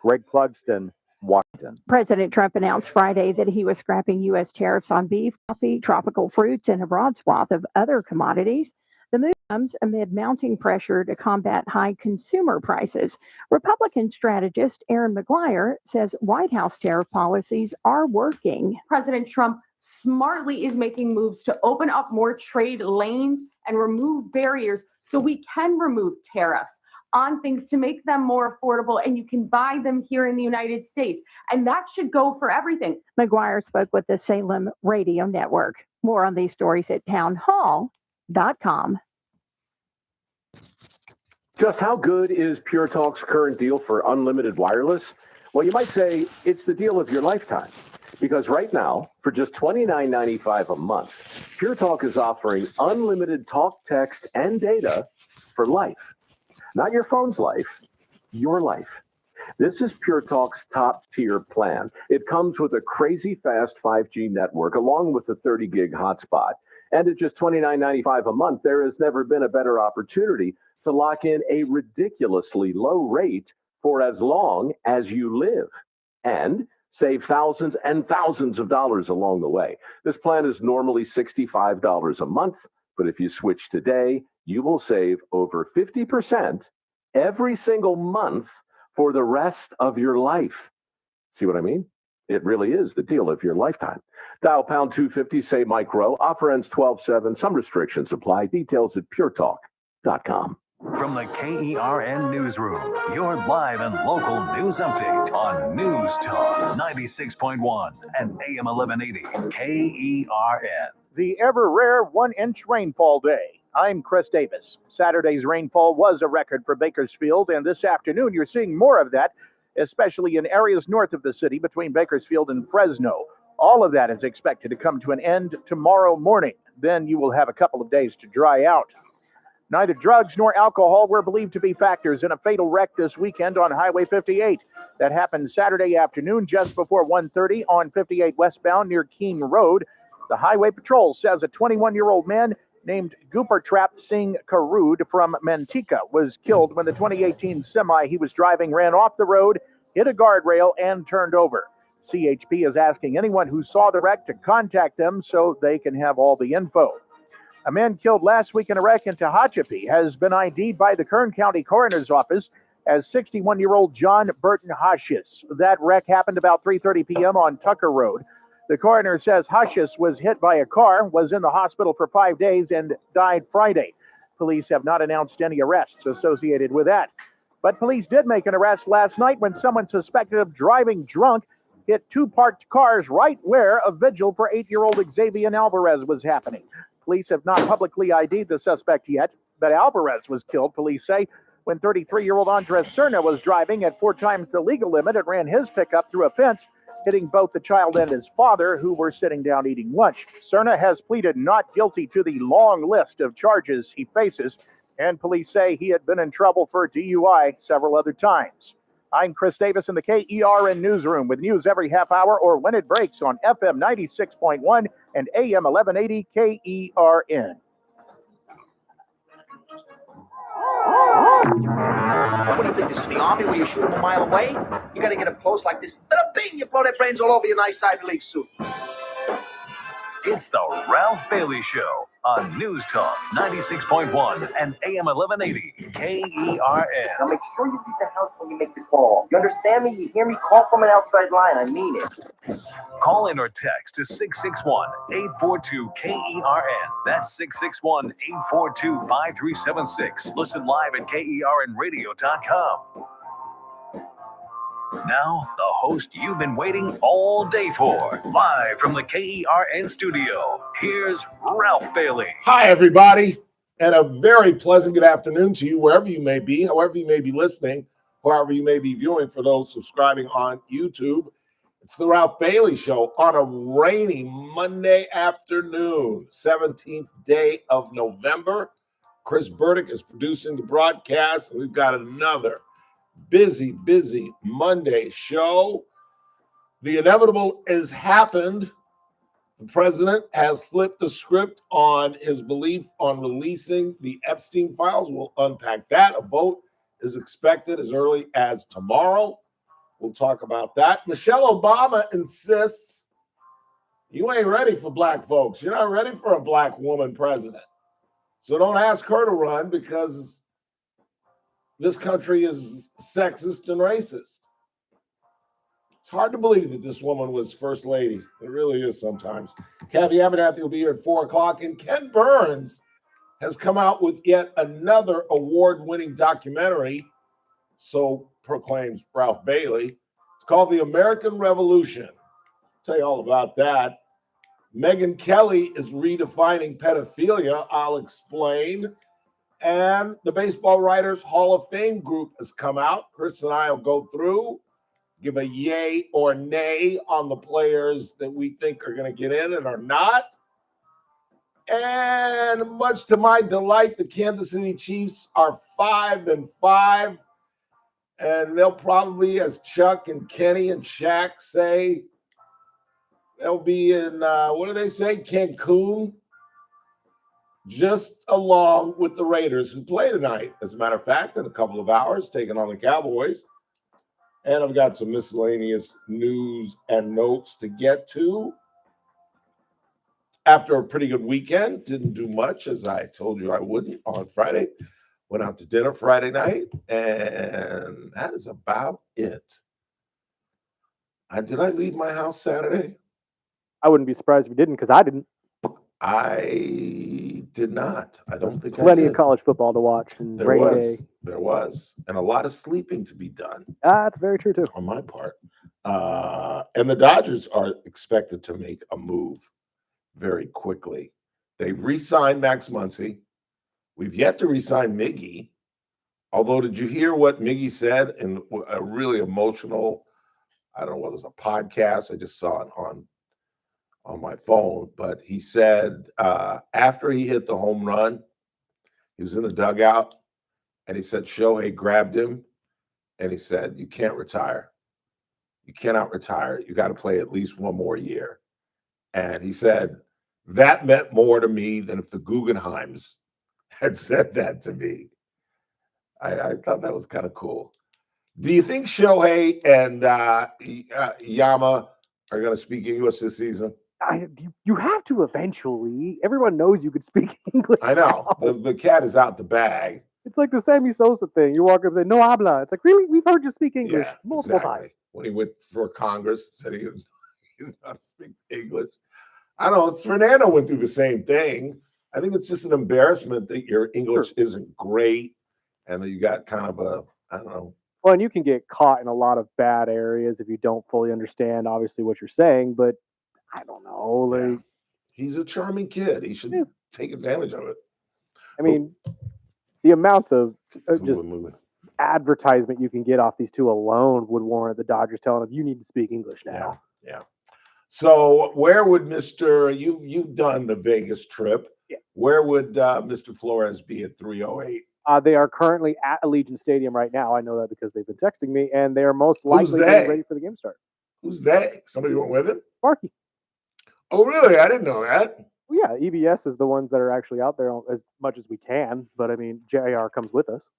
Greg Clugston, Washington. President Trump announced Friday that he was scrapping U.S. tariffs on beef, coffee, tropical fruits, and a broad swath of other commodities. The move comes amid mounting pressure to combat high consumer prices. Republican strategist Aaron McGuire says White House tariff policies are working. President Trump smartly is making moves to open up more trade lanes and remove barriers so we can remove tariffs on things to make them more affordable and you can buy them here in the United States. And that should go for everything. McGuire spoke with the Salem Radio Network. More on these stories at townhall.com. Just how good is Pure Talk's current deal for unlimited wireless? Well, you might say it's the deal of your lifetime. Because right now, for just $29.95 a month, Pure Talk is offering unlimited talk, text, and data for life. Not your phone's life, your life. This is Pure Talk's top-tier plan. It comes with a crazy fast 5G network along with a 30-gig hotspot. And at just $29.95 a month, there has never been a better opportunity to lock in a ridiculously low rate for as long as you live. And save thousands and thousands of dollars along the way. This plan is normally $65 a month, but if you switch today, you will save over 50% every single month for the rest of your life. See what I mean? It really is the deal of your lifetime. Dial pound 250, say Mike Rowe. Offer ends 12/7. Some restrictions apply. Details at puretalk.com. From the KERN Newsroom, your live and local news update on News Talk 96.1 and AM 1180 KERN. The ever-rare one-inch rainfall day. I'm Chris Davis. Saturday's rainfall was a record for Bakersfield, and this afternoon you're seeing more of that, especially in areas north of the city between Bakersfield and Fresno. All of that is expected to come to an end tomorrow morning. Then you will have a couple of days to dry out. Neither drugs nor alcohol were believed to be factors in a fatal wreck this weekend on Highway 58. That happened Saturday afternoon just before 1:30 on 58 westbound near King Road. The Highway Patrol says a 21-year-old man named Goopertrap Singh Karood from Manteca was killed when the 2018 semi he was driving ran off the road, hit a guardrail, and turned over. CHP is asking anyone who saw the wreck to contact them so they can have all the info. A man killed last week in a wreck in Tehachapi has been ID'd by the Kern County Coroner's Office as 61-year-old John Burton Hashis. That wreck happened about 3:30 p.m. on Tucker Road. The coroner says Hashis was hit by a car, was in the hospital for 5 days, and died Friday. Police have not announced any arrests associated with that. But police did make an arrest last night when someone suspected of driving drunk hit two parked cars right where a vigil for 8-year-old Xavier Alvarez was happening. Police have not publicly ID'd the suspect yet, but Alvarez was killed, police say, when 33-year-old Andres Cerna was driving at 4 times the legal limit and ran his pickup through a fence, hitting both the child and his father, who were sitting down eating lunch. Cerna has pleaded not guilty to the long list of charges he faces, and police say he had been in trouble for DUI several other times. I'm Chris Davis in the KERN Newsroom with news every half hour or when it breaks on FM 96.1 and AM 1180 KERN. What do you think, this is the Army where you shoot them a mile away? You got to get up close like this. Bing, you blow their brains all over your nice Ivy League suit. It's the Ralph Bailey Show on News Talk 96.1 and AM 1180 KERN. Now make sure you leave the house when you make the call. You understand me? You hear me? Call from an outside line. I mean it. Call in or text to 661-842-KERN. That's 661-842-5376. Listen live at KERNradio.com. Now, the host you've been waiting all day for. Live from the KERN studio, here's Ralph Bailey. Hi, everybody, and a very pleasant good afternoon to you, wherever you may be, however you may be listening, wherever you may be viewing for those subscribing on YouTube. It's the Ralph Bailey Show on a rainy Monday afternoon, 17th day of November. Chris Burdick is producing the broadcast, and we've got another busy Monday show. The inevitable has happened. The president has flipped the script on his belief on releasing the Epstein files. We'll unpack that. A vote is expected as early as tomorrow. We'll talk about that. Michelle Obama insists you ain't ready for black folks. You're not ready for a black woman president. So don't ask her to run because this country is sexist and racist. It's hard to believe that this woman was first lady. It really is sometimes. Cathy Abernathy will be here at 4 o'clock. And Ken Burns has come out with yet another award-winning documentary, so proclaims Ralph Bailey. It's called The American Revolution. I'll tell you all about that. Megyn Kelly is redefining pedophilia. I'll explain. And the Baseball Writers Hall of Fame group has come out. Chris and I will go through, give a yay or nay on the players that we think are going to get in and are not. And much to my delight, the Kansas City Chiefs are 5-5. And they'll probably, as Chuck and Kenny and Shaq say, they'll be in, what do they say, Cancun, just along with the Raiders, who play tonight, as a matter of fact, in a couple of hours, taking on the Cowboys. And I've got some miscellaneous news and notes to get to. After a pretty good weekend, didn't do much, as I told you I wouldn't on Friday. Went out to dinner Friday night, and that is about it. Did I leave my house Saturday? I wouldn't be surprised if you didn't, because I didn't. I did not. I don't think Plenty I did. of college football to watch and There rainy was. day. There was. And a lot of sleeping to be done. That's very true, too. On my part. And the Dodgers are expected to make a move very quickly. They re-signed Max Muncy. We've yet to re-sign Miggy. Although, did you hear what Miggy said in a really emotional, I don't know whether it's a podcast, I just saw it on my phone, but he said after he hit the home run, he was in the dugout, and he said Shohei grabbed him, and he said, you can't retire. You cannot retire. You got to play at least one more year. And he said, that meant more to me than if the Guggenheims had said that to me. I thought that was kind of cool. Do you think Shohei and Yama are going to speak English this season? You have to eventually. Everyone knows you could speak English. I know. The cat is out the bag. It's like the Sammy Sosa thing. You walk up and say, no habla. It's like, really? We've heard you speak English multiple times. When he went for Congress, said he didn't know how to speak English. I don't know. Fernando went through the same thing. I think it's just an embarrassment that your English isn't great and that you got kind of a, I don't know. Well, and you can get caught in a lot of bad areas if you don't fully understand, obviously, what you're saying. But I don't know. Like, he's a charming kid. He should take advantage of it. I mean, the amount of just advertisement you can get off these two alone would warrant the Dodgers telling them, you need to speak English now. Yeah. So where would you've done the Vegas trip. Yeah. Where would Mr. Flores be at 308? They are currently at Allegiant Stadium right now. I know that because they've been texting me, and they are most likely getting ready for the game start. Who's they? Somebody went with him? Sparky. Oh, really? I didn't know that. Well, yeah, EBS is the ones that are actually out there as much as we can, but I mean, JR comes with us.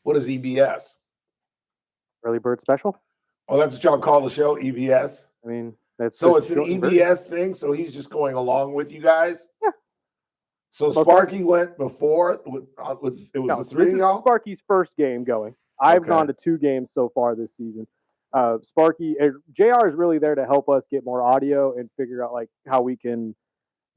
What is EBS? Early Bird Special. Oh, that's what y'all call the show, EBS? I mean, that's so it's an EBS thing, so he's just going along with you guys? Yeah. So Sparky went before with it was the three of y'all? Sparky's first game going. I've gone to 2 games so far this season. Sparky, JR is really there to help us get more audio and figure out like how we can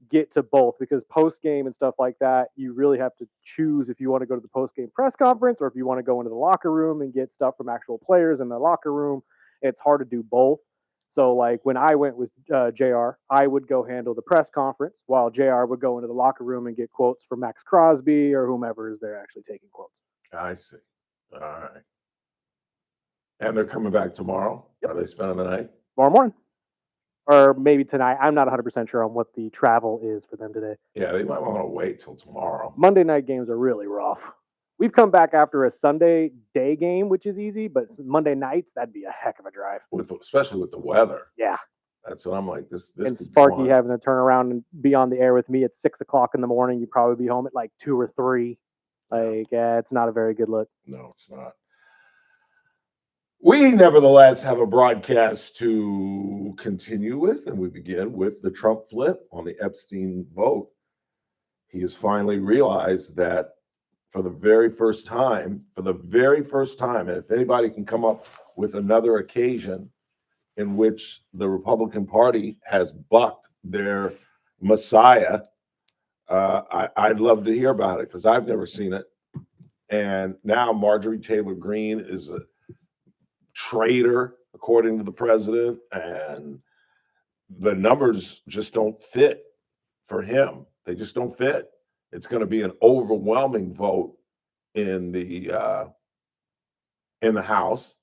get to both, because post game and stuff like that, you really have to choose if you want to go to the post game press conference or if you want to go into the locker room and get stuff from actual players in the locker room. It's hard to do both. So like when I went with JR, I would go handle the press conference while JR would go into the locker room and get quotes from Max Crosby or whomever is there actually taking quotes. I see. All right. And they're coming back tomorrow? Yep. Are they spending the night? Tomorrow morning. Or maybe tonight. I'm not 100% sure on what the travel is for them today. Yeah, they might want to wait till tomorrow. Monday night games are really rough. We've come back after a Sunday day game, which is easy, but Monday nights, that'd be a heck of a drive. Especially with the weather. Yeah. That's what I'm like. This and Sparky having to turn around and be on the air with me at 6 o'clock in the morning. You'd probably be home at like 2 or 3. Like, it's not a very good look. No, it's not. We nevertheless have a broadcast to continue with, and we begin with the Trump flip on the Epstein vote. He has finally realized that for the very first time, and if anybody can come up with another occasion in which the Republican Party has bucked their messiah, I'd love to hear about it because I've never seen it. And now Marjorie Taylor Greene is a traitor, according to the president, and the numbers just don't fit for him. They just don't fit. It's going to be an overwhelming vote in the House,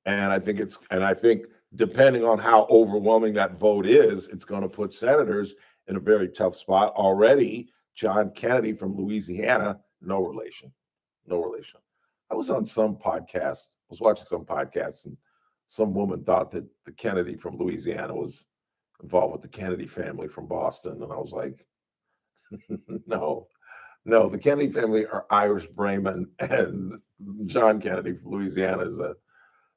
and I think depending on how overwhelming that vote is, it's going to put senators in a very tough spot. Already, John Kennedy from Louisiana, no relation. I was on some podcast. I was watching some podcasts, and some woman thought that the Kennedy from Louisiana was involved with the Kennedy family from Boston, and I was like, no, the Kennedy family are Irish Brahmin, and John Kennedy from Louisiana is a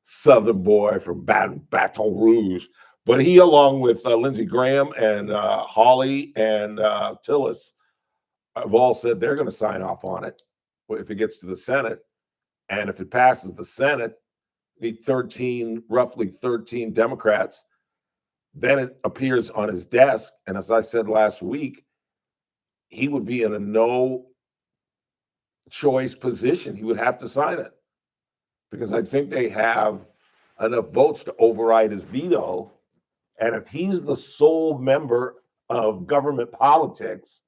Southern boy from Baton Rouge. But he, along with Lindsey Graham and Hawley and Tillis, have all said they're going to sign off on it if it gets to the Senate. And if it passes the Senate, need roughly 13 Democrats. Then it appears on his desk. And as I said last week, he would be in a no choice position. He would have to sign it because I think they have enough votes to override his veto. And if he's the sole member of government politics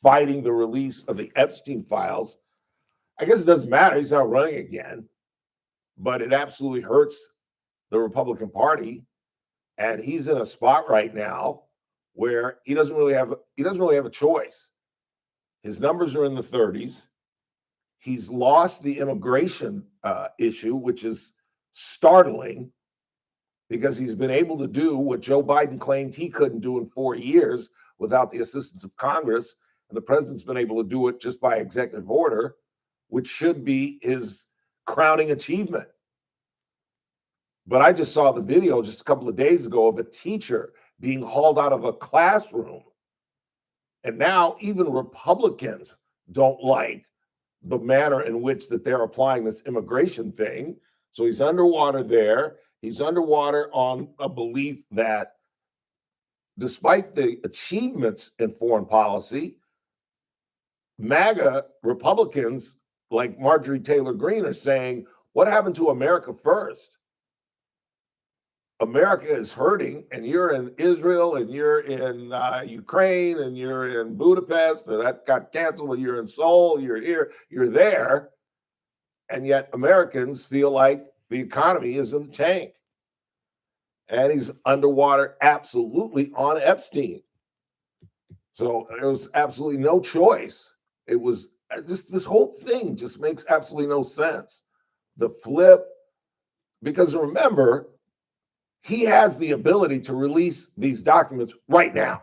fighting the release of the Epstein files, I guess it doesn't matter. He's not running again, but it absolutely hurts the Republican Party. And he's in a spot right now where he doesn't really have a choice. His numbers are in the 30s. He's lost the immigration issue, which is startling because he's been able to do what Joe Biden claimed he couldn't do in 4 years without the assistance of Congress. And the president's been able to do it just by executive order, which should be his crowning achievement. But I just saw the video just a couple of days ago of a teacher being hauled out of a classroom. And now even Republicans don't like the manner in which that they're applying this immigration thing. So he's underwater there. He's underwater on a belief that despite the achievements in foreign policy, MAGA Republicans like Marjorie Taylor Greene are saying, what happened to America first? America is hurting, and you're in Israel, and you're in Ukraine, and you're in Budapest, or that got canceled, or you're in Seoul, you're here, you're there, and yet Americans feel like the economy is in the tank. And he's underwater absolutely on Epstein. So there was absolutely no choice. It was just, this whole thing just makes absolutely no sense. The flip, because remember, he has the ability to release these documents right now.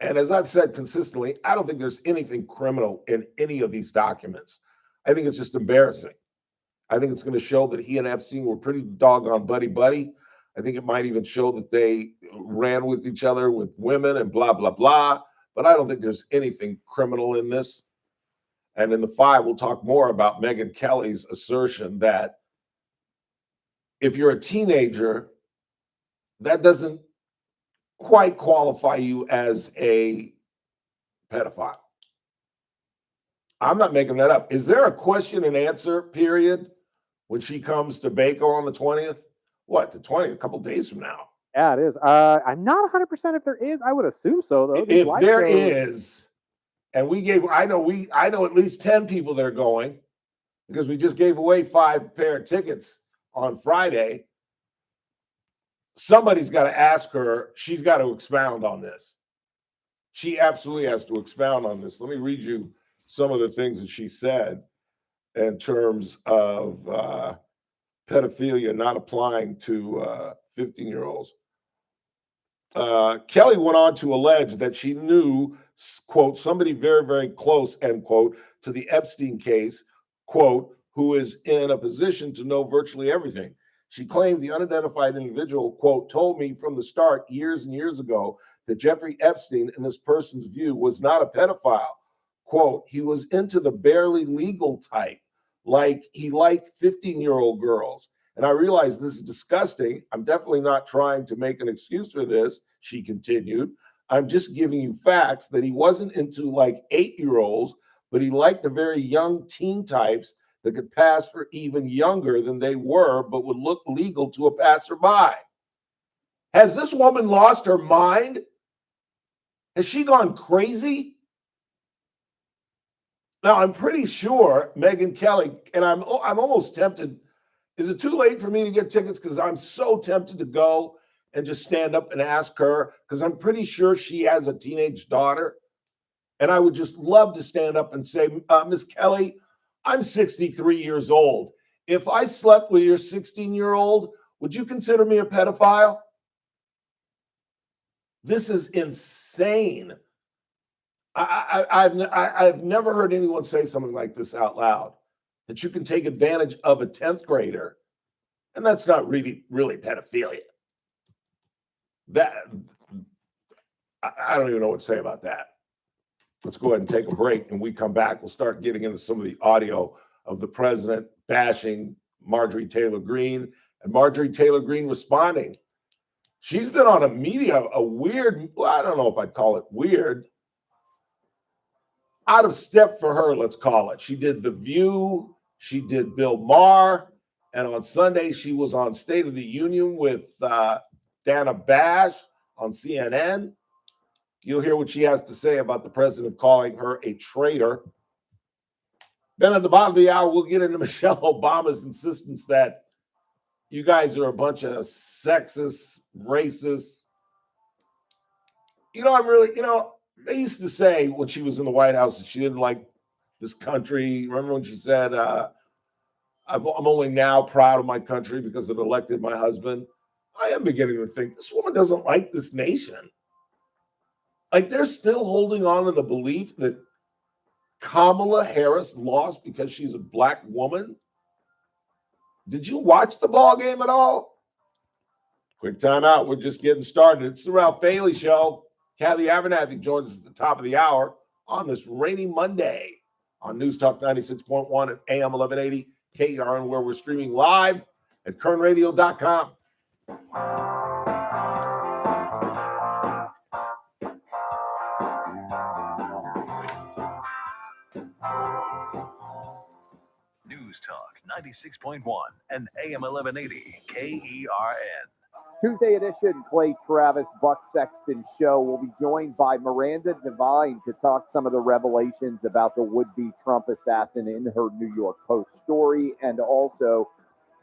And as I've said consistently, I don't think there's anything criminal in any of these documents. I think it's just embarrassing. I think it's going to show that he and Epstein were pretty doggone buddy-buddy. I think it might even show that they ran with each other with women and blah, blah, blah. But I don't think there's anything criminal in this. And in the 5, we'll talk more about Megyn Kelly's assertion that if you're a teenager, that doesn't quite qualify you as a pedophile. I'm not making that up. Is there a question and answer period when she comes to Baco on the 20th? What, the 20th, a couple days from now? Yeah, it is. I'm not 100% if there is. I would assume so, though. If there is, and I know at least 10 people that are going because we just gave away 5 pair of tickets on Friday. Somebody's got to ask her. She's got to expound on this. She absolutely has to expound on this. Let me read you some of the things that she said in terms of pedophilia not applying to 15-year-olds. Kelly went on to allege that she knew, quote, somebody very, very close, end quote, to the Epstein case, quote, who is in a position to know virtually everything. She claimed the unidentified individual, quote, told me from the start years and years ago that Jeffrey Epstein, in this person's view, was not a pedophile. Quote, he was into the barely legal type, like he liked 15-year-old girls. And I realized this is disgusting. I'm definitely not trying to make an excuse for this, she continued. I'm just giving you facts that he wasn't into like 8-year-olds, but he liked the very young teen types that could pass for even younger than they were, but would look legal to a passerby. Has this woman lost her mind? Has she gone crazy? Now, I'm pretty sure Megyn Kelly, and I'm almost tempted. Is it too late for me to get tickets? Because I'm so tempted to go and just stand up and ask her, because I'm pretty sure she has a teenage daughter. And I would just love to stand up and say, Miss Kelly, I'm 63 years old. If I slept with your 16-year-old, would you consider me a pedophile? This is insane. I've never heard anyone say something like this out loud, that you can take advantage of a 10th grader. And that's not really pedophilia. That I don't even know what to say about that. Let's go ahead and take a break. And we come back, we'll start getting into some of the audio of the president bashing Marjorie Taylor Greene and Marjorie Taylor Greene responding. She's been on a weird, well, I don't know if I'd call it weird, out of step for her, let's call it. She did The View, she did Bill Maher, and on Sunday she was on State of the Union with Dana Bash on CNN. You'll hear what she has to say about the president calling her a traitor. Then at the bottom of the hour, we'll get into Michelle Obama's insistence that you guys are a bunch of sexist, racist. They used to say when she was in the White House that she didn't like this country. Remember when she said, I'm only now proud of my country because it elected my husband? I am beginning to think this woman doesn't like this nation. Like, they're still holding on to the belief that Kamala Harris lost because she's a black woman. Did you watch the ball game at all? Quick time out. We're just getting started. It's the Ralph Bailey Show. Cathy Abernathy joins us at the top of the hour on this rainy Monday on News Talk 96.1 and AM 1180 KERN, where we're streaming live at kernradio.com. News Talk 96.1 and AM 1180 KERN. Tuesday edition, Clay Travis, Buck Sexton Show. We'll be joined by Miranda Devine to talk some of the revelations about the would-be Trump assassin in her New York Post story, and also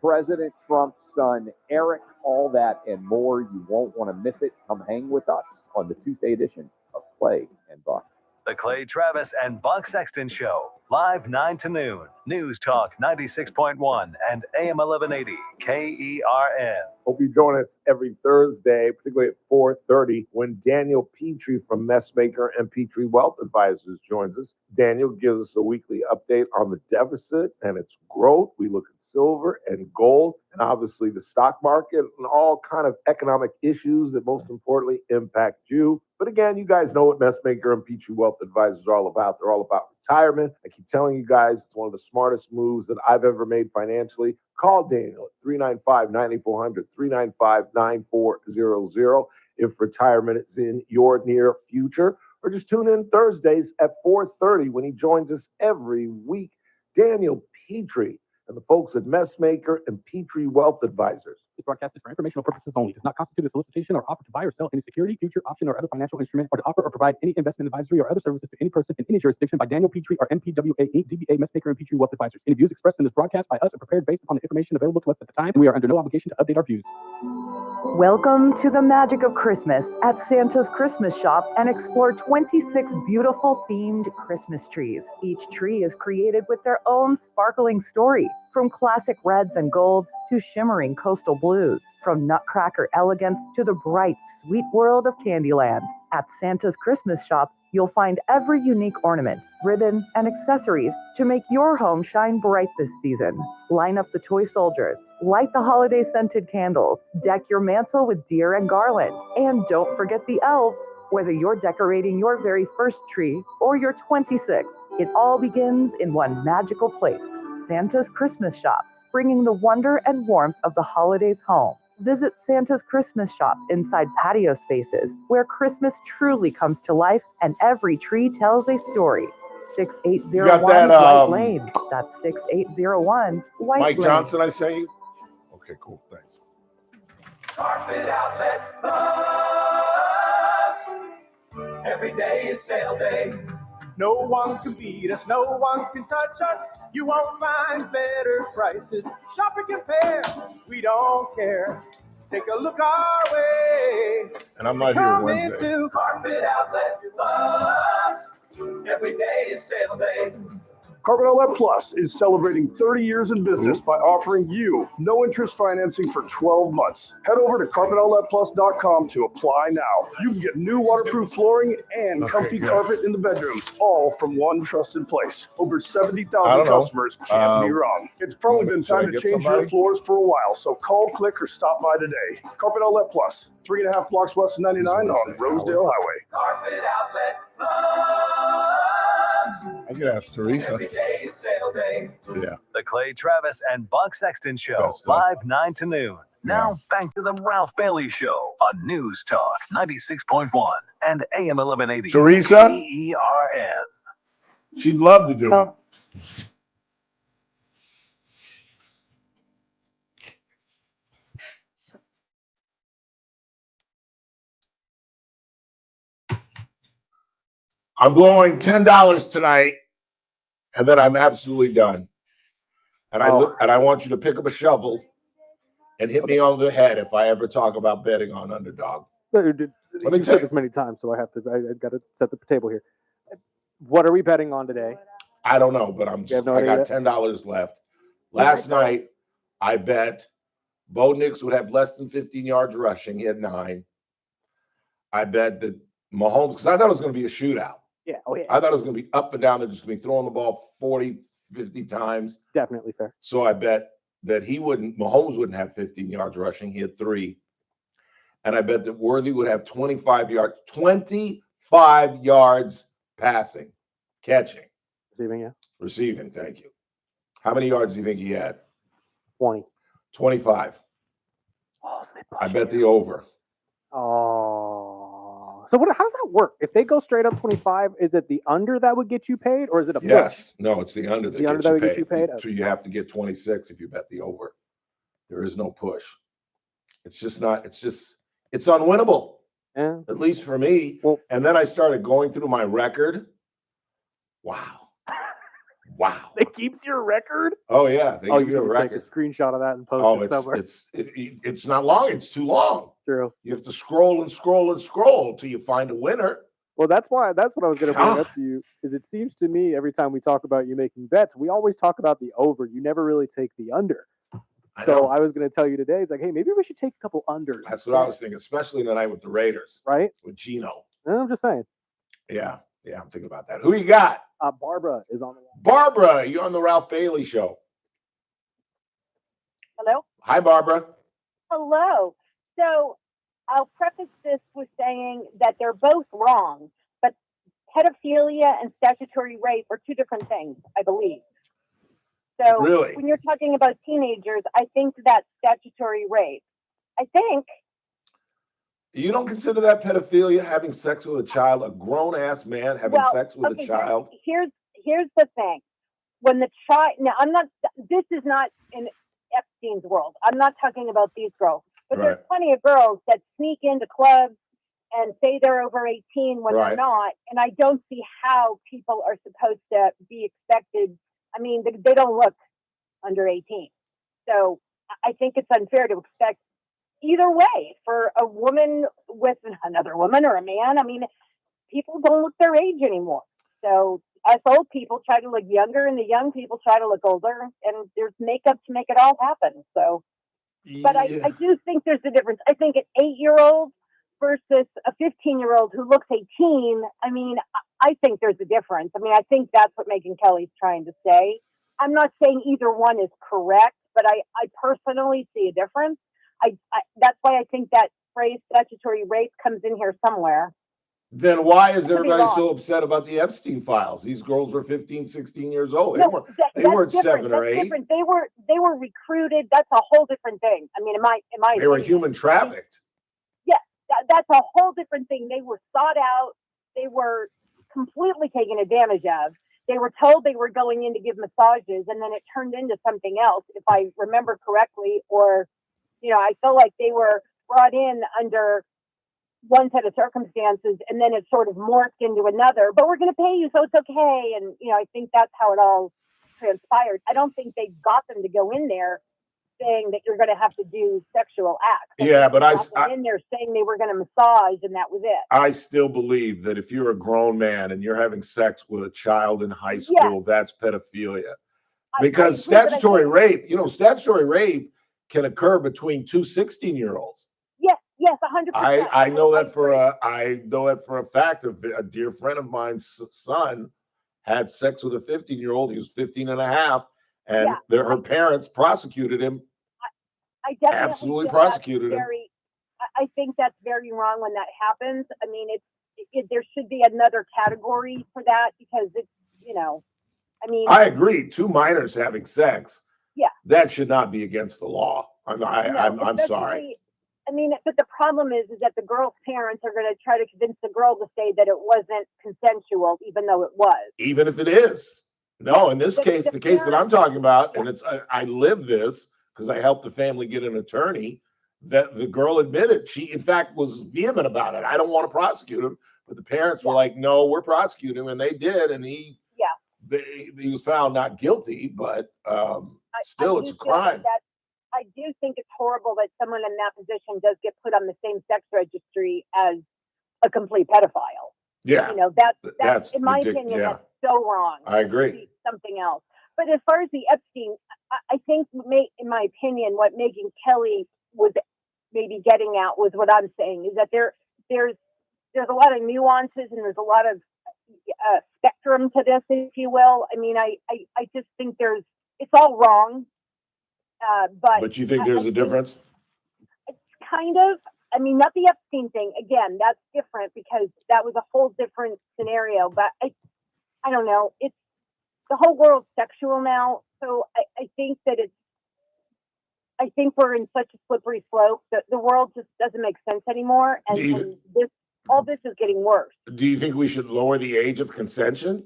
President Trump's son, Eric. All that and more. You won't want to miss it. Come hang with us on the Tuesday edition of Clay and Buck. The Clay Travis and Buck Sexton Show, live 9 to noon. News Talk 96.1 and AM 1180 KERN. Hope you join us every Thursday, particularly at 4:30, when Daniel Petrie from Messmaker and Petrie Wealth Advisors joins us. Daniel gives us a weekly update on the deficit and its growth. We look at silver and gold and obviously the stock market and all kind of economic issues that most importantly impact you. But again, you guys know what Messmaker and Petrie Wealth Advisors are all about. They're all about retirement. I keep telling you guys, it's one of the smartest moves that I've ever made financially. Call Daniel at 395-9400, 395-9400 if retirement is in your near future. Or just tune in Thursdays at 4:30 when he joins us every week. Daniel Petrie and the folks at Messmaker and Petrie Wealth Advisors. This broadcast is for informational purposes only. Does not constitute a solicitation or offer to buy or sell any security, future, option, or other financial instrument, or to offer or provide any investment advisory or other services to any person in any jurisdiction by Daniel Petrie or NPWA Inc., DBA Messmaker and Petrie Wealth Advisors. Any views expressed in this broadcast by us are prepared based upon the information available to us at the time, and we are under no obligation to update our views. Welcome to the magic of Christmas at Santa's Christmas Shop and explore 26 beautiful themed Christmas trees. Each tree is created with their own sparkling story, from classic reds and golds to shimmering coastal blues, from nutcracker elegance to the bright, sweet world of Candyland. At Santa's Christmas Shop, You'll find every unique ornament, ribbon, and accessories to make your home shine bright this season. Line up the toy soldiers, light the holiday scented candles, deck your mantle with deer and garland, and don't forget the elves. Whether you're decorating your very first tree or your 26th, it all begins in one magical place, Santa's Christmas Shop, bringing the wonder and warmth of the holidays home. Visit Santa's Christmas Shop inside patio spaces, where Christmas truly comes to life and every tree tells a story. 6801 White Lane. That's 6801 White Mike Lane. Johnson, I say. Okay, cool. Thanks. Carpet Outlet Plus. Every day is sale day. No one can beat us, no one can touch us. You won't find better prices. Shop and compare, we don't care. Take a look our way. And I'm not here Wednesday. Come into Carpet Outlet Plus. Every day is sale day. Carpet Outlet Plus is celebrating 30 years in business by offering you no interest financing for 12 months. Head over to carpetoutletplus.com to apply now. You can get new waterproof flooring and comfy carpet in the bedrooms, all from one trusted place. Over 70,000 customers can't be wrong. It's probably been time to change your floors for a while, so call, click, or stop by today. Carpet Outlet Plus, 3.5 blocks west of 99 on Rosedale Highway. Carpet Outlet I could ask Teresa. Every day is sale day. Yeah. The Clay Travis and Buck Sexton Show, live 9 to noon. Now, back to the Ralph Bailey Show on News Talk 96.1 and AM 1180. Teresa? KERN. She'd love to do it. I'm blowing $10 tonight, and then I'm absolutely done. And I want you to pick up a shovel and hit me on the head if I ever talk about betting on underdog. You've said this many times, so I got to set the table here. What are we betting on today? I don't know, but I got $10 left. Last night, I bet Bo Nix would have less than 15 yards rushing. He had 9. I bet that Mahomes, because I thought it was going to be a shootout. Yeah. Oh, yeah. I thought it was going to be up and down. They're just going to be throwing the ball 40, 50 times. It's definitely fair. So I bet that Mahomes wouldn't have 15 yards rushing. He had 3. And I bet that Worthy would have 25 yards passing, catching. Receiving, yeah. Receiving, thank you. How many yards do you think he had? 20. 25. Oh, so I bet the over. Oh. So how does that work? If they go straight up 25, is it the under that would get you paid, or is it a push? Yes. No, it's the under that would get you paid. So you have to get 26 if you bet the over. There is no push. It's just not. It's unwinnable. Yeah. At least for me. Well, and then I started going through my record. Wow. Wow. It keeps your record? Oh, yeah. They give you a record. Take a screenshot of that and post it somewhere. It's not long. It's too long. True. You have to scroll and scroll and scroll until you find a winner. Well, that's what I was going to bring up to you, is it seems to me every time we talk about you making bets, we always talk about the over. You never really take the under. So I was going to tell you today, it's like, hey, maybe we should take a couple unders. That's what I was thinking, especially tonight with the Raiders. Right? With Geno. I'm just saying. Yeah, I'm thinking about that. Who you got? Barbara is on the line. Barbara, you're on the Ralph Bailey Show. Hello? Hi, Barbara. Hello. So I'll preface this with saying that they're both wrong, but pedophilia and statutory rape are 2 different things, I believe. So when you're talking about teenagers, I think that's statutory rape. I think. You don't consider that pedophilia, having sex with a child, a grown-ass man having sex with a child? Here's the thing. When the child, now this is not in Epstein's world. I'm not talking about these girls. But there's plenty of girls that sneak into clubs and say they're over 18 when they're not. And I don't see how people are supposed to be expected. I mean, they don't look under 18. So I think it's unfair to expect either way for a woman with another woman or a man. I mean, people don't look their age anymore. So us old people try to look younger and the young people try to look older. And there's makeup to make it all happen. So, but I do think there's a difference. I think an 8-year-old versus a 15-year-old who looks 18. I mean, I think there's a difference. I mean, I think that's what Megyn Kelly's trying to say. I'm not saying either one is correct, but I personally see a difference. That's why I think that phrase statutory rape comes in here somewhere. Then why is everybody so upset about the Epstein files? These girls were 15, 16 years old. They weren't 7 or 8. Different. They were recruited. That's a whole different thing. I mean, they were human trafficked. Yeah, that's a whole different thing. They were sought out. They were completely taken advantage of. They were told they were going in to give massages, and then it turned into something else, if I remember correctly. Or, I feel like they were brought in under one set of circumstances, and then it sort of morphed into another. But we're going to pay you, so it's okay. And I think that's how it all transpired. I don't think they got them to go in there saying that you're going to have to do sexual acts. Yeah, but I in there saying they were going to massage, and that was it. I still believe that if you're a grown man and you're having sex with a child in high school, that's pedophilia. Because statutory rape, statutory rape can occur between two 16-year-olds. Yes, 100%. I know that for a fact. A dear friend of mine's son had sex with a 15-year-old. He was 15 and a half, and her parents prosecuted him. I definitely absolutely prosecuted him. I think that's very wrong when that happens. I mean, there should be another category for that, because it's, I mean, I agree. 2 minors having sex. Yeah. That should not be against the law. I'm sorry. I mean, but the problem is that the girl's parents are going to try to convince the girl to say that it wasn't consensual, even though it was. Even if it is. No, in this case, the case that I'm talking about, and I live this because I helped the family get an attorney, that the girl admitted. She, in fact, was vehement about it. I don't want to prosecute him. But the parents were like, no, we're prosecuting him. And they did. And he was found not guilty, but still, it's a crime. I do think it's horrible that someone in that position does get put on the same sex registry as a complete pedophile. Yeah. That's in my opinion, that's so wrong. I agree. Something else. But as far as the Epstein, I think, in my opinion, what Megyn Kelly was maybe getting at was what I'm saying, is that there's a lot of nuances, and there's a lot of spectrum to this, if you will. I mean, I just think it's all wrong. But you think there's a difference? It's kind of. I mean, not the Epstein thing. Again, that's different because that was a whole different scenario. But I don't know. It's the whole world's sexual now, so I think that I think we're in such a slippery slope that the world just doesn't make sense anymore, and all this is getting worse. Do you think we should lower the age of consension?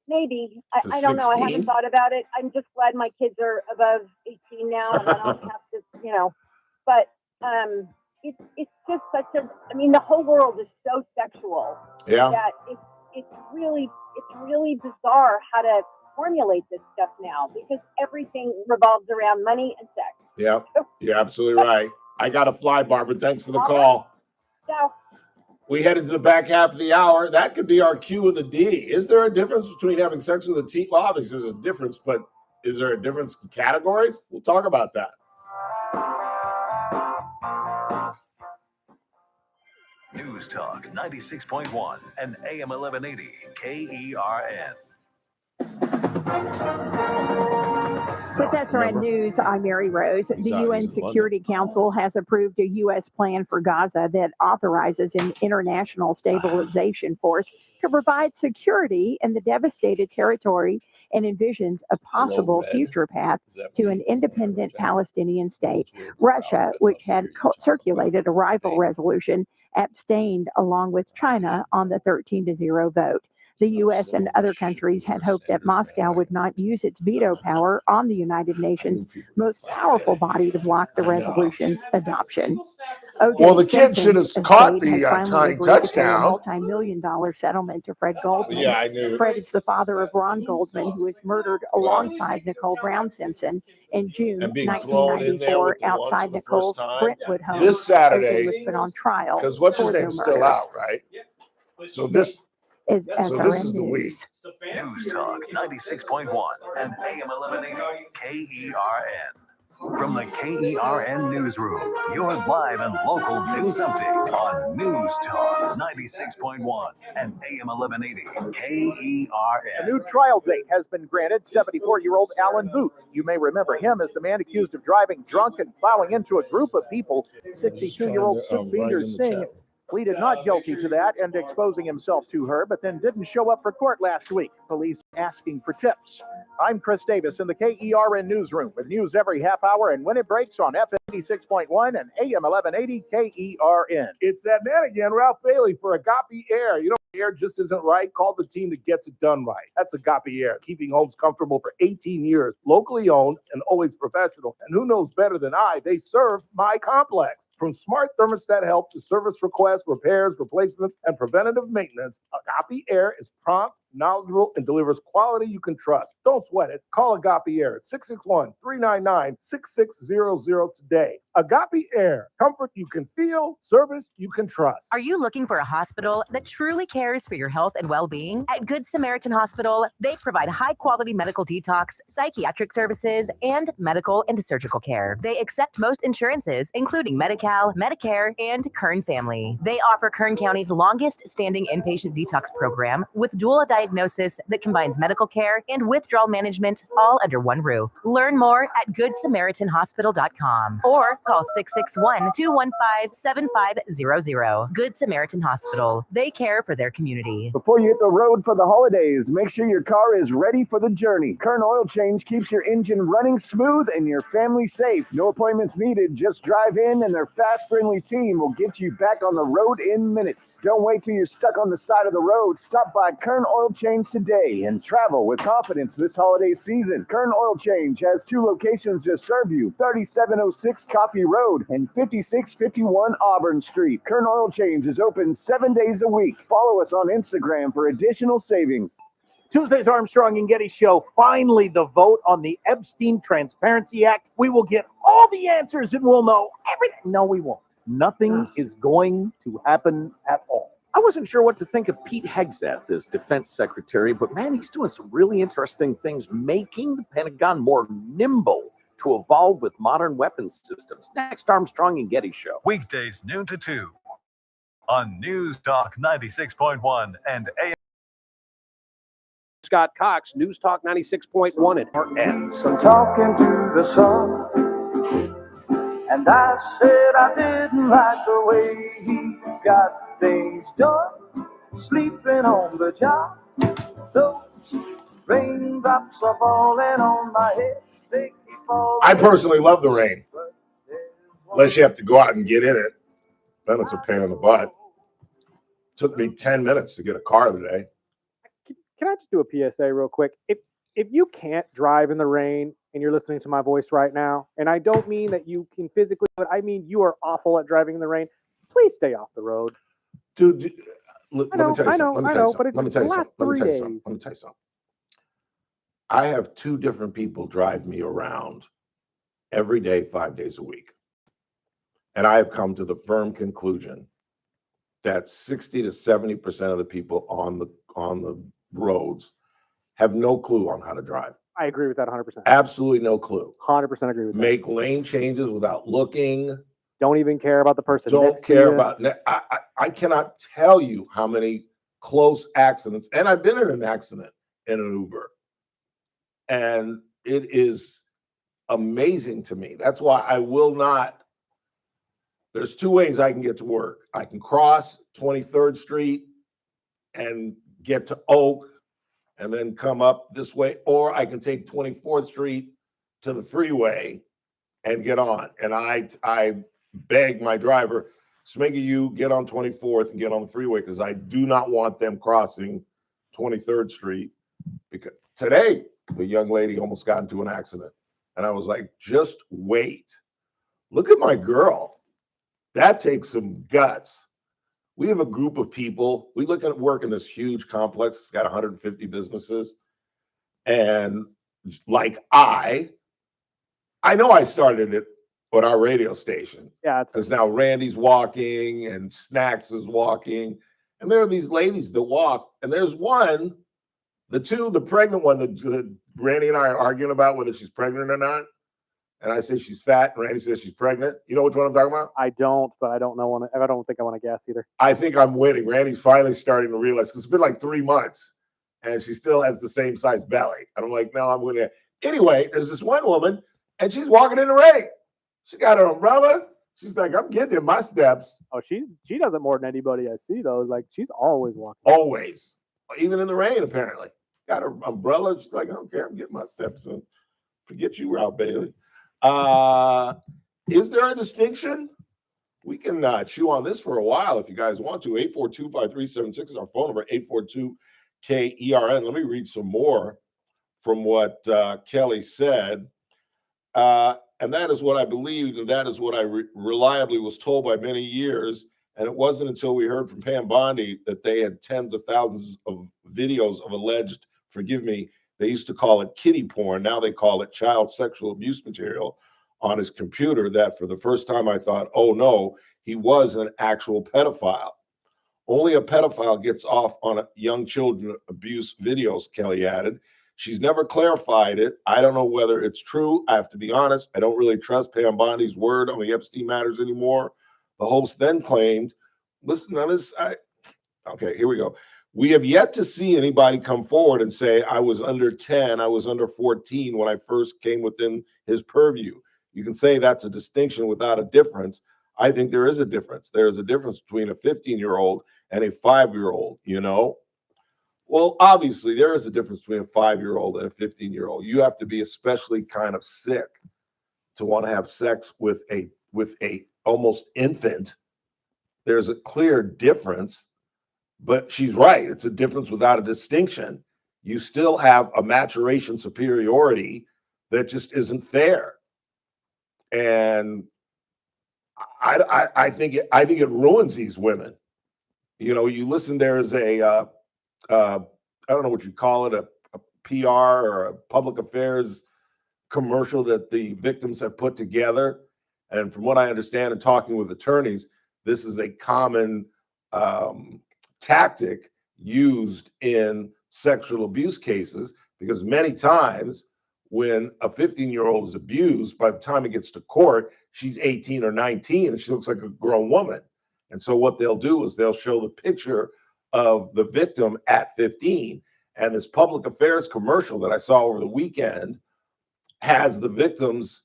Maybe. I don't know. I haven't thought about it. I'm just glad my kids are above 18 now, and I don't have to, But it's just such a. I mean, the whole world is so sexual. Yeah. That it's really bizarre how to formulate this stuff now, because everything revolves around money and sex. Yeah. You're absolutely right. I got to fly, Barbara. Thanks for the call. So. We headed to the back half of the hour. That could be our Q with a D. Is there a difference between having sex with a T? Well, obviously there's a difference, but is there a difference in categories? We'll talk about that. News Talk 96.1 and AM 1180 KERN. With SRN News, I'm Mary Rose. The UN Security Council has approved a U.S. plan for Gaza that authorizes an international stabilization force to provide security in the devastated territory and envisions a possible future path to an independent Palestinian state. Russia, which had circulated a rival resolution, abstained along with China on the 13-0 vote. The U.S. and other countries had hoped that Moscow would not use its veto power on the United Nations' most powerful body to block the resolution's adoption. Well, the kid should have caught the tying touchdown. A multi-million-dollar settlement to Fred Goldman. Yeah, I knew. Fred is the father of Ron Goldman, who was murdered alongside Nicole Brown Simpson in June 1994 outside Nicole's Brentwood home. This Saturday was put on trial. Because what's his name's still out, right? So this is the week. News Talk 96.1 and AM 1180 KERN. From the KERN Newsroom, your live and local news update on News Talk 96.1 and AM 1180 KERN. A new trial date has been granted 74-year-old Alan Booth. You may remember him as the man accused of driving drunk and plowing into a group of people. 62-year-old Singh pleaded not guilty to that and exposing himself to her, but then didn't show up for court last week. Police asking for tips. I'm Chris Davis in the KERN Newsroom with news every half hour and when it breaks on FM 86.1 and AM 1180 KERN. It's that man again, Ralph Bailey for Agape Air. You know, air just isn't right. Call the team that gets it done right. That's Agape Air, keeping homes comfortable for 18 years, locally owned and always professional. And who knows better than I? They serve my complex. From smart thermostat help to service requests, repairs, replacements, and preventative maintenance, Agape Air is prompt, knowledgeable, and delivers quality you can trust. Don't sweat it. Call Agape Air at 661-399-6600 today. Agape Air, comfort you can feel, service you can trust. Are you looking for a hospital that truly cares for your health and well-being? At Good Samaritan Hospital, they provide high-quality medical detox, psychiatric services, and medical and surgical care. They accept most insurances, including Medi-Cal, Medicare, and Kern Family. They offer Kern County's longest-standing inpatient detox program with dual diagnosis that combines medical care and withdrawal management all under one roof. Learn more at GoodSamaritanHospital.com or call 661-215-7500. Good Samaritan Hospital. They care for their community. Before you hit the road for the holidays, make sure your car is ready for the journey. Kern Oil Change keeps your engine running smooth and your family safe. No appointments needed. Just drive in and their fast, friendly team will get you back on the road in minutes. Don't wait till you're stuck on the side of the road. Stop by Kern Oil Change today and travel with confidence this holiday season. Kern Oil Change has 2 locations to serve you, 3706 Coffee Road and 5651 Auburn Street. Kern Oil Change is open 7 days a week. Follow us on Instagram for additional savings. Tuesday's Armstrong and Getty Show. Finally, the vote on the Epstein Transparency Act. We will get all the answers and we'll know everything. No, we won't. Nothing is going to happen at all. I wasn't sure what to think of Pete Hegseth as defense secretary, but man, he's doing some really interesting things, making the Pentagon more nimble to evolve with modern weapons systems. Next Armstrong and Getty Show. Weekdays noon to 2 on News Talk 96.1 and AM. Scott Cox, News Talk 96.1 at RN. So talking to the sun, and I said I didn't like the way he got things done. Sleeping on the job, those raindrops are falling on my head. They keep falling. I personally love the rain, unless you have to go out and get in it. Then it's a pain in the butt. Took me 10 minutes to get a car today. Can I just do a PSA real quick? If you can't drive in the rain and you're listening to my voice right now, and I don't mean that you can physically, but I mean you are awful at driving in the rain, please stay off the road. Dude, let me tell you something. But it's the last 3 days. Let me tell you something. I have 2 different people drive me around every day, 5 days a week. And I have come to the firm conclusion that 60 to 70% of the people on the roads have no clue on how to drive. I agree with that 100%. Absolutely no clue. 100% agree with that. Make lane changes without looking. Don't even care about the person Don't next care to you. about. I cannot tell you how many close accidents, and I've been in an accident in an Uber, and it is amazing to me. That's why I will not. There's 2 ways I can get to work. I can cross 23rd Street and get to Oak and then come up this way, or I can take 24th Street to the freeway and get on. And I beg my driver, Smiggy, you get on 24th and get on the freeway, because I do not want them crossing 23rd Street. Because today, the young lady almost got into an accident. And I was like, just wait. Look at my girl. That takes some guts. We have a group of people. We look at work in this huge complex. It's got 150 businesses. And like I know I started it at our radio station. Yeah, because now Randy's walking and Snacks is walking. And there are these ladies that walk. And there's one, the pregnant one that Randy and I are arguing about whether she's pregnant or not. and I say she's fat, and Randy says she's pregnant. You know which one I'm talking about? I don't, but I don't think I want to guess either. I think I'm winning. Randy's finally starting to realize, because it's been like 3 months, and she still has the same size belly. And I'm like, no, I'm winning. Anyway, there's this one woman, and she's walking in the rain. She got her umbrella. She's like, I'm getting in my steps. Oh, she does it more than anybody I see, though. Like, she's always walking. Always. Even in the rain, apparently. Got her umbrella. She's like, I don't care. I'm getting my steps in. Forget you, Ralph Bailey. Is there a distinction? We can chew on this for a while if you guys want to. 842-5376 is our phone number, 842-KERN. Let me read some more from what Kelly said. And that is what I believed, and that is what I reliably was told by many years. And it wasn't until we heard from Pam Bondi that they had tens of thousands of videos of alleged, forgive me, they used to call it kiddie porn. Now they call it child sexual abuse material on his computer, that for the first time I thought, oh no, he was an actual pedophile. Only a pedophile gets off on young children abuse videos, Kelly added. She's never clarified it. I don't know whether it's true. I have to be honest. I don't really trust Pam Bondi's word on the Epstein matters anymore. The host then claimed, listen to this. Okay, here we go. We have yet to see anybody come forward and say, I was under 10, I was under 14 when I first came within his purview. You can say that's a distinction without a difference. I think there is a difference. There is a difference between a 15-year-old and a 5-year-old, you know? Well, obviously, there is a difference between a 5-year-old and a 15-year-old. You have to be especially kind of sick to want to have sex with a almost infant. There's a clear difference, but she's right. It's a difference without a distinction. You still have a maturation superiority that just isn't fair. And I think it ruins these women. You know, you listen, there's a I don't know what you call it, a PR or a public affairs commercial that the victims have put together. And from what I understand and talking with attorneys, this is a common tactic used in sexual abuse cases, because many times when a 15-year-old is abused, by the time it gets to court, she's 18 or 19 and she looks like a grown woman. And so what they'll do is they'll show the picture of the victim at 15. And this public affairs commercial that I saw over the weekend has the victims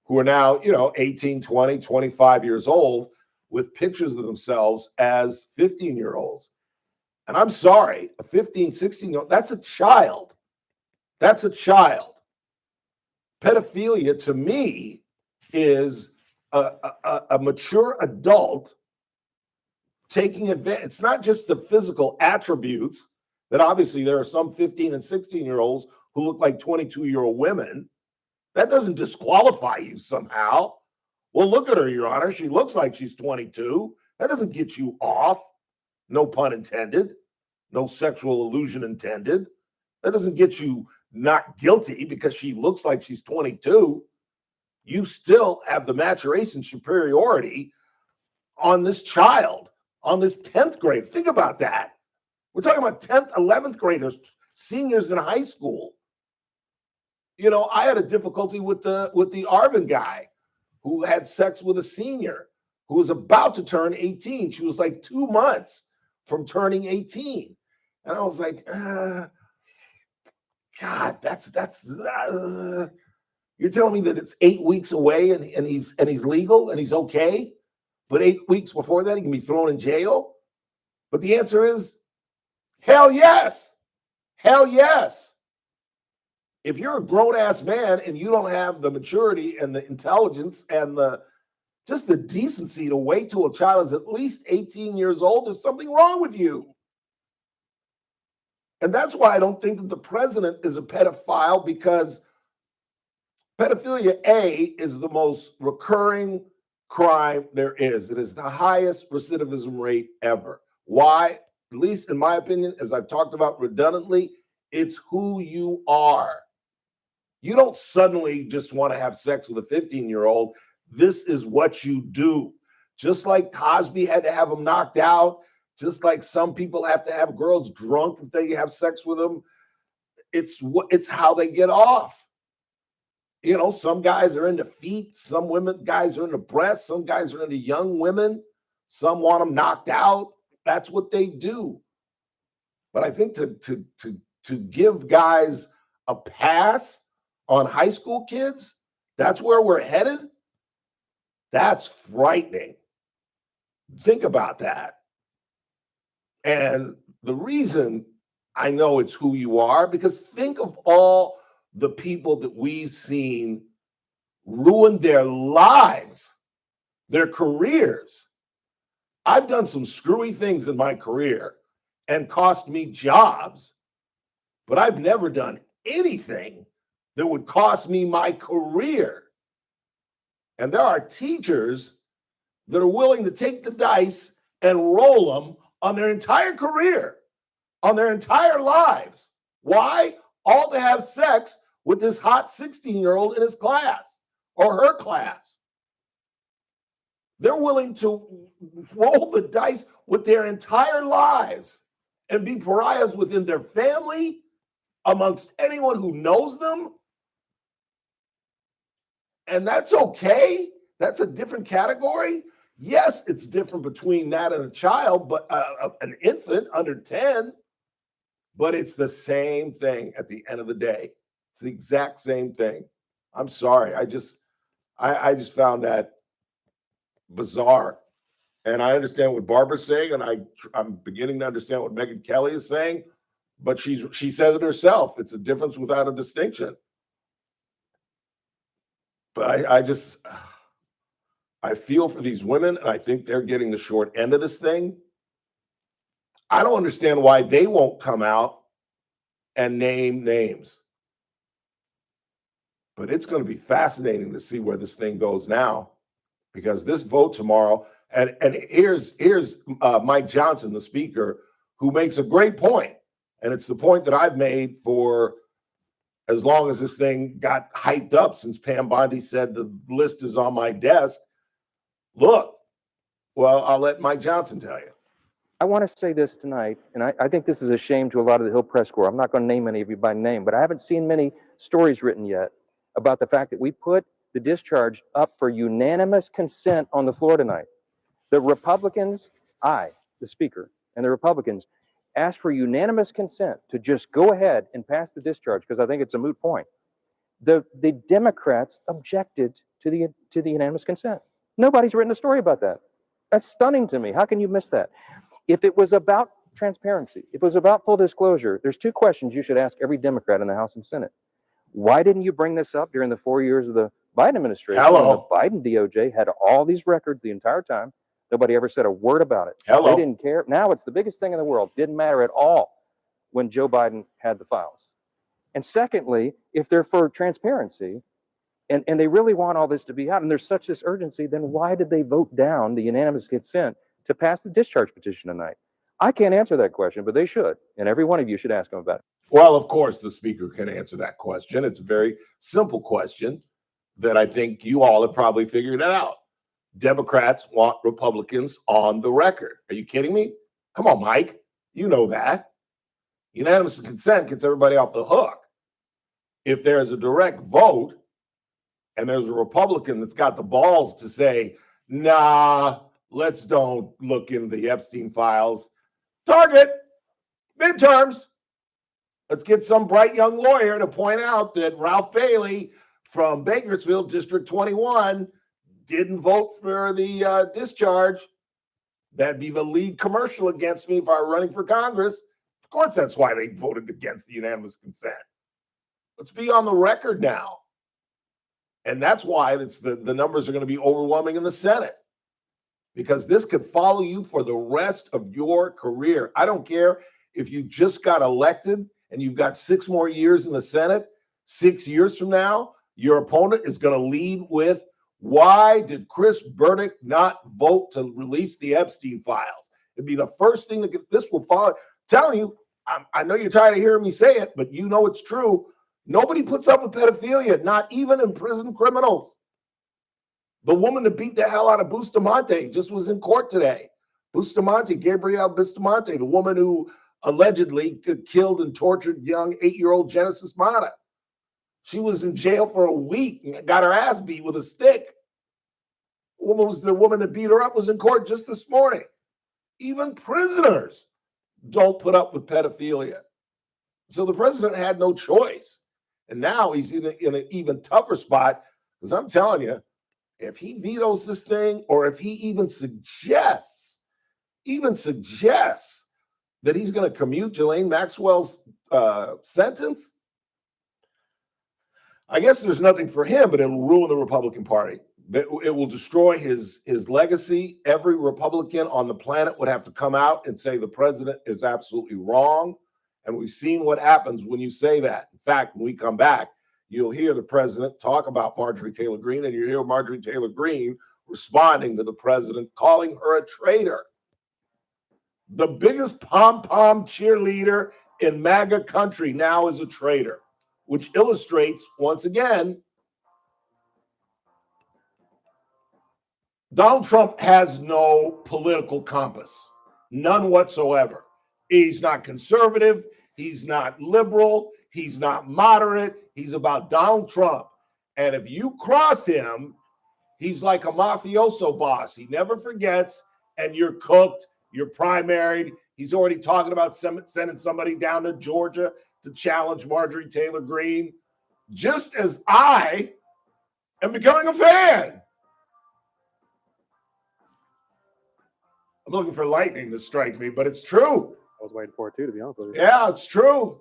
who are now, 18, 20, 25 years old with pictures of themselves as 15-year-olds. And I'm sorry, a 15, 16-year-old, that's a child. That's a child. Pedophilia to me is a mature adult taking advantage. It's not just the physical attributes that obviously there are some 15 and 16-year-olds who look like 22-year-old women. That doesn't disqualify you somehow. Well, look at her, Your Honor. She looks like she's 22. That doesn't get you off. No pun intended. No sexual allusion intended. That doesn't get you not guilty because she looks like she's 22. You still have the maturation superiority on this child, on this 10th grade. Think about that. We're talking about 10th, 11th graders, seniors in high school. I had a difficulty with the Arvin guy who had sex with a senior who was about to turn 18. She was like 2 months from turning 18. And I was like, God, that's you're telling me that it's 8 weeks away and he's legal and he's okay, but 8 weeks before that he can be thrown in jail? But the answer is hell yes. Hell yes. If you're a grown-ass man and you don't have the maturity and the intelligence and just the decency to wait till a child is at least 18 years old, there's something wrong with you. And that's why I don't think that the president is a pedophile, because pedophilia, A, is the most recurring crime there is. It is the highest recidivism rate ever. Why? At least in my opinion, as I've talked about redundantly, it's who you are. You don't suddenly just want to have sex with a 15-year-old. This is what you do. Just like Cosby had to have him knocked out, just like some people have to have girls drunk if they have sex with them. It's how they get off. You know, some guys are into feet, some guys are into breasts, some guys are into young women, some want them knocked out. That's what they do. But I think to give guys a pass on high school kids, that's where we're headed. That's frightening. Think about that. And the reason I know it's who you are, because think of all the people that we've seen ruin their lives, their careers. I've done some screwy things in my career and cost me jobs, but I've never done anything that would cost me my career. And there are teachers that are willing to take the dice and roll them on their entire career, on their entire lives. Why? All to have sex with this hot 16-year-old in his class or her class. They're willing to roll the dice with their entire lives and be pariahs within their family, amongst anyone who knows them. And that's okay. That's a different category. Yes, it's different between that and a child, but an infant under 10, but it's the same thing at the end of the day. It's the exact same thing. I'm sorry. I just found that bizarre. And I understand what Barbara's saying, and I'm beginning to understand what Megyn Kelly is saying, but she says it herself. It's a difference without a distinction. But I feel for these women, and I think they're getting the short end of this thing. I don't understand why they won't come out and name names. But it's going to be fascinating to see where this thing goes now, because this vote tomorrow, and here's Mike Johnson, the speaker, who makes a great point, and it's the point that I've made for as long as this thing got hyped up, since Pam Bondi said the list is on my desk. Look, well, I'll let Mike Johnson tell you. I want to say this tonight, and I think this is a shame to a lot of the Hill Press Corps. I'm not going to name any of you by name, but I haven't seen many stories written yet about the fact that we put the discharge up for unanimous consent on the floor tonight. The Republicans, the Speaker, and the Republicans asked for unanimous consent to just go ahead and pass the discharge, because I think it's a moot point. The Democrats objected to the unanimous consent. Nobody's written a story about that. That's stunning to me. How can you miss that? If it was about transparency, if it was about full disclosure, there's two questions you should ask every Democrat in the House and Senate. Why didn't you bring this up during the 4 years of the Biden administration? Hello. When the Biden DOJ had all these records the entire time. Nobody ever said a word about it. Hello. They didn't care. Now it's the biggest thing in the world. Didn't matter at all when Joe Biden had the files. And secondly, if they're for transparency and they really want all this to be out and there's such this urgency, then why did they vote down the unanimous consent to pass the discharge petition tonight? I can't answer that question, but they should. And every one of you should ask them about it. Well, of course, the Speaker can answer that question. It's a very simple question that I think you all have probably figured it out. Democrats want Republicans on the record. Are you kidding me? Come on, Mike. You know that. Unanimous consent gets everybody off the hook. If there's a direct vote and there's a Republican that's got the balls to say, nah, let's don't look into the Epstein files. Target, midterms. Let's get some bright young lawyer to point out that Ralph Bailey from Bakersfield, District 21, didn't vote for the discharge. That'd be the lead commercial against me if I were running for Congress. Of course, that's why they voted against the unanimous consent. Let's be on the record now. And that's why the numbers are going to be overwhelming in the Senate, because this could follow you for the rest of your career. I don't care if you just got elected and you've got 6 more years in the Senate. 6 years from now, your opponent is going to lead with, why did Chris Burdick not vote to release the Epstein files? It'd be the first thing that this will follow. I'm telling you, I know you're tired of hearing me say it, but you know it's true. Nobody puts up with pedophilia, not even imprisoned criminals. The woman that beat the hell out of Bustamante just was in court today. Bustamante, Gabrielle Bustamante, the woman who allegedly killed and tortured young 8-year-old Genesis Mata. She was in jail for a week and got her ass beat with a stick. The woman that beat her up was in court just this morning. Even prisoners don't put up with pedophilia. So the president had no choice. And now he's in an even tougher spot, because I'm telling you, if he vetoes this thing, or if he even suggests that he's going to commute Ghislaine Maxwell's sentence, I guess there's nothing for him, but it'll ruin the Republican Party. It will destroy his legacy. Every Republican on the planet would have to come out and say the president is absolutely wrong. And we've seen what happens when you say that. In fact, when we come back, you'll hear the president talk about Marjorie Taylor Greene, and you'll hear Marjorie Taylor Greene responding to the president, calling her a traitor. The biggest pom-pom cheerleader in MAGA country now is a traitor, which illustrates, once again, Donald Trump has no political compass, none whatsoever. He's not conservative. He's not liberal. He's not moderate. He's about Donald Trump. And if you cross him, he's like a mafioso boss. He never forgets, and you're cooked. You're primaried. He's already talking about sending somebody down to Georgia to challenge Marjorie Taylor Greene, just as I am becoming a fan. I'm looking for lightning to strike me, but it's true. I was waiting for it too, to be honest with you. Yeah, it's true.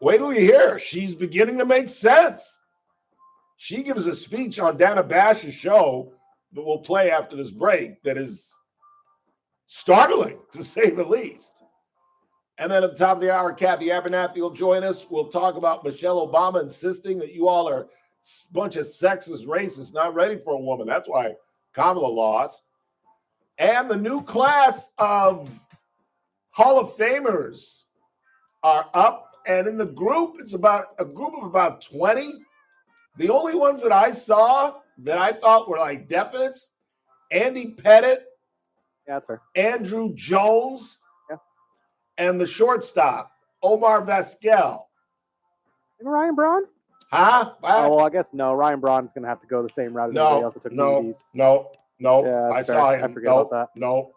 Wait till you hear her. She's beginning to make sense. She gives a speech on Dana Bash's show that we'll play after this break that is startling, to say the least. And then at the top of the hour, Cathy Abernathy will join us. We'll talk about Michelle Obama insisting that you all are a bunch of sexist racists not ready for a woman. That's why Kamala lost. And the new class of Hall of Famers are up. And in the group, it's about a group of about 20. The only ones that I saw that I thought were like definites, Andy Pettit, that's fair, Andrew Jones, and the shortstop, Omar Vizquel. And Ryan Braun? Huh? Oh, well, I guess no. Ryan Braun's going to have to go the same route as everybody else that took DVDs. No. Yeah, I fair. saw him. I forget about that. No.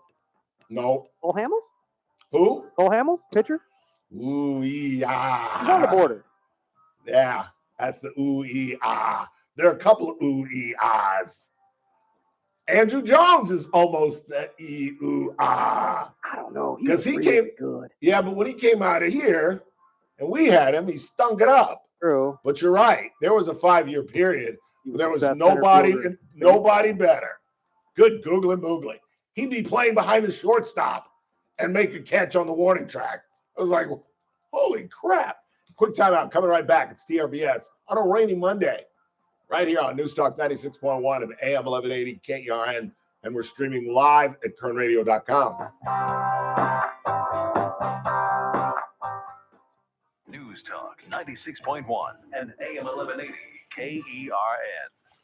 Cole Hamels? Who? Cole Hamels, pitcher? Ooh-ee-ah. He's on the border. Yeah, that's the ooh-ee-ah. There are a couple of ooh-ee-ahs. Andrew Jones is almost the ee-ooh-ah. I don't know. Because he really came good. Yeah, but when he came out of here and we had him, he stunk it up. True. But you're right. There was a 5-year period where there was best nobody center better. Good googly moogly. He'd be playing behind the shortstop and make a catch on the warning track. I was like, holy crap. Quick timeout. Coming right back. It's TRBS on a rainy Monday. Right here on News Talk 96.1 and AM 1180 KERN. And we're streaming live at kernradio.com. News Talk 96.1 and AM 1180 KERN.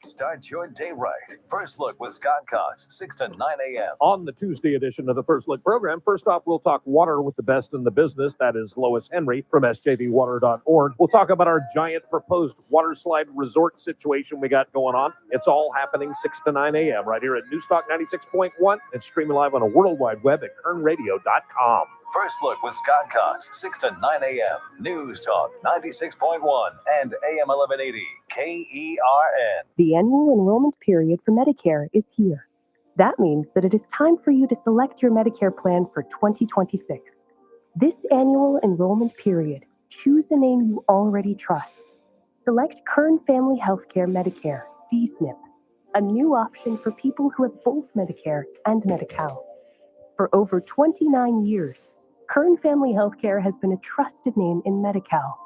Start your day right. First Look with Scott Cox, 6 to 9 a.m. On the Tuesday edition of the First Look program, first off, we'll talk water with the best in the business. That is Lois Henry from sjvwater.org. We'll talk about our giant proposed water slide resort situation we got going on. It's all happening 6 to 9 a.m. right here at News Talk 96.1 and streaming live on a World Wide Web at kernradio.com. First Look with Scott Cox, 6 to 9 a.m. News Talk 96.1 and AM 1180 KERN. The annual enrollment period for Medicare is here. That means that it is time for you to select your Medicare plan for 2026. This annual enrollment period, choose a name you already trust. Select Kern Family Healthcare Medicare, DSNP, a new option for people who have both Medicare and Medi-Cal. For over 29 years, Kern Family Healthcare has been a trusted name in Medi-Cal.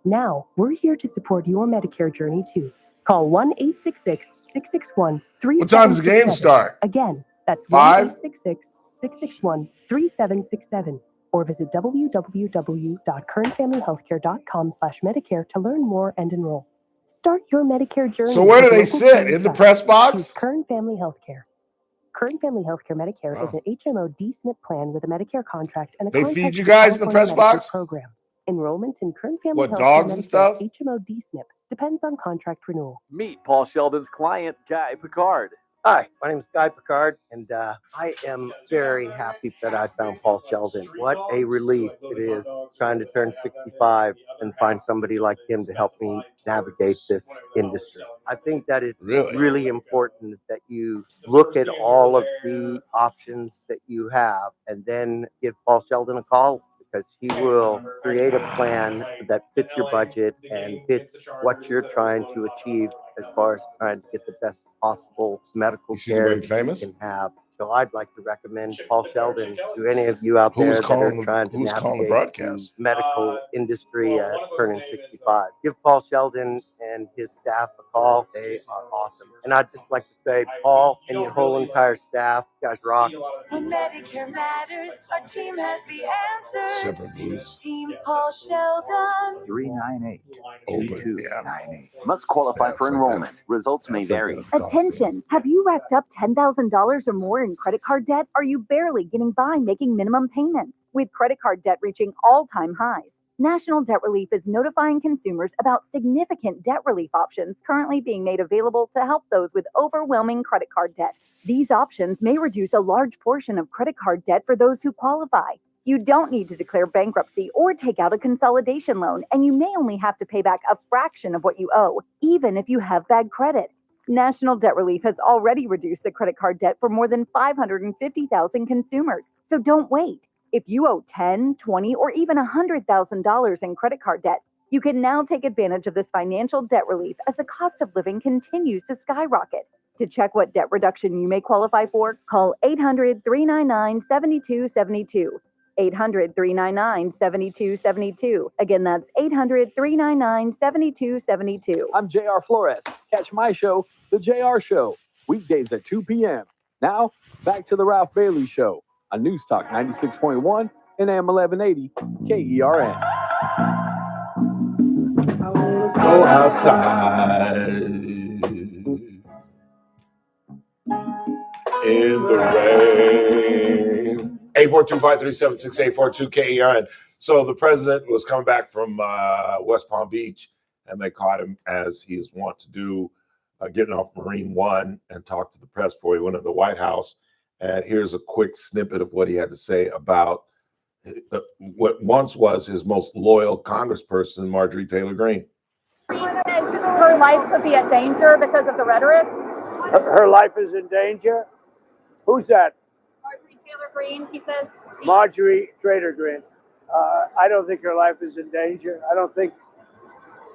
Now, we're here to support your Medicare journey too. Call 1-866-661-3767. What time does the game start? Again, that's 1-866-661-3767. Or visit www.kernfamilyhealthcare.com/Medicare to learn more and enroll. Start your Medicare journey. So where do they sit? In the press box? Choose Kern Family Healthcare. Kern Family Healthcare Medicare is an HMO DSNP plan with a Medicare contract and a They contract feed you with the guys in the California press Medicaid box? program. Enrollment in current family What, health dogs care and Medicare stuff? HMO D-SNP depends on contract renewal. Meet Paul Sheldon's client, Guy Picard. Hi, my name is Guy Picard, and I am very happy that I found Paul Sheldon. What a relief it is trying to turn 65 and find somebody like him to help me navigate this industry. I think that it's really important that you look at all of the options that you have and then give Paul Sheldon a call, because he will create a plan that fits your budget and fits what you're trying to achieve as far as trying to get the best possible medical care that you can have. So I'd like to recommend Paul Sheldon to any of you out there that are trying to navigate the medical industry turning 65. Give Paul Sheldon and his staff a call. They are awesome. And I'd just like to say, Paul and your whole entire staff, you guys rock. When Medicare matters, our team has the answers. Team Paul Sheldon. 398-2298. Must qualify for enrollment. Results may vary. Attention! Have you racked up $10,000 or more in credit card debt? Are you barely getting by making minimum payments? With credit card debt reaching all-time highs, National Debt Relief is notifying consumers about significant debt relief options currently being made available to help those with overwhelming credit card debt. These options may reduce a large portion of credit card debt for those who qualify. You don't need to declare bankruptcy or take out a consolidation loan, and you may only have to pay back a fraction of what you owe, even if you have bad credit. National Debt Relief has already reduced the credit card debt for more than 550,000 consumers. So don't wait. If you owe $10,000, $20,000, or even $100,000 in credit card debt, you can now take advantage of this financial debt relief as the cost of living continues to skyrocket. To check what debt reduction you may qualify for, call 800-399-7272. 800-399-7272. Again, that's 800-399-7272. I'm JR Flores. Catch my show, The JR Show, weekdays at 2 p.m. Now, back to the Ralph Bailey Show on News Talk 96.1 and AM 1180 KERN. Go outside in the rain. 842-537-6842 KERN. So the president was coming back from West Palm Beach, and they caught him, as he is wont to do, getting off Marine One, and talked to the press before he went to the White House. And here's a quick snippet of what he had to say about what once was his most loyal congressperson, Marjorie Taylor Greene. Her life could be at danger because of the rhetoric. Her life is in danger? Who's that? Marjorie Taylor Greene, he says. Marjorie Taylor Greene. I don't think her life is in danger.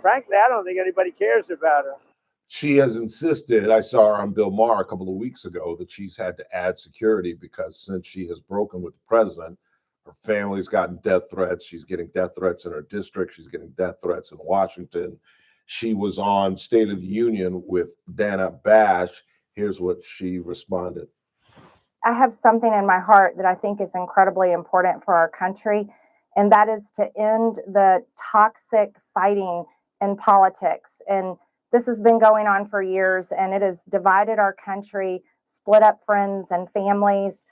Frankly, I don't think anybody cares about her. She has insisted, I saw her on Bill Maher a couple of weeks ago, that she's had to add security because since she has broken with the president, her family's gotten death threats. She's getting death threats in her district. She's getting death threats in Washington. She was on State of the Union with Dana Bash. Here's what she responded. I have something in my heart that I think is incredibly important for our country, and that is to end the toxic fighting in politics. And this has been going on for years, and it has divided our country, split up friends and families,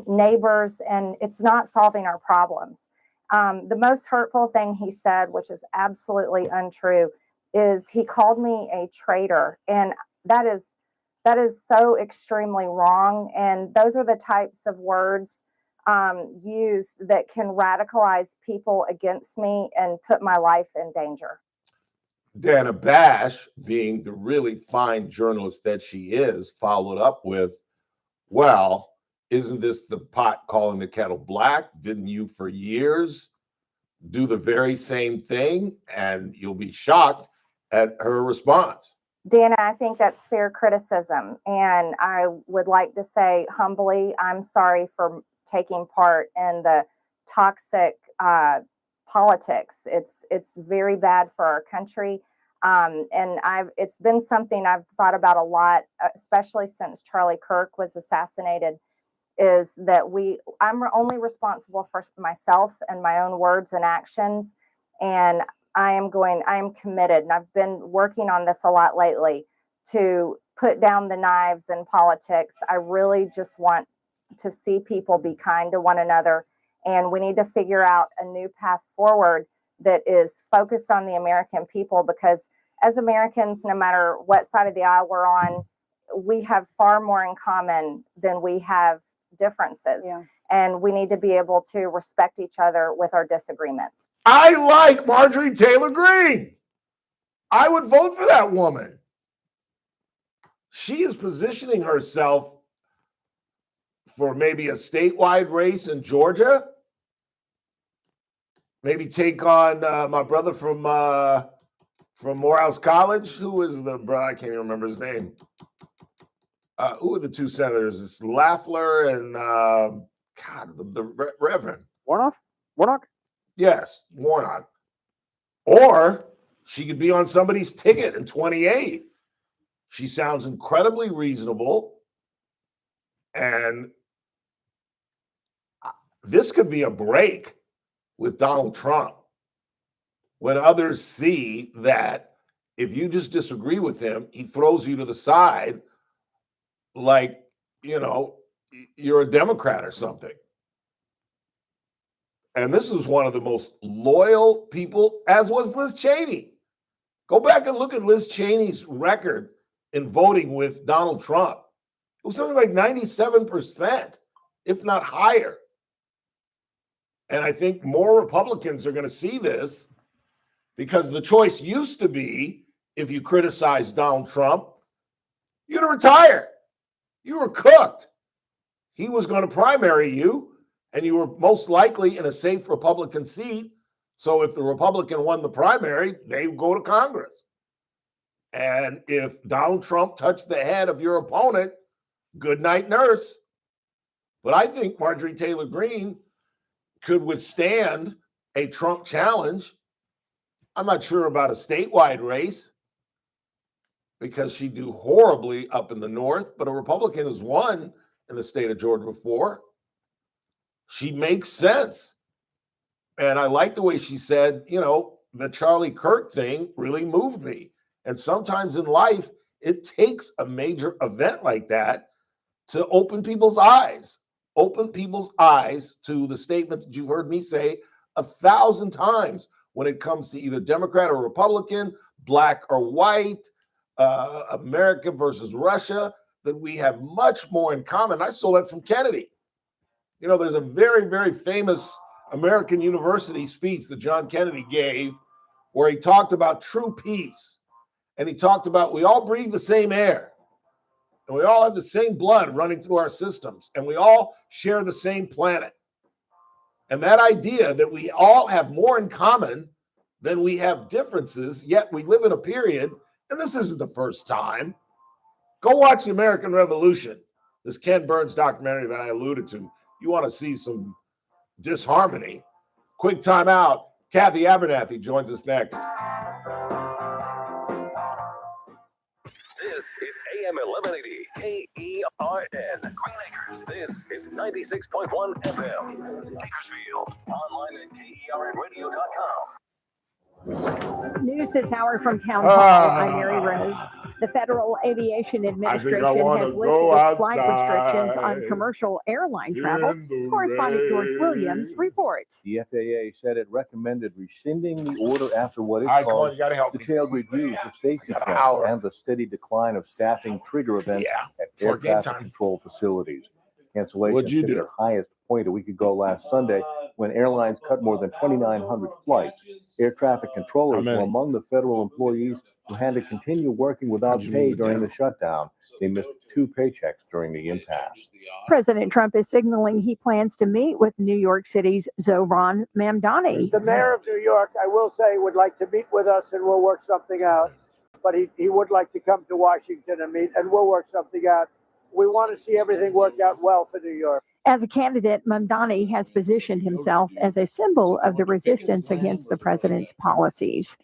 neighbors, and it's not solving our problems. The most hurtful thing he said, which is absolutely untrue, is he called me a traitor, and that is so extremely wrong. And those are the types of words used that can radicalize people against me and put my life in danger. Dana Bash, being the really fine journalist that she is, followed up with, well, isn't this the pot calling the kettle black? Didn't you for years do the very same thing? And you'll be shocked at her response. Dana, I think that's fair criticism. And I would like to say humbly, I'm sorry for taking part in the toxic politics. It's very bad for our country. And it's been something I've thought about a lot, especially since Charlie Kirk was assassinated, is that I'm only responsible for myself and my own words and actions. And I am committed, and I've been working on this a lot lately, to put down the knives in politics. I really just want to see people be kind to one another, and we need to figure out a new path forward that is focused on the American people, because as Americans, no matter what side of the aisle we're on, we have far more in common than we have differences. Yeah. And we need to be able to respect each other with our disagreements. I like Marjorie Taylor Greene. I would vote for that woman. She is positioning herself for maybe a statewide race in Georgia. Maybe take on my brother from Morehouse College. Who is the bro? I can't even remember his name. Who are the two senators? It's Lafler and the Reverend Warnock. Yes, Warnock. Or she could be on somebody's ticket in 28. She sounds incredibly reasonable, and this could be a break with Donald Trump when others see that if you just disagree with him, he throws you to the side like, you're a Democrat or something. And this is one of the most loyal people, as was Liz Cheney. Go back and look at Liz Cheney's record in voting with Donald Trump. It was something like 97%, if not higher. And I think more Republicans are going to see this, because the choice used to be, if you criticize Donald Trump, you're going to retire. You were cooked. He was going to primary you, and you were most likely in a safe Republican seat. So if the Republican won the primary, they would go to Congress. And if Donald Trump touched the head of your opponent, good night, nurse. But I think Marjorie Taylor Greene could withstand a Trump challenge. I'm not sure about a statewide race, because she'd do horribly up in the north, but a Republican has won in the state of Georgia before. She makes sense. And I like the way she said, the Charlie Kirk thing really moved me. And sometimes in life, it takes a major event like that to open people's eyes to the statements that you've heard me say 1,000 times when it comes to either Democrat or Republican, black or white, America versus Russia, that we have much more in common. I stole that from Kennedy. There's a very, very famous American University speech that John Kennedy gave where he talked about true peace. And he talked about we all breathe the same air, and we all have the same blood running through our systems, and we all share the same planet. And that idea that we all have more in common than we have differences, yet we live in a period, and this isn't the first time. Go watch the American Revolution, this Ken Burns documentary that I alluded to. You want to see some disharmony. Quick time out. Cathy Abernathy joins us next. This is AM 1180 KERN, Green Acres. This is 96.1 FM, Bakersfield. Online at KERNradio.com. News this hour from Town Hall. I'm Mary Rose. The Federal Aviation Administration has lifted its flight restrictions on commercial airline travel. Correspondent George Williams reports. The FAA said it recommended rescinding the order after what it called detailed reviews of safety trends and the steady decline of staffing trigger events at air traffic control facilities. Cancellations hit their highest point a week ago last Sunday when airlines cut more than 2,900 flights. Air traffic controllers were among the federal employees who had to continue working without pay during the shutdown. They missed 2 paychecks during the impasse. President Trump is signaling he plans to meet with New York City's Zohran Mamdani. The mayor of New York, I will say, would like to meet with us, and we'll work something out. But he would like to come to Washington and meet, and we'll work something out. We want to see everything work out well for New York. As a candidate, Mamdani has positioned himself as a symbol of the resistance against the president's policies.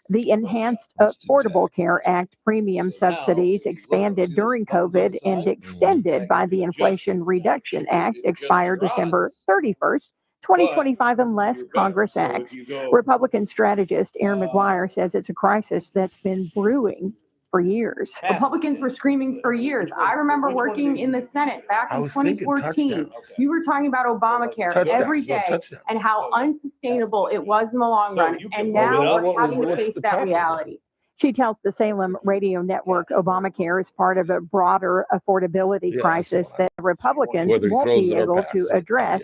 The Enhanced Affordable Care Act premium subsidies expanded during COVID and extended by the Inflation Reduction Act expire December 31st, 2025, unless Congress acts. Republican strategist Aaron McGuire says it's a crisis that's been brewing for years. Republicans were screaming for years. I remember working in the Senate back in 2014. We were talking about Obamacare every day and how unsustainable it was in the long run. And now we're having to face that reality. She tells the Salem Radio Network Obamacare is part of a broader affordability crisis that Republicans won't be able to address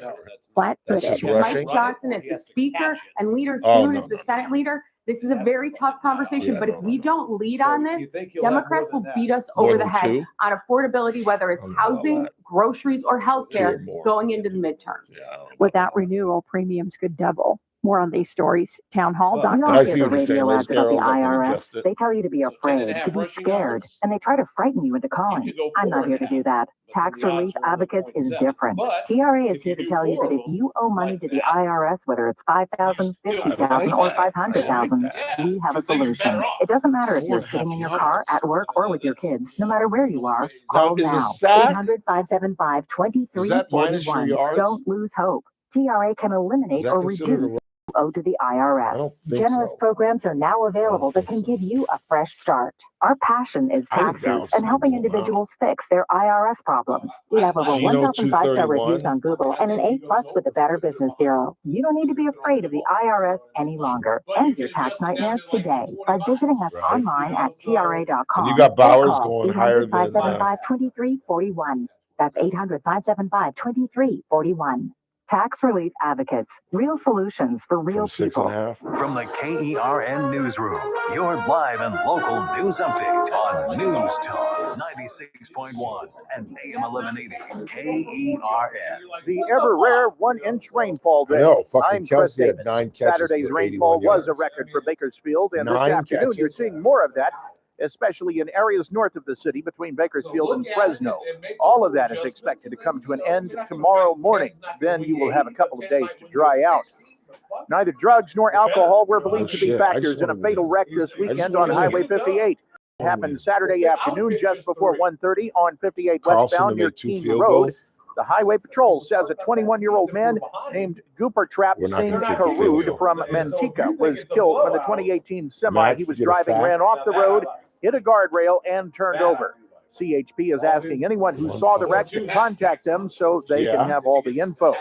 flat-footed. Mike Johnson is the Speaker and Leader Thune is the Senate Leader. This is a very tough conversation, but if we don't lead on this, Democrats will beat us over the head on affordability, whether it's housing, groceries, or healthcare going into the midterms. Without renewal, premiums could double. More on these stories, townhall.com. You all hear the radio ads about the IRS. They tell you to be afraid, to be scared, and they try to frighten you into calling. I'm not here to do that. Tax Relief Advocates is different. TRA is here to tell you that if you owe money to the IRS, whether it's $5,000, $50,000, or $500,000, we have a solution. It doesn't matter if you're sitting in your car, at work, or with your kids. No matter where you are, call now. 800-575-2341. Don't lose hope. TRA can eliminate or reduce owe to the IRS. Generous programs are now available that can give you a fresh start. Our passion is taxes and helping individuals fix their IRS problems. We have over 1,000 5-star reviews on Google and an A+ with the Better Business Bureau. You don't need to be afraid of the IRS any longer. End your tax nightmare today by visiting us online at TRA.com. You got Bowers going higher than 800-575-2341. That's 800-575-2341. Tax Relief Advocates. Real solutions for real people. From the KERN Newsroom, your live and local news update on News Talk 96.1 and AM 1180 KERN. The ever-rare 1-inch rainfall day. I'm Chris Davis. Saturday's rainfall was a record for Bakersfield, and this afternoon you're seeing more of that, especially in areas north of the city between Bakersfield and Fresno. All of that is expected to come to an end tomorrow morning. Then you will have a couple of days to dry out. Neither drugs nor alcohol were believed to be factors in a fatal wreck this weekend on Highway 58. It happened Saturday afternoon just before 1:30 on 58 westbound near Keene Road. The Highway Patrol says a 21-year-old man named Gooper Trap Singh from Manteca was killed when the 2018 semi he was driving ran off the road, hit a guardrail, and turned over. CHP is asking anyone who saw the wreck to contact them so they can have all the info.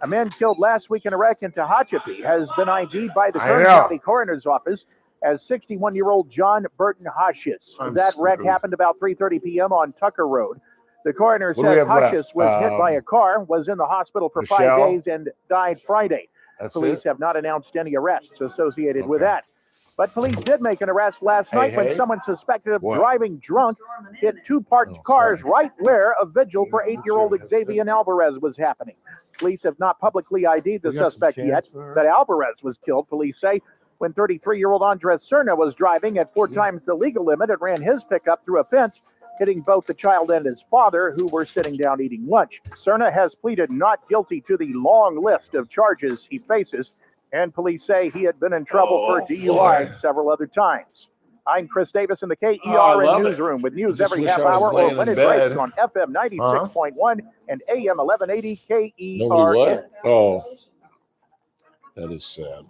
A man killed last week in a wreck in Tehachapi has been ID'd by the Kern County Coroner's Office as 61-year-old John Burton Hotchis. That wreck happened about 3:30 p.m. on Tucker Road. The coroner says Hotchis was hit by a car, was in the hospital for 5 days, and died Friday. Police have not announced any arrests associated with that. But police did make an arrest last night when someone suspected of driving drunk hit two parked cars right where a vigil for 8-year-old Xavier Alvarez was happening. Police have not publicly ID'd the suspect yet, but Alvarez was killed, police say, when 33-year-old Andres Cerna was driving at 4 times the legal limit and ran his pickup through a fence, hitting both the child and his father, who were sitting down eating lunch. Cerna has pleaded not guilty to the long list of charges he faces, and police say he had been in trouble for DUI several other times. I'm Chris Davis in the KERN Newsroom with news every half hour or when it breaks on FM 96.1 and AM 1180 KERN. Oh, that is sad.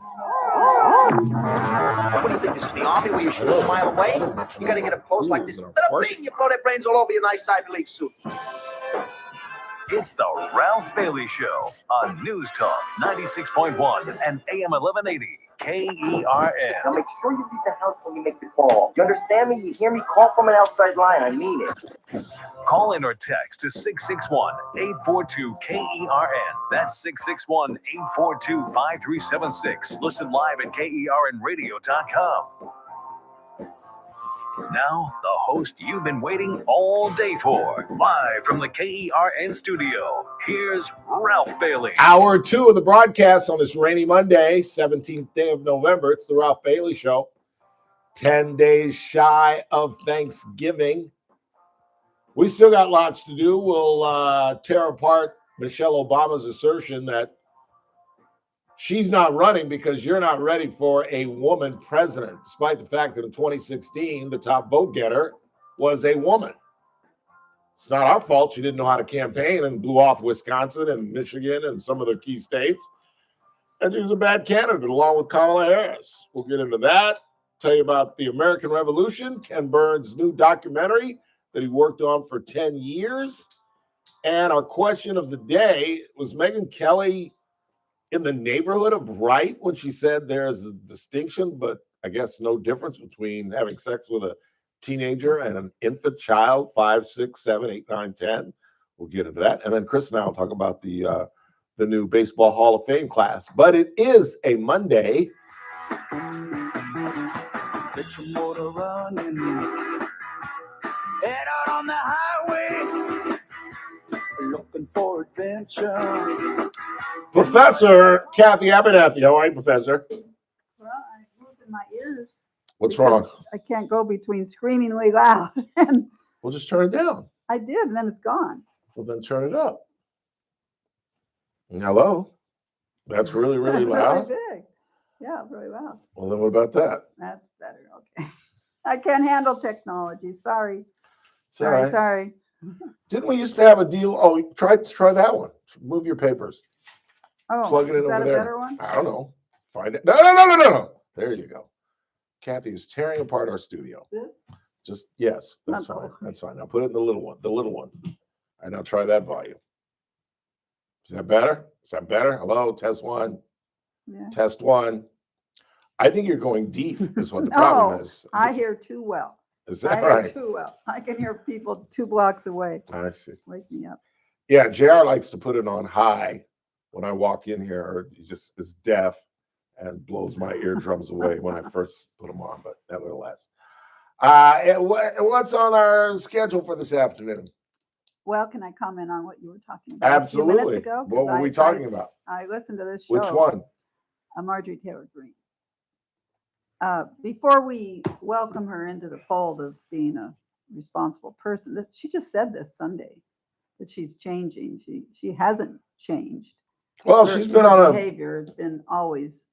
What do you think? This is the Army where you shoot a mile away? You got to get a post like this. Let them bing, you blow their brains all over your nice Ivy League suit. It's the Ralph Bailey Show on News Talk 96.1 and AM 1180 KERN. Now make sure you leave the house when you make the call. You understand me? You hear me? Call from an outside line. I mean it. Call in or text to 661-842-KERN. That's 661-842-5376. Listen live at KERNradio.com. Now, the host you've been waiting all day for. Live from the KERN studio, here's Ralph Bailey. Hour 2 of the broadcast on this rainy Monday, 17th day of November. It's the Ralph Bailey Show. 10 days shy of Thanksgiving. We still got lots to do. We'll tear apart Michelle Obama's assertion that she's not running because you're not ready for a woman president, despite the fact that in 2016, the top vote getter was a woman. It's not our fault she didn't know how to campaign and blew off Wisconsin and Michigan and some of the key states. And she was a bad candidate along with Kamala Harris. We'll get into that. tell you about the American Revolution, Ken Burns' new documentary that he worked on for 10 years. And our question of the day was Megyn Kelly in the neighborhood of right when she said there's a distinction, but I guess no difference between having sex with a teenager and an infant child, 5, 6, 7, 8, 9, 10. We'll get into that. And then Chris and I will talk about the new Baseball Hall of Fame class. But it is a Monday. Get your motor running. Head out on the highway. Looking for adventure. Professor Cathy Abernathy. How are you, Professor? Well, I'm losing my ears. What's wrong? I can't go between screamingly loud and We'll just turn it down. I did, and then it's gone. Well, then turn it up. Hello? That's really, really loud? Really big. Yeah, really loud. Well, then what about that? That's better. Okay. I can't handle technology. Sorry. It's all right. Sorry. Didn't we used to have a deal? Oh, try that one. Move your papers. Oh, Plug it in is that over a there. better one? I don't know. Find it. No. There you go. Cathy is tearing apart our studio. This? Just, yes, that's fine. That's fine. Now put it in the little one. The little one. And now try that volume. Is that better? Is that better? Hello, test one. Yeah. Test one. I think you're going deep is what the problem is. I hear too well. Is that I right? hear too well. I can hear people 2 blocks away. I see. Wake me up. Yeah, JR likes to put it on high when I walk in here, or he just is deaf and blows my eardrums away when I first put them on, but nevertheless. What's on our schedule for this afternoon? Well, can I comment on what you were talking about Absolutely. a few minutes ago? What were we talking about? I listened to this show. Which one? Marjorie Taylor Greene. Before we welcome her into the fold of being a responsible person, she just said this Sunday that she's changing. She hasn't changed. Well, she's been on a behavior has been always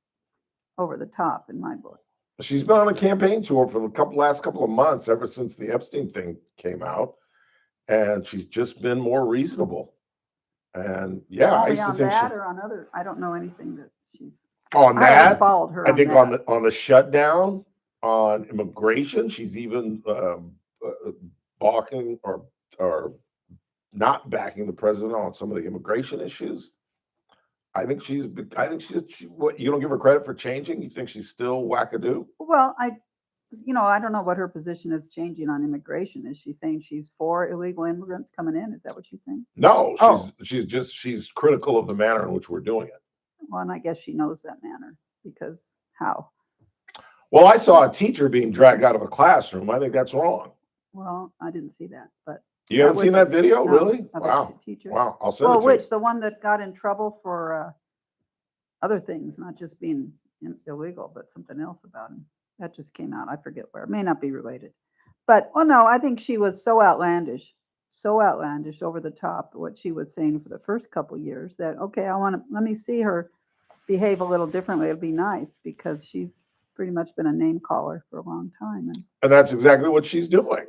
over the top in my book. She's been on a campaign tour for the last couple of months, ever since the Epstein thing came out, and she's just been more reasonable. And yeah, Only I used to on think that or on other. I don't know anything that she's on I that. haven't followed her. I think that. on the shutdown, on immigration, she's even balking or not backing the president on some of the immigration issues. I think she's. What, you don't give her credit for changing? You think she's still wackadoo? Well, I don't know what her position is changing on immigration. Is she saying she's for illegal immigrants coming in? Is that what she's saying? No, she's critical of the manner in which we're doing it. Well, and I guess she knows that manner because how? Well, I saw a teacher being dragged out of a classroom. I think that's wrong. Well, I didn't see that, but you haven't seen that video, no, really? Wow. Wow. I'll send it to you. The one that got in trouble for other things, not just being illegal, but something else about him. That just came out. I forget where. It may not be related. But, no, I think she was so outlandish, over the top, what she was saying for the first couple of years that, okay, let me see her behave a little differently. It'll be nice because she's pretty much been a name caller for a long time. And that's exactly what she's doing.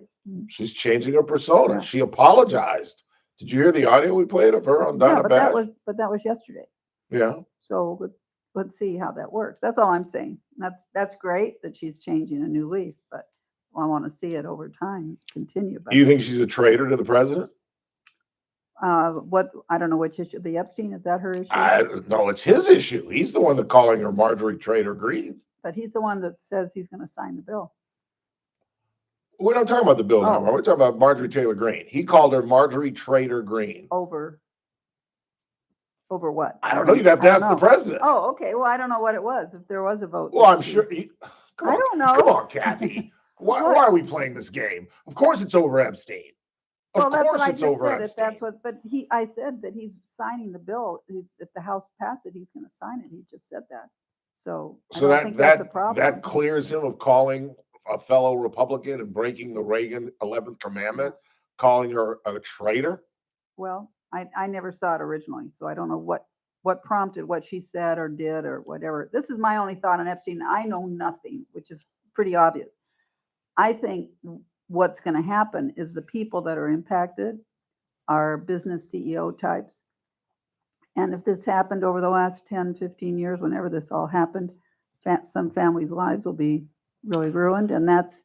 She's changing her persona. Yeah. She apologized. Did you hear the audio we played of her on Donna Bad? But that was yesterday. Yeah. So let's see how that works. That's all I'm saying. That's great that she's changing a new leaf, but I want to see it over time continue. Do you think she's a traitor to the president? I don't know which issue. The Epstein, is that her issue? No, it's his issue. He's the one that calling her Marjorie Taylor Greene. But he's the one that says he's going to sign the bill. We're not talking about the bill now. We're talking about Marjorie Taylor Greene. He called her Marjorie Taylor Greene. Over what? I don't know. You'd have to ask the president. Oh, okay. Well, I don't know what it was. If there was a vote. Well, I'm sure. I don't know. Come on, Cathy. Why are we playing this game? Of course it's over Epstein. Of course it's over Epstein. I said that he's signing the bill. If the House passed it, he's going to sign it. He just said that. So I don't think that's a problem. That clears him of calling a fellow Republican and breaking the Reagan 11th commandment, calling her a traitor. Well, I never saw it originally, so I don't know what prompted what she said or did or whatever. This is my only thought on Epstein. I know nothing, which is pretty obvious. I think what's going to happen is the people that are impacted are business CEO types. And if this happened over the last 10, 15 years, whenever this all happened, some families' lives will be really ruined, and that's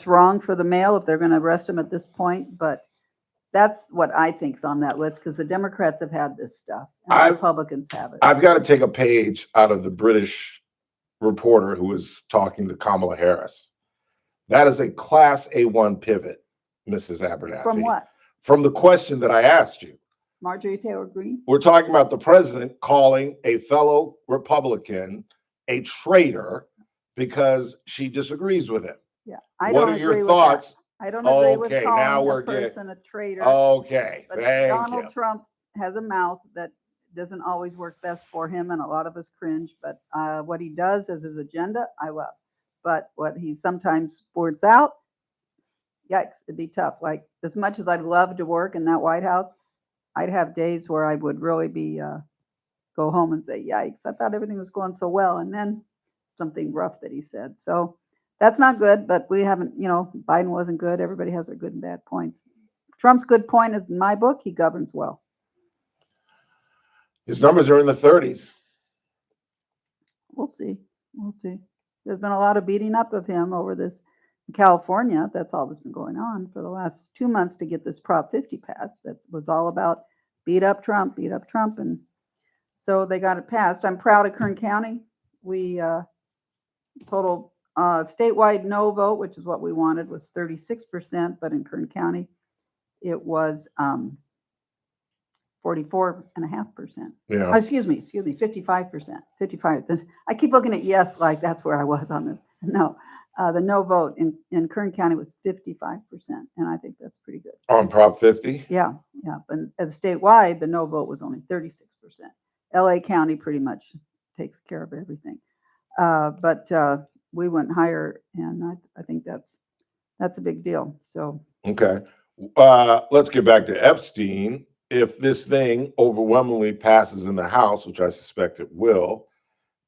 wrong for the mail if they're going to arrest him at this point. But that's what I think's on that list, because the Democrats have had this stuff and the Republicans haven't. I've got to take a page out of the British reporter who was talking to Kamala Harris. That is a class A1 pivot, Mrs. Abernathy. From what? From the question that I asked you. Marjorie Taylor Greene? We're talking about the president calling a fellow Republican a traitor because she disagrees with him. Yeah. What are your thoughts? I don't agree with calling now a we're person a traitor. Okay, but thank Donald you. Trump has a mouth that doesn't always work best for him, and a lot of us cringe. But what he does as his agenda, I love. But what he sometimes sports out, yikes, it'd be tough. Like, as much as I'd love to work in that White House, I'd have days where I would really be go home and say, yikes, I thought everything was going so well, and then something rough that he said. So that's not good, but we haven't, Biden wasn't good. Everybody has their good and bad points. Trump's good point is, in my book, he governs well. His numbers are in the 30s. We'll see. We'll see. There's been a lot of beating up of him over this in California. That's all that's been going on for the last 2 months to get this Prop 50 passed. That was all about beat up Trump. And so they got it passed. I'm proud of Kern County. We total statewide no vote, which is what we wanted, was 36%, but in Kern County, it was 44.5%. Yeah. Excuse me, 55%. 55. I keep looking at yes, like that's where I was on this. No, the no vote in Kern County was 55%, and I think that's pretty good. On Prop 50? Yeah. But at statewide, the no vote was only 36%. LA County pretty much takes care of everything. But we went higher, and I think that's a big deal. So okay, let's get back to Epstein. If this thing overwhelmingly passes in the House, which I suspect it will,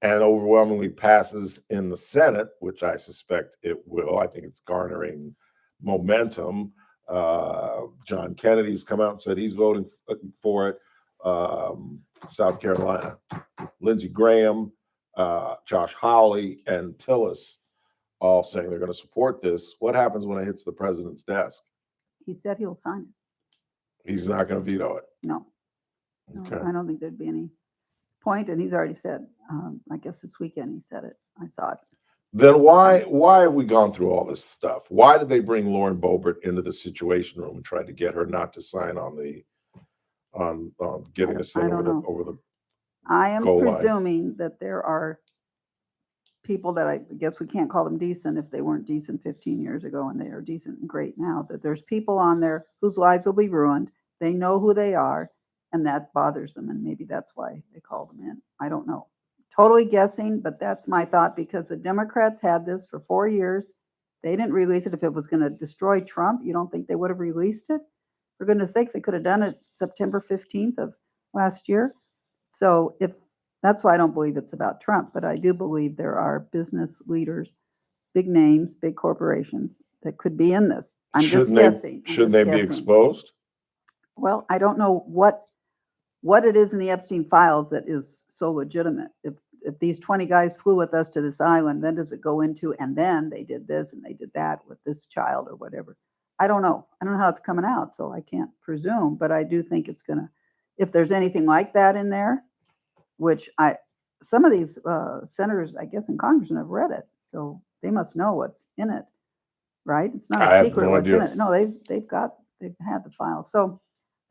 and overwhelmingly passes in the Senate, which I suspect it will, I think it's garnering momentum. John Kennedy's come out and said he's voting for it. South Carolina, Lindsey Graham, Josh Hawley, and Tillis all saying they're going to support this. What happens when it hits the president's desk? he said he'll sign it. He's not going to veto it. No. Okay. I don't think there'd be any point, and he's already said, I guess this weekend he said it. I saw it. Then why have we gone through all this stuff? Why did they bring Lauren Boebert into the Situation Room and try to get her not to sign on the getting us in over the I am goal line? presuming that there are people that I guess we can't call them decent if they weren't decent 15 years ago, and they are decent and great now, that there's people on there whose lives will be ruined. They know who they are, and that bothers them, and maybe that's why they called them in. I don't know. Totally guessing, but that's my thought, because the Democrats had this for 4 years. They didn't release it. If it was going to destroy Trump, you don't think they would have released it? For goodness sakes, they could have done it September 15th of last year. So if that's why I don't believe it's about Trump, but I do believe there are business leaders, big names, big corporations that could be in this. I'm just guessing. Shouldn't they be exposed? Well, I don't know what it is in the Epstein files that is so legitimate. If these 20 guys flew with us to this island, then does it go into, and then they did this and they did that with this child or whatever? I don't know. I don't know how it's coming out, so I can't presume, but I do think it's going to, if there's anything like that in there, which some of these senators, I guess, in Congress have read it, so they must know what's in it, right? It's not a secret what's in it. No, they've had the file. So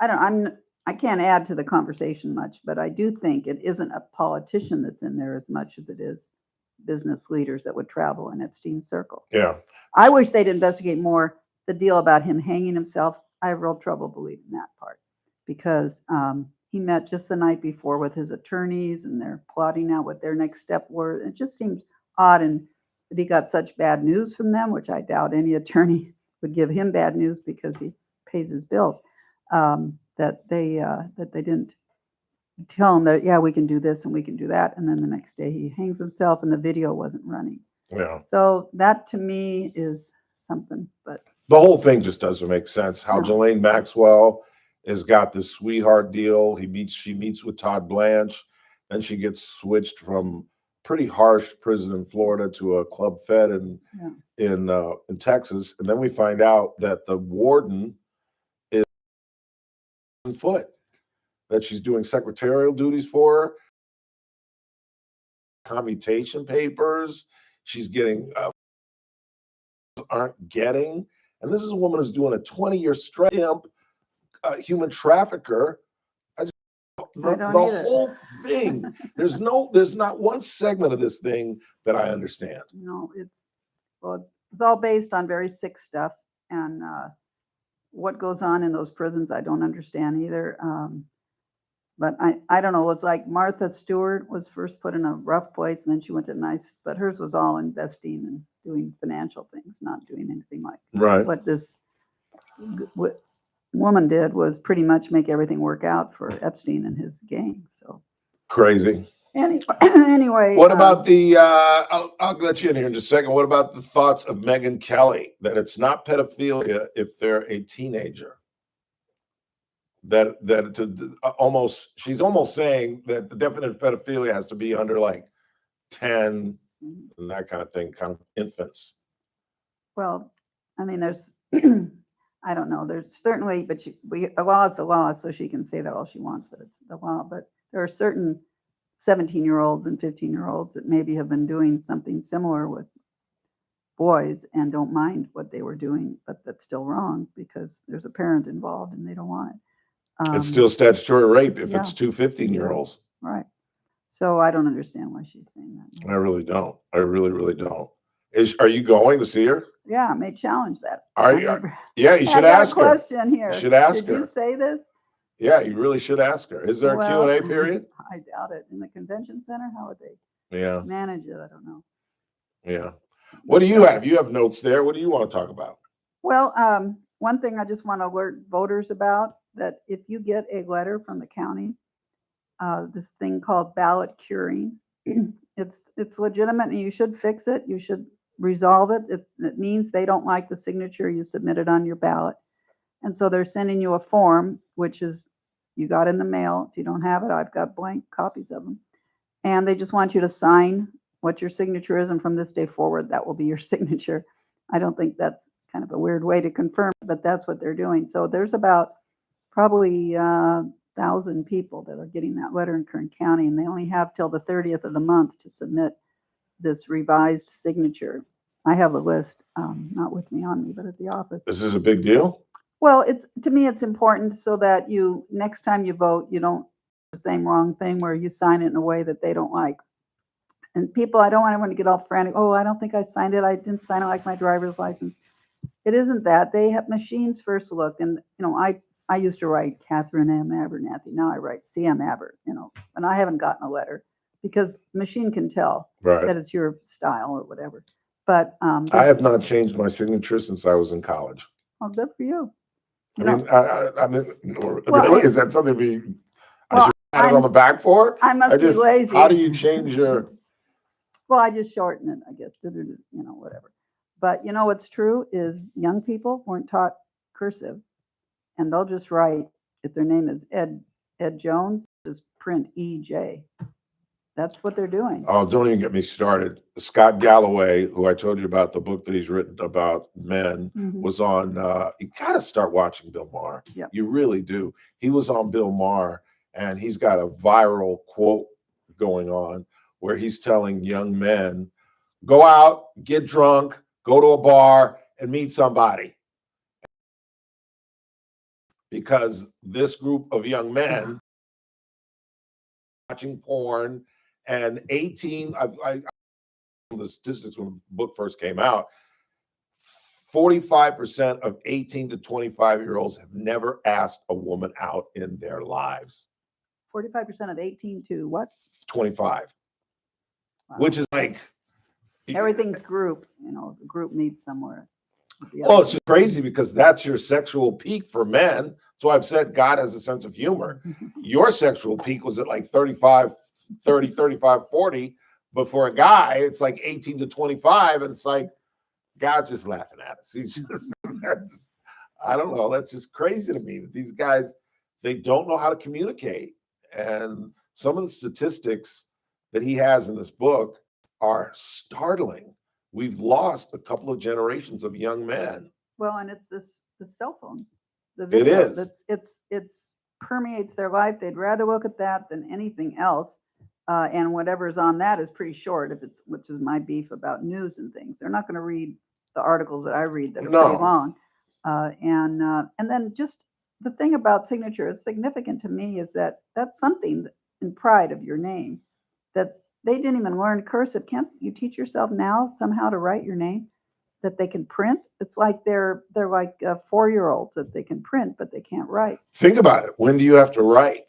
I can't add to the conversation much, but I do think it isn't a politician that's in there as much as it is business leaders that would travel in Epstein's circle. Yeah. I wish they'd investigate more the deal about him hanging himself. I have real trouble believing that part, because he met just the night before with his attorneys, and they're plotting out what their next step were. It just seems odd, and that he got such bad news from them, which I doubt any attorney would give him bad news because he pays his bills. That they didn't tell him that, yeah, we can do this and we can do that, and then the next day he hangs himself and the video wasn't running. Yeah. So that to me is something, but the whole thing just doesn't make sense. How Ghislaine Maxwell has got this sweetheart deal. She meets with Todd Blanche, then she gets switched from pretty harsh prison in Florida to a club fed in Texas, and then we find out that the warden is on foot, that she's doing secretarial duties for her, commutation papers. She's getting aren't getting, and this is a woman who's doing a 20-year straight human trafficker. The whole thing. There's not one segment of this thing that I understand. No, it's all based on very sick stuff, and what goes on in those prisons, I don't understand either. But I don't know. It's like Martha Stewart was first put in a rough place, and then she went to nice. But hers was all investing and doing financial things, not doing anything like what this woman did was pretty much make everything work out for Epstein and his gang. So crazy. Anyway, what about the? I'll let you in here in just a second. What about the thoughts of Megyn Kelly that it's not pedophilia if they're a teenager? She's almost saying that the definition of pedophilia has to be under like 10 and that kind of thing, kind of infants. Well, I mean, there's I don't know. There's certainly, but a law is a law, so she can say that all she wants, but it's the law. But there are certain 17-year-olds and 15-year-olds that maybe have been doing something similar with boys and don't mind what they were doing, but that's still wrong because there's a parent involved and they don't want it. It's still statutory rape if it's two 15-year-olds. Right. So I don't understand why she's saying that. I really don't. I really, really don't. Are you going to see her? Yeah, I may challenge that. Are you? Yeah, you should ask her. Question here. You should ask her. Did you say this? Yeah, you really should ask her. Is there a Q&A period? I doubt it. In the convention center, how would they manage it? I don't know. Yeah. What do you have? You have notes there. What do you want to talk about? Well, one thing I just want to alert voters about, that if you get a letter from the county, this thing called ballot curing, it's legitimate and you should fix it. You should resolve it. It means they don't like the signature you submitted on your ballot. And so they're sending you a form, which is you got in the mail. If you don't have it, I've got blank copies of them. And they just want you to sign what your signature is. And from this day forward, that will be your signature. I don't think that's kind of a weird way to confirm, but that's what they're doing. So there's about probably 1,000 people that are getting that letter in Kern County, and they only have till the 30th of the month to submit this revised signature. I have the list, not with me on me, but at the office. This is a big deal? Well, to me, it's important so that next time you vote, you don't do the same wrong thing where you sign it in a way that they don't like. And people, I don't want anyone to get all frantic. Oh, I don't think I signed it. I didn't sign it like my driver's license. It isn't that. They have machines first look. And, I used to write Catherine M. Abernathy. Now I write C.M. Aber, and I haven't gotten a letter because the machine can tell that it's your style or whatever. But I have not changed my signature since I was in college. Oh, good for you. I mean, really? Is that something to be pat on the back for? I must be lazy. How do you change your? Well, I just shorten it, I guess, whatever. But what's true is young people weren't taught cursive, and they'll just write, if their name is Ed Jones, just print EJ. That's what they're doing. Oh, don't even get me started. Scott Galloway, who I told you about, the book that he's written about men, was on, you got to start watching Bill Maher. Yep. You really do. He was on Bill Maher, and he's got a viral quote going on where he's telling young men, go out, get drunk, go to a bar, and meet somebody. Because this group of young men watching porn, and 18, I the statistics when the book first came out, 45% of 18 to 25-year-olds have never asked a woman out in their lives. 45% of 18 to what? 25. Wow. Which is like everything's group, the group meets somewhere. Well, it's just crazy because that's your sexual peak for men. So I've said God has a sense of humor. Your sexual peak was at like 35, 40. But for a guy, it's like 18 to 25. And it's like, God's just laughing at us. He's just, I don't know. That's just crazy to me that these guys, they don't know how to communicate. And some of the statistics that he has in this book are startling. We've lost a couple of generations of young men. Well, and it's the cell phones, the It video. is. It's permeates their life. They'd rather look at that than anything else. And whatever's on that is pretty short. Which is my beef about news and things. They're not going to read the articles that I read that are pretty long. And then just the thing about signature is significant to me is that that's something in pride of your name that they didn't even learn cursive. Can't you teach yourself now somehow to write your name that they can print? It's like they're like 4-year-olds that they can print, but they can't write. Think about it. When do you have to write?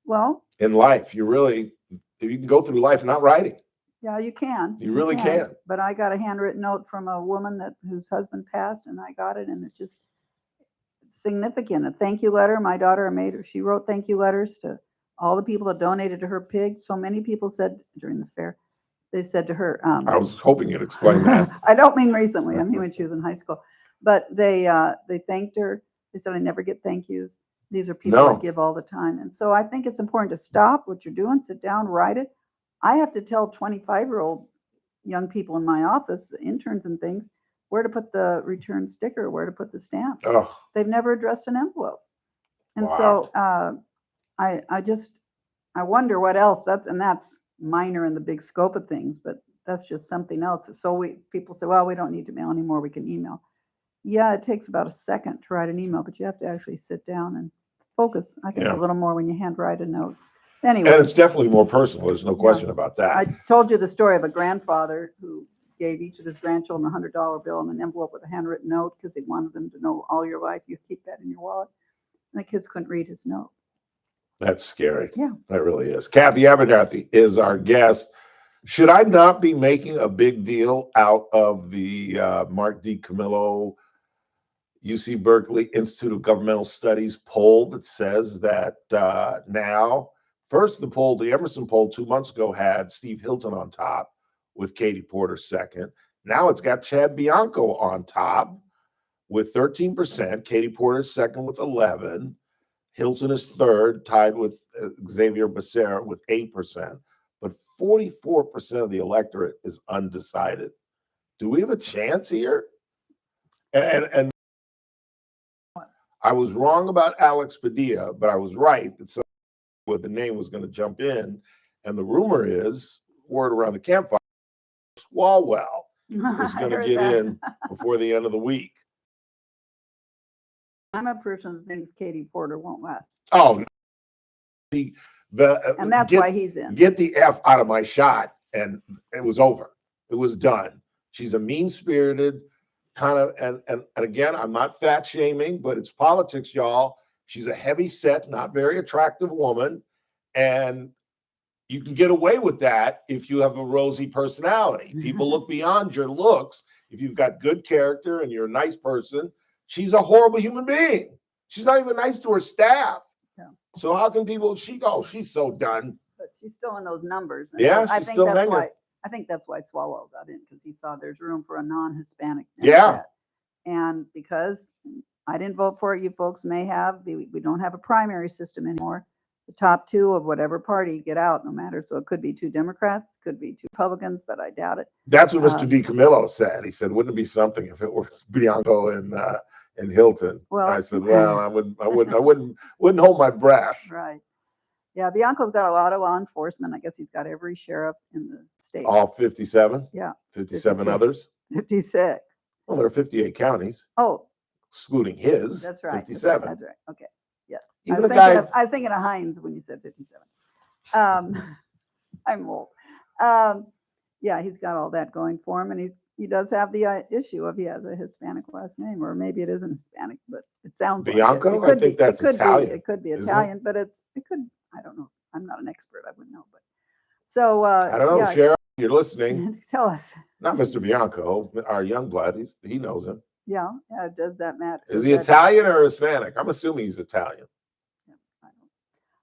Well, in life, you can go through life not writing. Yeah, you can. You really can. But I got a handwritten note from a woman whose husband passed, and I got it, and it's just significant. A thank you letter. My daughter made her. She wrote thank you letters to all the people that donated to her pig. So many people said during the fair, they said to her. I was hoping you'd explain that. I don't mean recently. I mean when she was in high school. But they thanked her. They said, I never get thank yous. These are people that give all the time. And so I think it's important to stop what you're doing, sit down, write it. I have to tell 25-year-old young people in my office, the interns and things, where to put the return sticker, where to put the stamp. Oh. They've never addressed an envelope. And Wow. so I wonder what else. That's minor in the big scope of things, but that's just something else. So people say, well, we don't need to mail anymore. We can email. Yeah, it takes about a second to write an email, but you have to actually sit down and focus, I think, a little more when you handwrite a note. Anyway. And it's definitely more personal. There's no question about that. I told you the story of a grandfather who gave each of his grandchildren a $100 bill and an envelope with a handwritten note because he wanted them to know all your life you keep that in your wallet. And the kids couldn't read his note. That's scary. Yeah. That really is. Cathy Abernathy is our guest. Should I not be making a big deal out of the Mark D. Camillo UC Berkeley Institute of Governmental Studies poll that says that now, first the Emerson poll 2 months ago had Steve Hilton on top with Katie Porter second. Now it's got Chad Bianco on top with 13%. Katie Porter second with 11. Hilton is third, tied with Xavier Becerra with 8%. But 44% of the electorate is undecided. Do we have a chance here? And I was wrong about Alex Padilla, but I was right that someone with the name was going to jump in. And the rumor is, word around the campfire, Swalwell is going to get in before the end of the week. I'm a person that thinks Katie Porter won't last. Oh, and that's why he's in. Get the F out of my shot. And it was over. It was done. She's a mean-spirited kind of, and again, I'm not fat shaming, but it's politics, y'all. She's a heavy set, not very attractive woman. And you can get away with that if you have a rosy personality. People look beyond your looks. If you've got good character and you're a nice person, she's a horrible human being. She's not even nice to her staff. Yeah. So how can people, she's so done. But she's still in those numbers. And yeah, I think that's why Swalwell got in, because he saw there's room for a non-Hispanic Democrat. Yeah. And because I didn't vote for it, you folks may have. We don't have a primary system anymore. The top two of whatever party get out, no matter. So it could be 2 Democrats, could be 2 Republicans, but I doubt it. That's what Mr. DiCamillo said. He said, "Wouldn't it be something if it were Bianco and Hilton?" Well, I said, "Well, I wouldn't hold my breath." Right. Yeah, Bianco's got a lot of law enforcement. I guess he's got every sheriff in the state. All 57? Yeah. 57 others? 56. Well, there are 58 counties. Oh. excluding his. That's right. 57. That's right. Okay. Yes. Even I was thinking of Hines when you said 57. I'm old. Yeah, he's got all that going for him, and he does have the issue of he has a Hispanic last name, or maybe it isn't Hispanic, but it sounds Bianco? like it. I think that's Italian. It could be Italian, but it could. I don't know. I'm not an expert. I wouldn't know, but so I don't know, yeah. Sheriff. You're listening. Tell us. Not Mr. Bianco, our young blood. He knows him. Yeah. Does that matter? Is he Italian or Hispanic? I'm assuming he's Italian.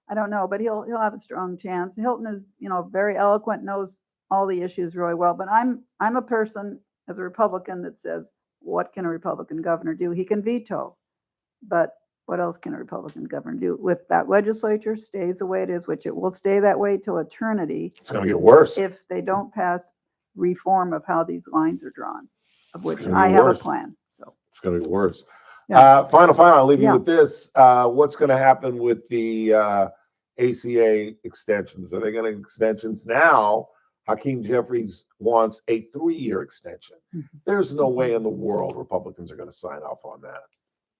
I don't know, but he'll have a strong chance. Hilton is, very eloquent, knows all the issues really well. But I'm a person as a Republican that says, what can a Republican governor do? He can veto, but what else can a Republican governor do? If that legislature stays the way it is, which it will stay that way till eternity. It's going to get worse. If they don't pass reform of how these lines are drawn, of which gonna I get have worse. a plan. So It's going to get worse. Yeah. Final, I'll leave you Yeah. with this. What's going to happen with the ACA extensions? Are they going to extensions now? Hakeem Jeffries wants a 3-year extension. There's no way in the world Republicans are going to sign off on that.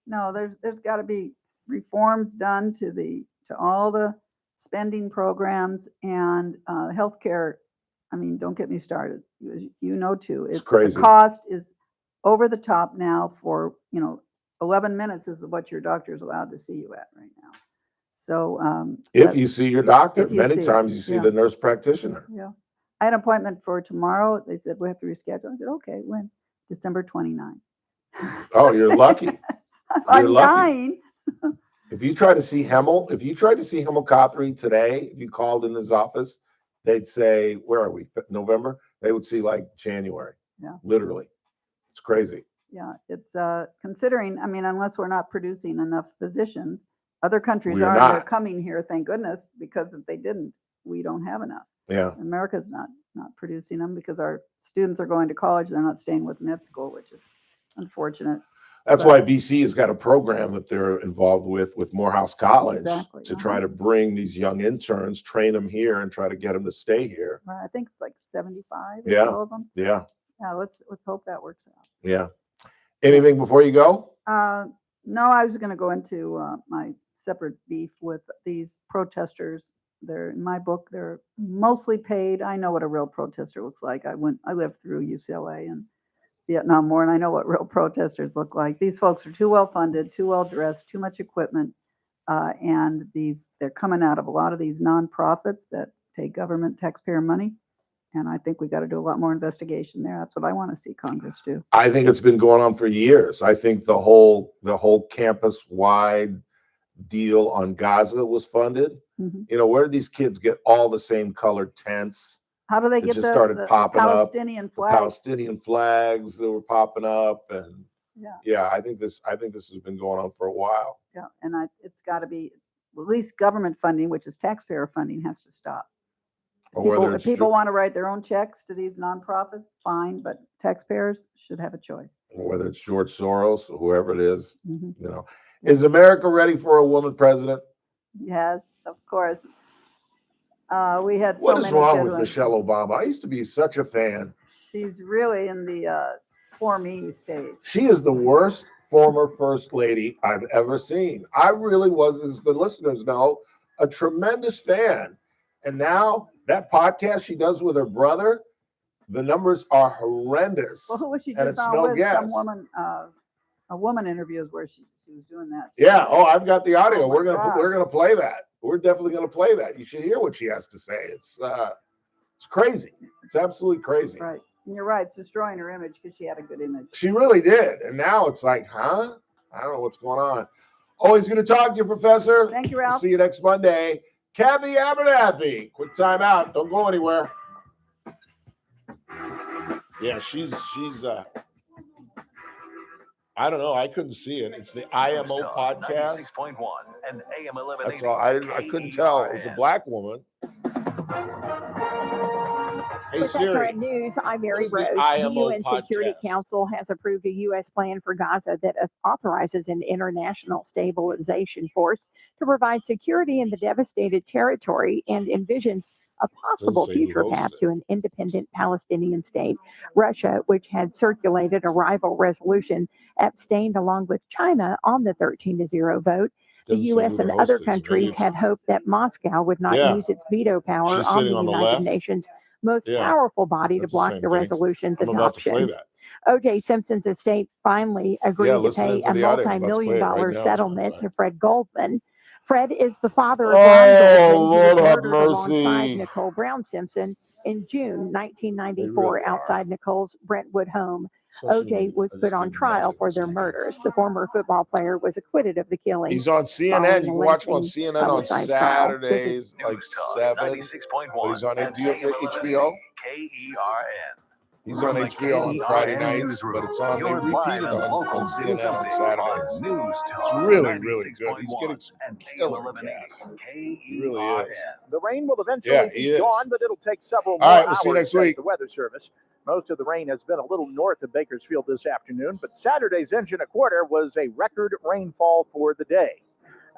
no, there's got to be reforms done to all the spending programs and healthcare. I mean, don't get me started. You know too. It's crazy. The cost is over the top now. For 11 minutes is what your doctor is allowed to see you at right now. So If you see your doctor, if you many see- times you see yeah. the nurse practitioner. Yeah. I had an appointment for tomorrow. They said we have to reschedule. I said, okay, when? December 29th. Oh, you're lucky. I'm You're lucky. dying. If you tried to see Hemel Cothry today, if you called in his office, they'd say, where are we? November? They would see like January. Yeah. Literally. It's crazy. Yeah, it's considering, I mean, unless we're not producing enough physicians, other countries We're are, and they're not. coming here, thank goodness, because if they didn't, we don't have enough. Yeah. America's not producing them because our students are going to college, they're not staying with med school, which is unfortunate. That's But- why BC has got a program that they're involved with Morehouse College Exactly, to try to bring these young interns, train them here, and try to get them to stay here. I think it's like 75 or Yeah. so of them. Yeah. Yeah, let's hope that works out. Yeah. Anything before you go? No, I was going to go into my separate beef with these protesters. They're in my book. They're mostly paid. I know what a real protester looks like. I lived through UCLA and Vietnam War, and I know what real protesters look like. These folks are too well funded, too well dressed, too much equipment, and they're coming out of a lot of these nonprofits that take government taxpayer money. And I think we got to do a lot more investigation there. That's what I want to see Congress do. I think it's been going on for years. I think the whole campus-wide deal on Gaza was funded. Mhm. Where did these kids get all the same colored tents? How do they It get just the, started the popping up. Palestinian The flag? Palestinian flags that were popping up, and Yeah. I think this has been going on for a while. Yeah, and it's got to be at least government funding, which is taxpayer funding, has to stop. Or whether If it's people want to write their own checks to these nonprofits, fine, but taxpayers should have a choice. whether it's George Soros or whoever it is, Mhm. Is America ready for a woman president? Yes, of course. We had What so is many wrong good with ones. Michelle Obama? I used to be such a fan. She's really in the for me stage. She is the worst former first lady I've ever seen. I really was, as the listeners know, a tremendous fan. And now that podcast she does with her brother, the numbers are horrendous. Well, who was she And just it's on no with? Some guess. woman, a woman interviews where she was doing that. Yeah. Oh, I've got the audio. Oh my we're God. gonna play that. We're definitely gonna play that. You should hear what she has to say. It's crazy. It's absolutely crazy. Right. And you're right. It's destroying her image because she had a good image. She really did. And now it's like, huh? I don't know what's going on. Always good to talk to you, Professor. Thank you, We'll Ralph. see you next Monday. Cathy Abernathy. Quick time out. Don't go anywhere. Yeah, she's I don't know. I couldn't see it. It's the IMO podcast. 96.1 and AM 1180. That's all. I couldn't tell. It was a black woman. Hey, Professor Siri. at News, I'm Mary What is the Rose. The IMO UN Security podcast? Council has approved a U.S. plan for Gaza that authorizes an international stabilization force to provide security in the devastated territory and envisions a possible Doesn't say who future path hosted it. to an independent Palestinian state. Russia, which had circulated a rival resolution, abstained along with China on the 13-0 vote. The Doesn't say U.S. who and the other host is. Maybe countries it's- had hoped that Moscow would not Yeah. use its veto power She's on sitting the on the United left. Nations' most Yeah. powerful body That's to the block same the thing. resolution's I'm about to play adoption. that. O.J. Simpson's estate finally agreed to listen in pay for a the audio. I'm about to multi-million play it right dollar now, as a matter of settlement fact. to Fred Goldman. Fred is the father of Oh, Ron Goldman, who Lord was have murdered alongside mercy. Nicole Brown Simpson in June They 1994 really are. outside Nicole's Brentwood home. Especially O.J. when was I put just on did trial nothing for this their weekend. murders. The former football player was acquitted of the killing. He's on CNN. following You a can watch him on lengthy CNN on publicized trial. Saturdays, like News Talk 7. 96.1 But he's on and HBO. AM 1180 KERN. He's on HBO on Friday nights, but it's on, they repeat it on CNN on Saturdays. It's really, really good. He's getting some killer gas. He really is. The rain will eventually be gone, but it'll take several more All right, we'll hours, see you next says week. the Weather Service. Most of the rain has been a little north of Bakersfield this afternoon, but Saturday's inch and a quarter was a record rainfall for the day.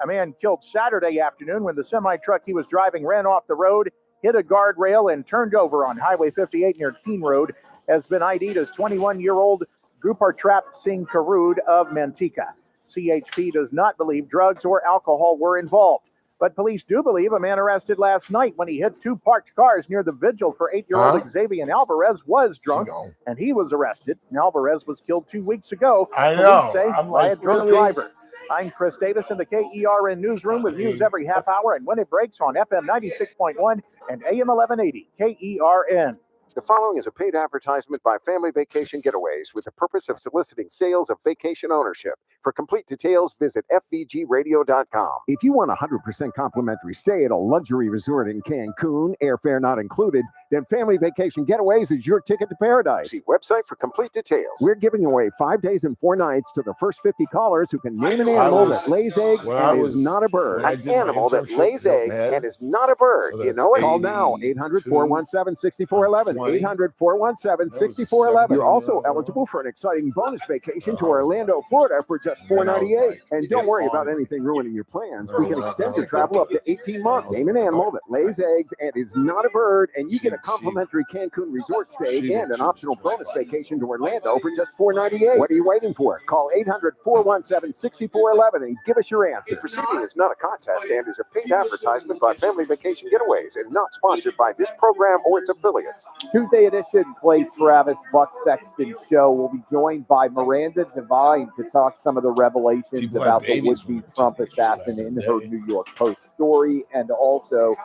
A man killed Saturday afternoon when the semi-truck he was driving ran off the road, hit a guardrail, and turned over on Highway 58 near Keene Road. Has been ID'd as 21-year-old Gupartrap Singh Karud of Manteca. CHP does not believe drugs or alcohol were involved. But police do believe a man arrested last night when he hit two parked cars near the vigil for 8-year-old Xavier Alvarez was drunk, and he was arrested. Alvarez was killed 2 weeks ago. I know. Police say by a drunk driver. I'm Chris Davis in the KERN newsroom with news every half hour and when it breaks on FM 96.1 and AM 1180 KERN. The following is a paid advertisement by Family Vacation Getaways with the purpose of soliciting sales of vacation ownership. For complete details, visit fvgradio.com. If you want a 100% complimentary stay at a luxury resort in Cancun, airfare not included, then Family Vacation Getaways is your ticket to paradise. See website for complete details. We're giving away 5 days and 4 nights to the first 50 callers who can name an animal that lays eggs and is not a bird. An animal that lays eggs and is not a bird. You know it? Call now, 800-417-6411. 800-417-6411. You're also eligible for an exciting bonus vacation to Orlando, Florida for just $498. And don't worry about anything ruining your plans. We can extend your travel up to 18 months. Name an animal that lays eggs and is not a bird, and you get a complimentary Cancun resort stay and an optional bonus vacation to Orlando for just $498. What are you waiting for? Call 800-417-6411 and give us your answer. The proceeding is not a contest and is a paid advertisement by Family Vacation Getaways and not sponsored by this program or its affiliates. Tuesday edition Clay Travis Buck Sexton show will be joined by Miranda Devine to talk some of the revelations about the would-be Trump assassin in her New York Post story, and also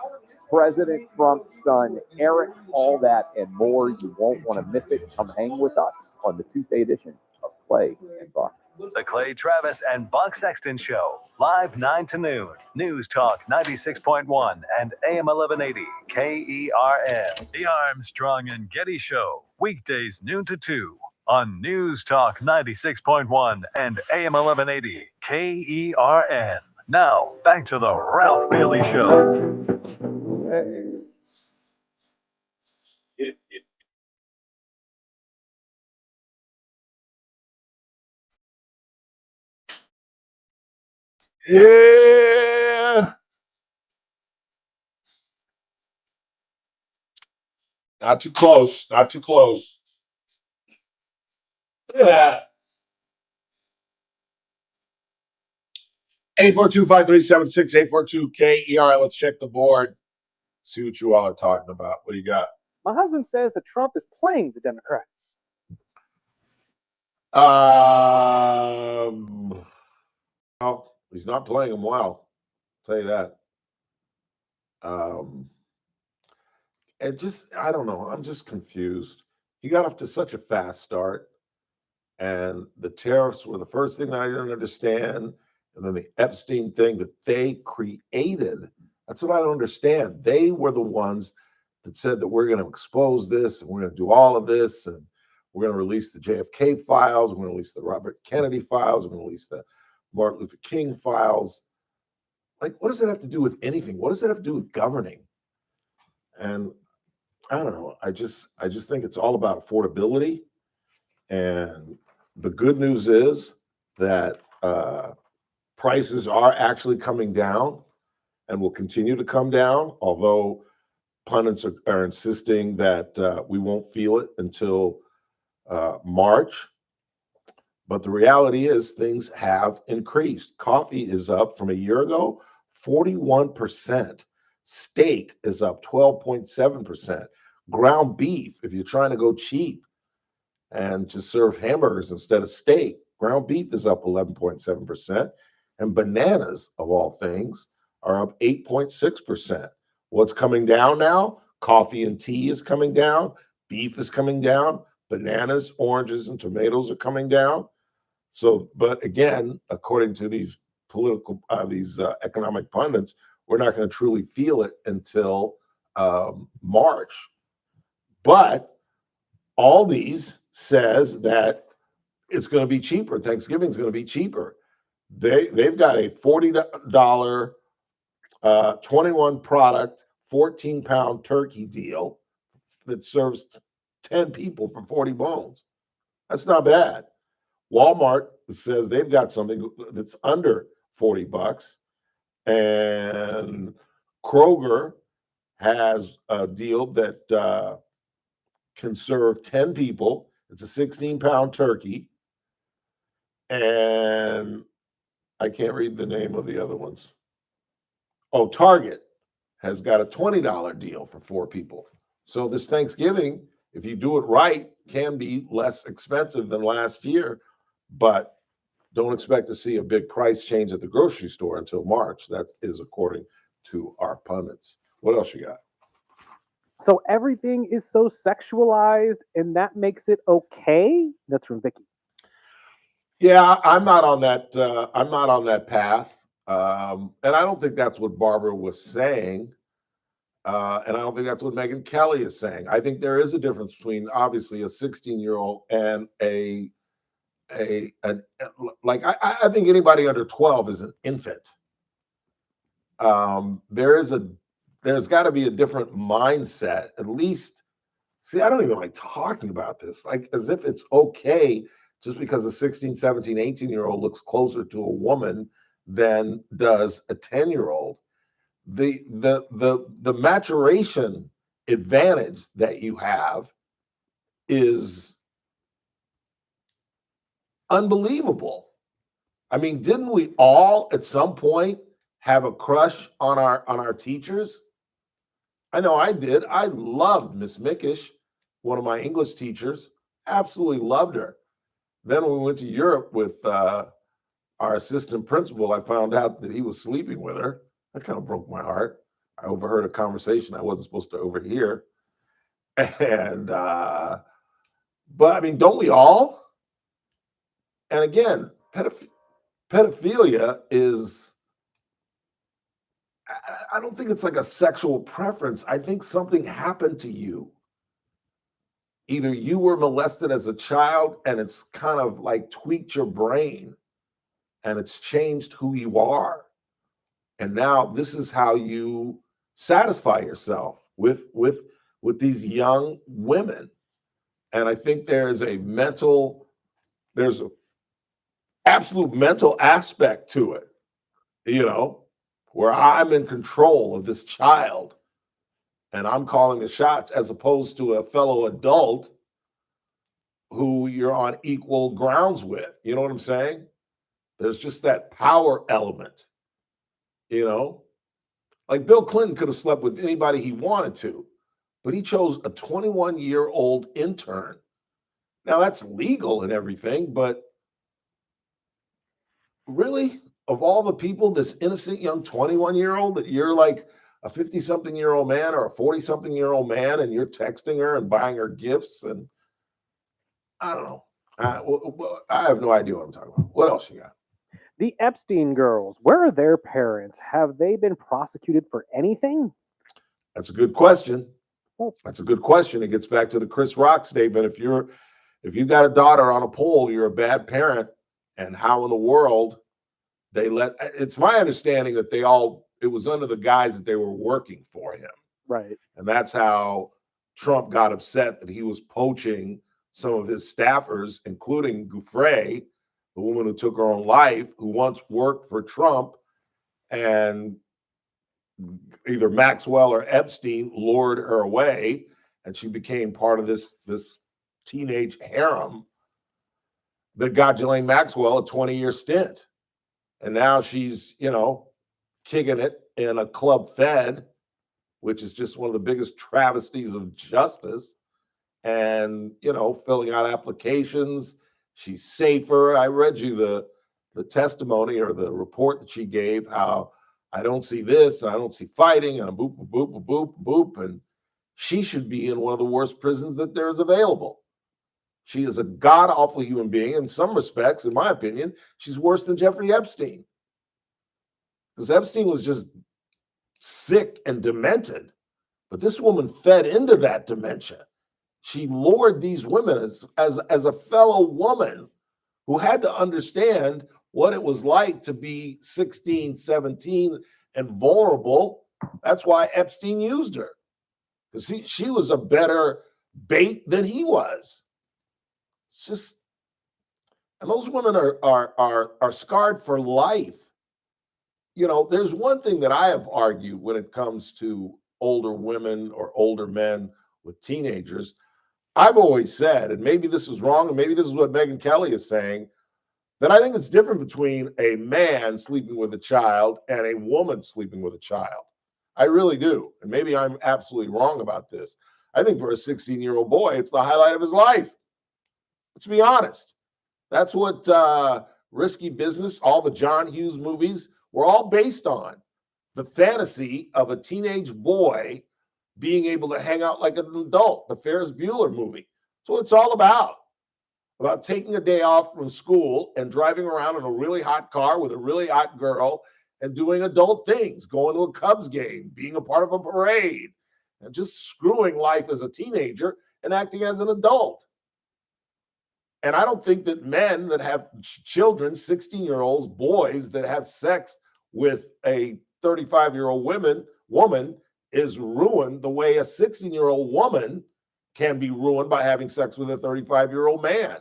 President Trump's son, Eric. All that and more. You won't want to miss it. Come hang with us on the Tuesday edition of Clay and Buck. The Clay Travis and Buck Sexton Show, live 9 to noon. News Talk 96.1 and AM 1180 KERN. The Armstrong and Getty Show, weekdays noon to 2 on News Talk 96.1 and AM 1180 KERN. Now, back to the Ralph Bailey Show. Yeah. Not too close. Not too close. Look at that. 842-5376, 842-KERN. Let's check the board. See what you all are talking about. What do you got? My husband says that Trump is playing the Democrats. Well, he's not playing them well. I'll tell you that. I don't know. I'm just confused. He got off to such a fast start, and the tariffs were the first thing that I didn't understand, and then the Epstein thing that they created. That's what I don't understand. They were the ones that said that we're going to expose this, and we're going to do all of this, and we're going to release the JFK files, we're going to release the Robert Kennedy files, we're going to release the Martin Luther King files. Like, what does that have to do with anything? What does that have to do with governing? And I don't know. I just think it's all about affordability. And the good news is that prices are actually coming down and will continue to come down, although pundits are insisting that we won't feel it until March. But the reality is things have increased. Coffee is up from a year ago, 41%. Steak is up 12.7%. Ground beef, if you're trying to go cheap and just serve hamburgers instead of steak, ground beef is up 11.7%. And bananas, of all things, are up 8.6%. What's coming down now? Coffee and tea is coming down. Beef is coming down. Bananas, oranges, and tomatoes are coming down. So, but again, according to these economic pundits, we're not going to truly feel it until March. But Aldi's says that it's going to be cheaper. Thanksgiving's going to be cheaper. They've got a $40 21 product, 14-pound turkey deal that serves 10 people for 40 bones. That's not bad. Walmart says they've got something that's under $40, and Kroger has a deal that can serve 10 people. It's a 16-pound turkey, and I can't read the name of the other ones. Oh, Target has got a $20 deal for 4 people. So this Thanksgiving, if you do it right, can be less expensive than last year, but don't expect to see a big price change at the grocery store until March. That is according to our pundits. What else you got? So everything is so sexualized, and that makes it okay? That's from Vicky. Yeah, I'm not on that. I'm not on that path, and I don't think that's what Barbara was saying, and I don't think that's what Megyn Kelly is saying. I think there is a difference between obviously a 16-year-old and I think anybody under 12 is an infant. There's got to be a different mindset, at least. See, I don't even like talking about this, like as if it's okay just because a 16, 17, 18-year-old looks closer to a woman than does a 10-year-old. The maturation advantage that you have is unbelievable. I mean, didn't we all at some point have a crush on our teachers? I know I did. I loved Miss Mickish, one of my English teachers. Absolutely loved her. Then when we went to Europe with our assistant principal, I found out that he was sleeping with her. That kind of broke my heart. I overheard a conversation I wasn't supposed to overhear. And but I mean, don't we all? And again, pedophilia is, I don't think it's like a sexual preference. I think something happened to you. Either you were molested as a child and it's kind of like tweaked your brain and it's changed who you are. And now this is how you satisfy yourself with these young women. And I think there's an absolute mental aspect to it, where I'm in control of this child and I'm calling the shots, as opposed to a fellow adult who you're on equal grounds with. You know what I'm saying? There's just that power element, Like Bill Clinton could have slept with anybody he wanted to, but he chose a 21-year-old intern. Now that's legal and everything, but really, of all the people, this innocent young 21-year-old, that you're like a 50-something-year-old man or a 40-something-year-old man, and you're texting her and buying her gifts, and I don't know. I have no idea what I'm talking about. What else you got? The Epstein girls, where are their parents? Have they been prosecuted for anything? That's a good question. That's a good question. It gets back to the Chris Rock statement. If you got a daughter on a pole, you're a bad parent. And how in the world it's my understanding that it was under the guise that they were working for him. Right. And that's how Trump got upset that he was poaching some of his staffers, including Gouffre, the woman who took her own life, who once worked for Trump, and either Maxwell or Epstein lured her away, and she became part of this teenage harem that got Ghislaine Maxwell a 20-year stint. And now she's, kicking it in a Club Fed, which is just one of the biggest travesties of justice, and, filling out applications. She's safer. I read you the testimony or the report that she gave, how I don't see this, and I don't see fighting, and boop, boop, boop, boop, boop. And she should be in one of the worst prisons that there is available. She is a god-awful human being. In some respects, in my opinion, she's worse than Jeffrey Epstein. Because Epstein was just sick and demented. But this woman fed into that dementia. She lured these women as a fellow woman who had to understand what it was like to be 16, 17 and vulnerable. That's why Epstein used her, because she was a better bait than he was. It's just, and those women are scarred for life. You know, there's one thing that I have argued when it comes to older women or older men with teenagers. I've always said, and maybe this is wrong, and maybe this is what Megyn Kelly is saying, that I think it's different between a man sleeping with a child and a woman sleeping with a child. I really do. And maybe I'm absolutely wrong about this. I think for a 16-year-old boy, it's the highlight of his life. Let's be honest. That's what Risky Business, all the John Hughes movies were all based on. The fantasy of a teenage boy being able to hang out like an adult. The Ferris Bueller movie. That's what it's all about taking a day off from school and driving around in a really hot car with a really hot girl and doing adult things, going to a Cubs game, being a part of a parade, and just screwing life as a teenager and acting as an adult. And I don't think that men that have children, 16-year-olds, boys that have sex with a 35-year-old woman is ruined the way a 16-year-old woman can be ruined by having sex with a 35-year-old man.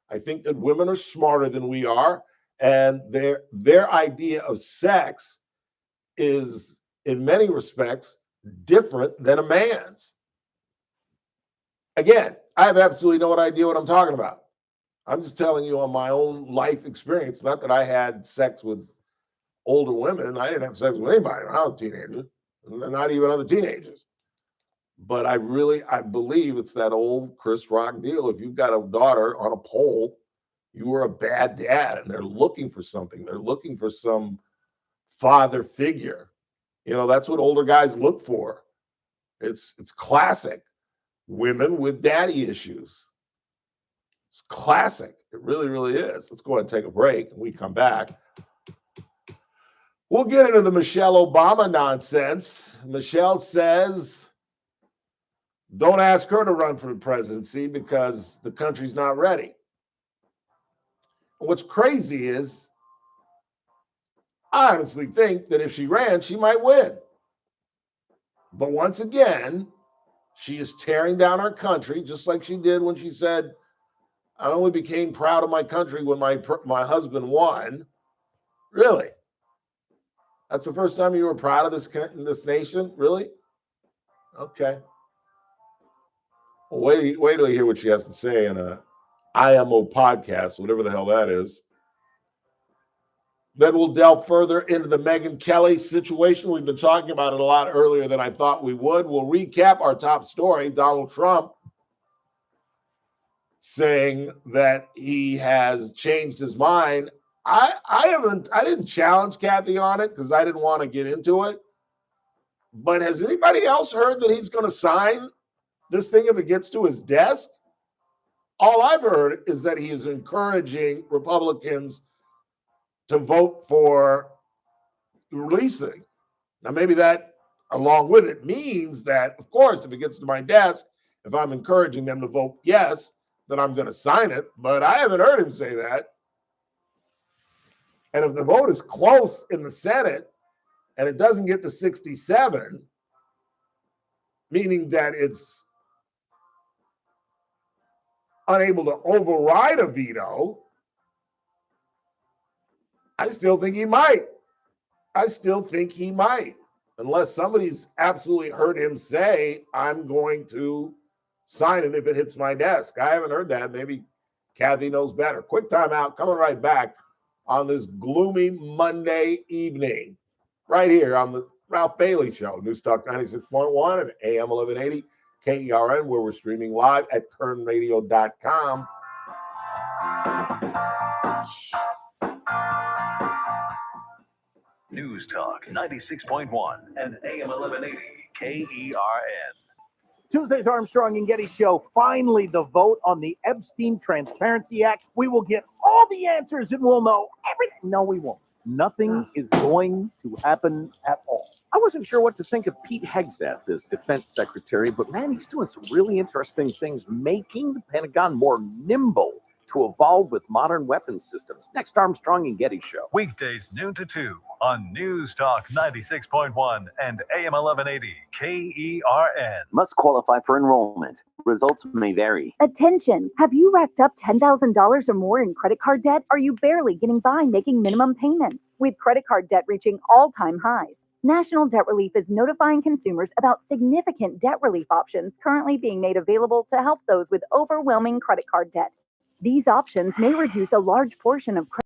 I think that women are smarter than we are, and their idea of sex is, in many respects, different than a man's. Again, I have absolutely no idea what I'm talking about. I'm just telling you on my own life experience, not that I had sex with older women. I didn't have sex with anybody when I was a teenager, not even other teenagers. But I believe it's that old Chris Rock deal. If you've got a daughter on a pole, you were a bad dad, and they're looking for something. They're looking for some father figure. You know, that's what older guys look for. It's classic. Women with daddy issues. It's classic. It really, really is. Let's go ahead and take a break. When we come back, we'll get into the Michelle Obama nonsense. Michelle says, don't ask her to run for the presidency because the country's not ready. What's crazy is, I honestly think that if she ran, she might win. But once again, she is tearing down our country, just like she did when she said, I only became proud of my country when my husband won. Really? That's the first time you were proud of this nation? Really? Okay. Well, wait till you hear what she has to say in a IMO podcast, whatever the hell that is. Then we'll delve further into the Megyn Kelly situation. We've been talking about it a lot earlier than I thought we would. We'll recap our top story, Donald Trump saying that he has changed his mind. I didn't challenge Cathy on it because I didn't want to get into it. But has anybody else heard that he's going to sign this thing if it gets to his desk? All I've heard is that he is encouraging Republicans to vote for releasing. Now, maybe that, along with it, means that, of course, if it gets to my desk, if I'm encouraging them to vote yes, then I'm going to sign it. But I haven't heard him say that. And if the vote is close in the Senate and it doesn't get to 67, meaning that it's unable to override a veto, I still think he might. Unless somebody's absolutely heard him say, I'm going to sign it if it hits my desk. I haven't heard that. Maybe Cathy knows better. Quick timeout. Coming right back on this gloomy Monday evening, right here on the Ralph Bailey Show, News Talk 96.1 and AM 1180 KERN, where we're streaming live at kernradio.com. News Talk 96.1 and AM 1180 KERN. Tuesday's Armstrong and Getty Show. Finally, the vote on the Epstein Transparency Act. We will get all the answers and we'll know everything. No, we won't. Nothing is going to happen at all. I wasn't sure what to think of Pete Hegseth as defense secretary, but man, he's doing some really interesting things, making the Pentagon more nimble to evolve with modern weapons systems. Next Armstrong and Getty Show. Weekdays noon to 2 on News Talk 96.1 and AM 1180 KERN. Must qualify for enrollment. Results may vary. Attention! Have you racked up $10,000 or more in credit card debt? Are you barely getting by making minimum payments? With credit card debt reaching all-time highs, National Debt Relief is notifying consumers about significant debt relief options currently being made available to help those with overwhelming credit card debt. These options may reduce a large portion of credit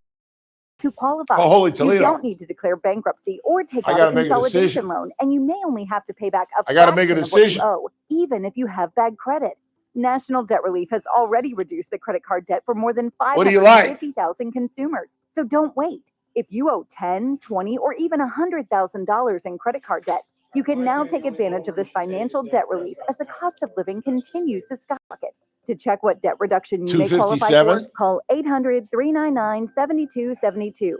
to qualify. Oh, holy You Toledo. don't need to declare bankruptcy or take I out gotta a make a consolidation decision. loan, and you may only have to pay back a I gotta make a fraction of what you decision. owe, even if you have bad credit. National Debt Relief has already reduced the credit card debt for more than What do you like? 550,000 consumers. So don't wait. If you owe $10,000, $20,000, or even $100,000 in credit card debt, you can now take advantage of this financial debt relief as the cost of living continues to skyrocket. To check what debt reduction you may qualify for, 257? call 800-399-7272.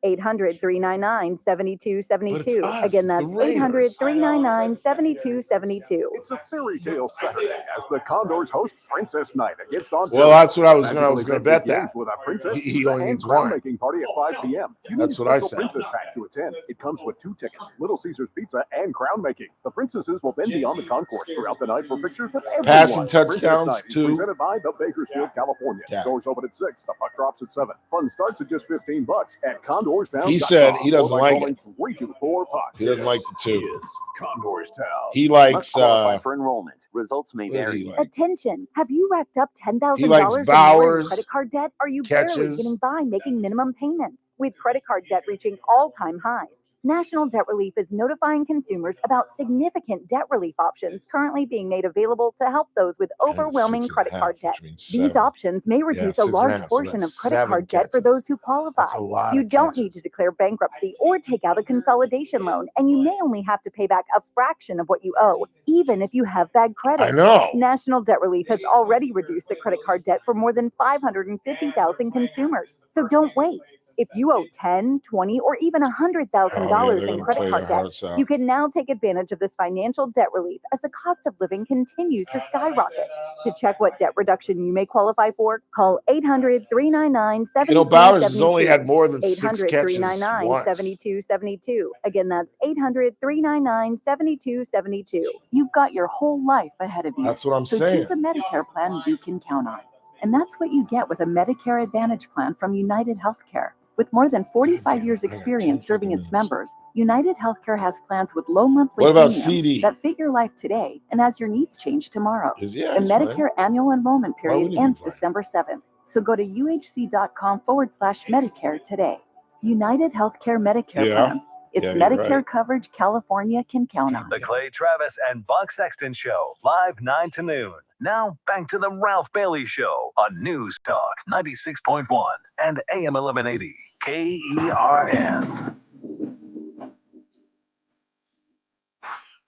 800-399-7272. Again, that's 800-399-7272. It's a fairy tale Saturday as the Condors host Princess Night against Ontario. Well, that's what I was Magical going to event bet begins that. with a princess He pizza only and needs one. crown-making party at 5 p.m. You That's need what I a special said. princess pack to attend. It comes with 2 tickets, Little Caesars Pizza and crown making. The princesses will then be on the concourse throughout the night for pictures with everyone. Passing Princess touchdowns, Night is too. presented by the Bakersfield, California. Yeah. Doors open at 6. The puck drops at 7. Fun starts at just $15 at Condorstown.com. He said he doesn't or by like calling it. 324-PUCK. He doesn't like the 2. Is Condorstown. He likes, Must qualify for enrollment. Results may what did vary. he like? Attention! Have you racked up $10,000 He likes or more in Bowers, credit card debt? Are you barely catches. getting by making minimum payments? With credit card debt reaching all-time highs, National Debt Relief is notifying consumers about significant debt relief options currently being made available to help those with overwhelming credit card debt. These options may reduce a large portion of credit card debt for those who qualify. That's a lot You of don't catches. need to declare bankruptcy or take out a consolidation loan, and you may only have to pay back a fraction of what you owe, even if you have bad credit. I know. National Debt Relief has already reduced the credit card debt for more than 550,000 consumers. So don't wait. If you owe $10,000, $20,000, or even $100,000 in credit card debt, you can now take advantage of this financial debt relief as the cost of living continues to skyrocket. To check what debt reduction you may qualify for, call 800-399-7272. You know, Bowers has only had more than 6 catches 800-399-7272. Again, that's 800-399-7272. You've got your whole life ahead of you. That's what I'm so saying. choose a Medicare plan you can count on. And that's what you get with a Medicare Advantage plan from United Healthcare. With more than 45 years experience serving its members, United Healthcare has plans with low monthly What about premiums CD? that fit your life today and as your needs change tomorrow. Yeah, The it's Medicare annual enrollment Why would period he be ends fine? December 7th. So go to uhc.com/Medicare today. United Healthcare Medicare Yeah. plans. It's Yeah, you're Medicare right. coverage California can count on. The Clay Travis and Buck Sexton Show, live 9 to noon. Now back to the Ralph Bailey Show on News Talk 96.1 and AM 1180 KERN.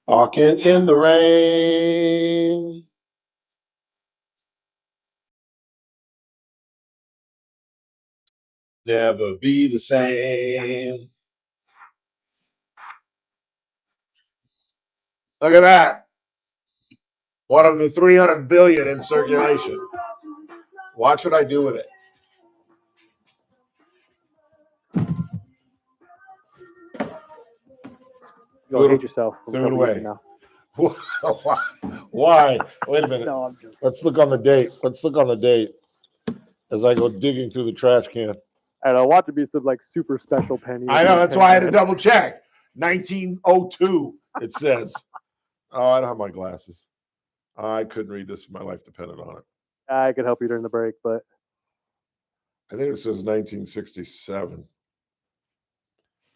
Walking in the rain. Never be the same. Look at that. One of the 300 billion in circulation. Watch what I do with it. Go hit yourself. from a Threw it couple years away. now. Why? Wait a minute. No, I'm joking. Let's look on the date. Let's look on the date as I go digging through the trash can. And I want to be some like super special penny. I know. That's why I had to double check. 1902, it says. Oh, I don't have my glasses. I couldn't read this if my life depended on it. I could help you during the break, but I think it says 1967.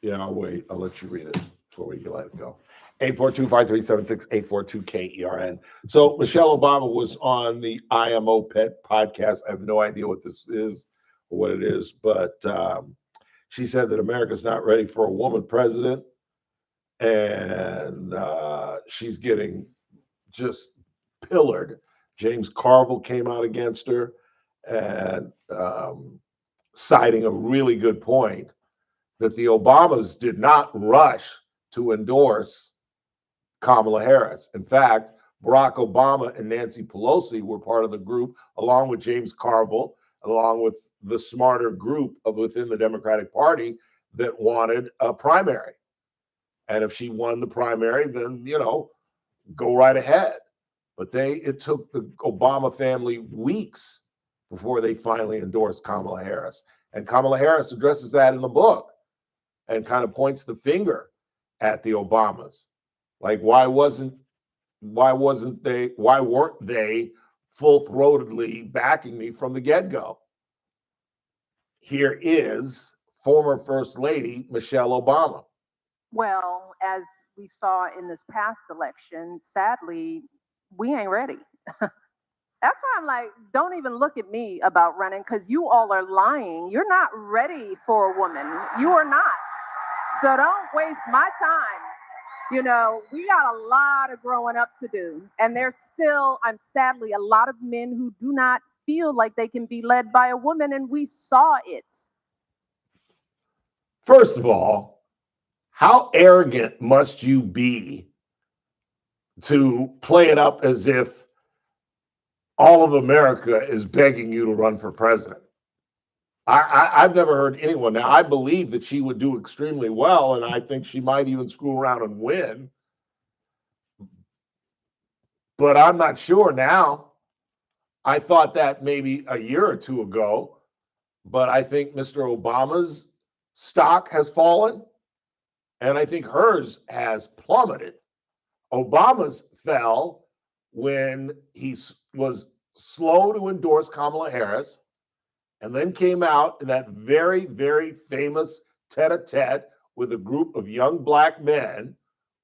Yeah, I'll wait. I'll let you read it before we let it go. 842-5376, 842-KERN. So Michelle Obama was on the IMO Pet podcast. I have no idea what this is or what it is, but she said that America's not ready for a woman president, and she's getting just pillared. James Carville came out against her and citing a really good point that the Obamas did not rush to endorse Kamala Harris. In fact, Barack Obama and Nancy Pelosi were part of the group, along with James Carville, along with the smarter group within the Democratic Party that wanted a primary. And if she won the primary, then, go right ahead. But it took the Obama family weeks before they finally endorsed Kamala Harris. And Kamala Harris addresses that in the book and kind of points the finger at the Obamas. Like, why weren't they full-throatedly backing me from the get-go? Here is former First Lady Michelle Obama. Well, as we saw in this past election, sadly, we ain't ready. That's why I'm like, don't even look at me about running, because you all are lying. You're not ready for a woman. You are not. So don't waste my time. We got a lot of growing up to do. And there's still, sadly, a lot of men who do not feel like they can be led by a woman, and we saw it. First of all, how arrogant must you be to play it up as if all of America is begging you to run for president? I've never heard anyone. Now, I believe that she would do extremely well, and I think she might even screw around and win. But I'm not sure now. I thought that maybe a year or two ago, but I think Mr. Obama's stock has fallen, and I think hers has plummeted. Obama's fell when he was slow to endorse Kamala Harris, and then came out in that very, very famous tete-a-tete with a group of young black men,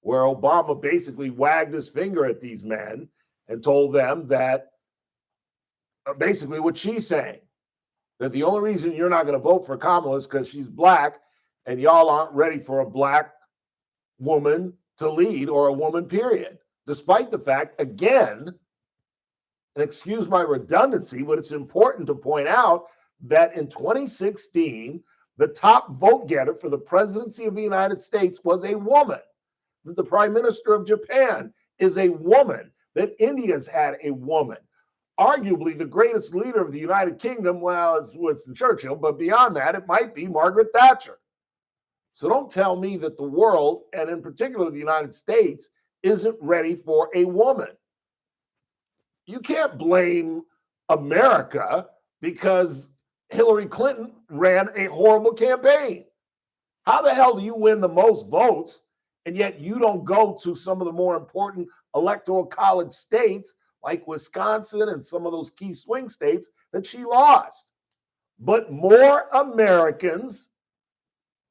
where Obama basically wagged his finger at these men and told them that basically what she's saying, that the only reason you're not going to vote for Kamala is because she's black, and y'all aren't ready for a black woman to lead, or a woman, period. Despite the fact, again, and excuse my redundancy, but it's important to point out that in 2016, the top vote getter for the presidency of the United States was a woman. The Prime Minister of Japan is a woman. That India's had a woman. Arguably the greatest leader of the United Kingdom, well, it's Winston Churchill, but beyond that, it might be Margaret Thatcher. So don't tell me that the world, and in particular the United States, isn't ready for a woman. You can't blame America because Hillary Clinton ran a horrible campaign. How the hell do you win the most votes, and yet you don't go to some of the more important electoral college states like Wisconsin and some of those key swing states that she lost? But more Americans,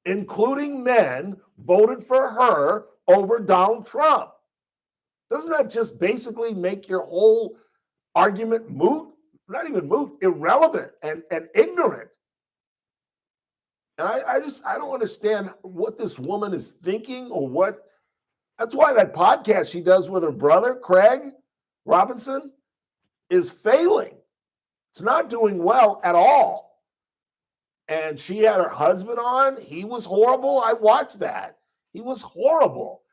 including men, voted for her over Donald Trump. Doesn't that just basically make your whole argument moot? Not even moot, irrelevant and ignorant. And I don't understand what this woman is thinking, or what. That's why that podcast she does with her brother, Craig Robinson, is failing. It's not doing well at all. And she had her husband on. He was horrible. I watched that. He was horrible.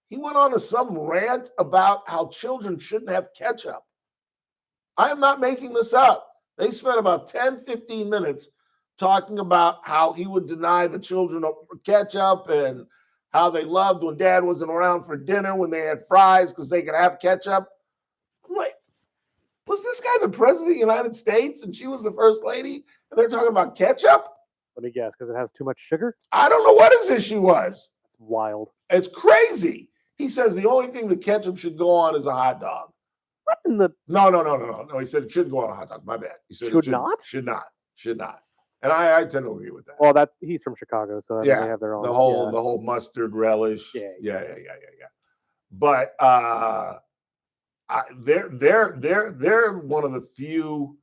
He went on to some rant about how children shouldn't have ketchup. I am not making this up. They spent about 10, 15 minutes talking about how he would deny the children ketchup and how they loved when dad wasn't around for dinner when they had fries because they could have ketchup. Wait, was this guy the president of the United States and she was the first lady and they're talking about ketchup? Let me guess, because it has too much sugar? I don't know what his issue was. That's wild. It's crazy. He says the only thing the ketchup should go on is a hot dog. What in the? No. He said it shouldn't go on a hot dog. My bad. He said Should not? Should not. And I tend to agree with that. Well, he's from Chicago, so they have their own. The whole mustard relish. Yeah. But they're one of the few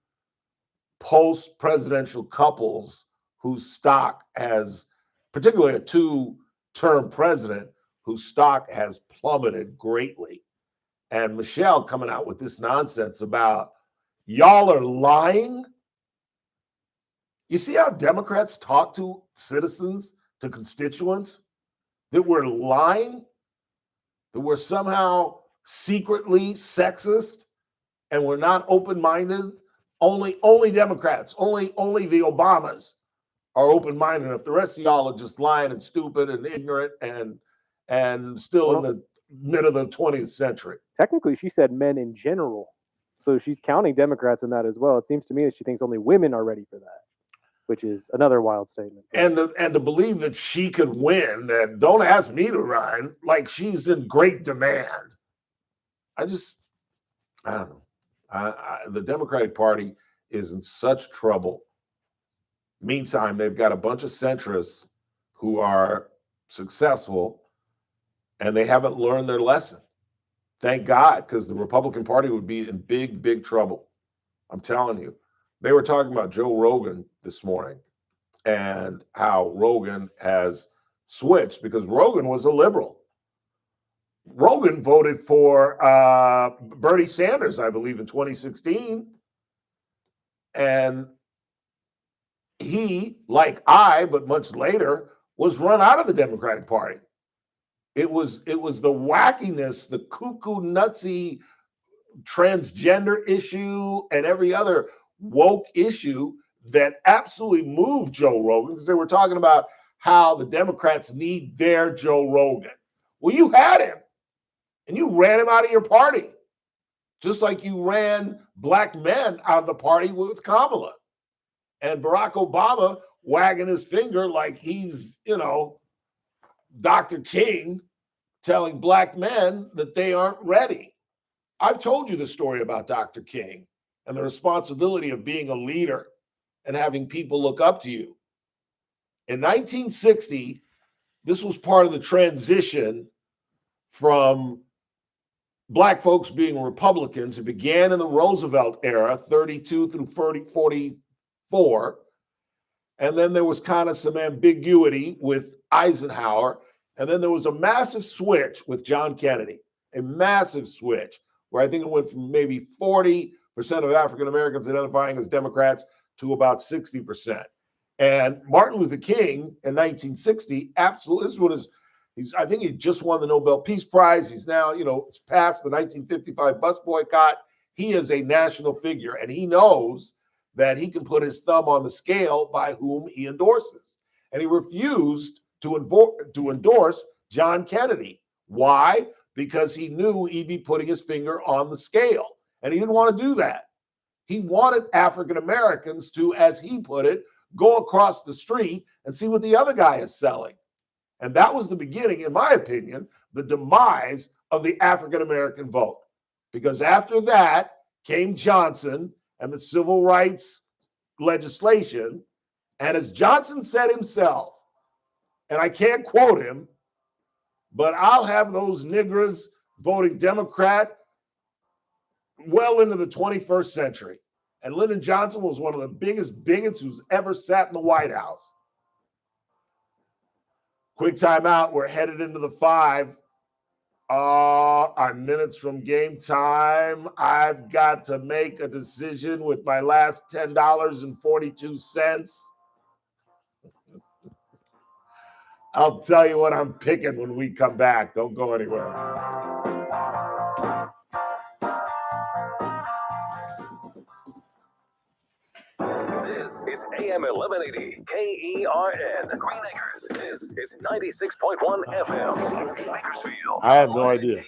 post-presidential couples whose stock has, particularly a two-term president, whose stock has plummeted greatly. And Michelle coming out with this nonsense about y'all are lying. You see how Democrats talk to citizens, to constituents? that we're lying, that we're somehow secretly sexist, and we're not open-minded. Only Democrats, only the Obamas are open-minded. If the rest of y'all are just lying and stupid and ignorant and still in the mid of the 20th century. Technically, she said men in general. So she's counting Democrats in that as well. It seems to me that she thinks only women are ready for that, which is another wild statement. And to believe that she could win, and don't ask me to run, like she's in great demand. I don't know. The Democratic Party is in such trouble. Meantime, they've got a bunch of centrists who are successful, and they haven't learned their lesson. Thank God, because the Republican Party would be in big, big trouble. I'm telling you. They were talking about Joe Rogan this morning and how Rogan has switched because Rogan was a liberal. Rogan voted for Bernie Sanders, I believe, in 2016. And he, like but much later, was run out of the Democratic Party. It was the wackiness, the cuckoo, nutsy transgender issue and every other woke issue that absolutely moved Joe Rogan, because they were talking about how the Democrats need their Joe Rogan. Well, you had him, and you ran him out of your party, just like you ran black men out of the party with Kamala. And Barack Obama wagging his finger like he's, Dr. King, telling black men that they aren't ready. I've told you the story about Dr. King and the responsibility of being a leader and having people look up to you. In 1960, this was part of the transition from black folks being Republicans. It began in the Roosevelt era, 32 through 44. And then there was kind of some ambiguity with Eisenhower. And then there was a massive switch with John Kennedy, a massive switch, where I think it went from maybe 40% of African Americans identifying as Democrats to about 60%. And Martin Luther King in 1960, absolutely, I think he just won the Nobel Peace Prize. He's now, it's past the 1955 bus boycott. He is a national figure, and he knows that he can put his thumb on the scale by whom he endorses. And he refused to endorse John Kennedy. Why? Because he knew he'd be putting his finger on the scale. And he didn't want to do that. He wanted African Americans to, as he put it, go across the street and see what the other guy is selling. And that was the beginning, in my opinion, the demise of the African American vote. Because after that came Johnson and the civil rights legislation. And as Johnson said himself, and I can't quote him, but I'll have those niggers voting Democrat well into the 21st century. And Lyndon Johnson was one of the biggest bigots who's ever sat in the White House. Quick timeout. We're headed into the 5. I'm minutes from game time. I've got to make a decision with my last $10.42. I'll tell you what I'm picking when we come back. Don't go anywhere. This is AM 1180 KERN. Green Acres. This is 96.1 FM. Bakersfield. I have no idea.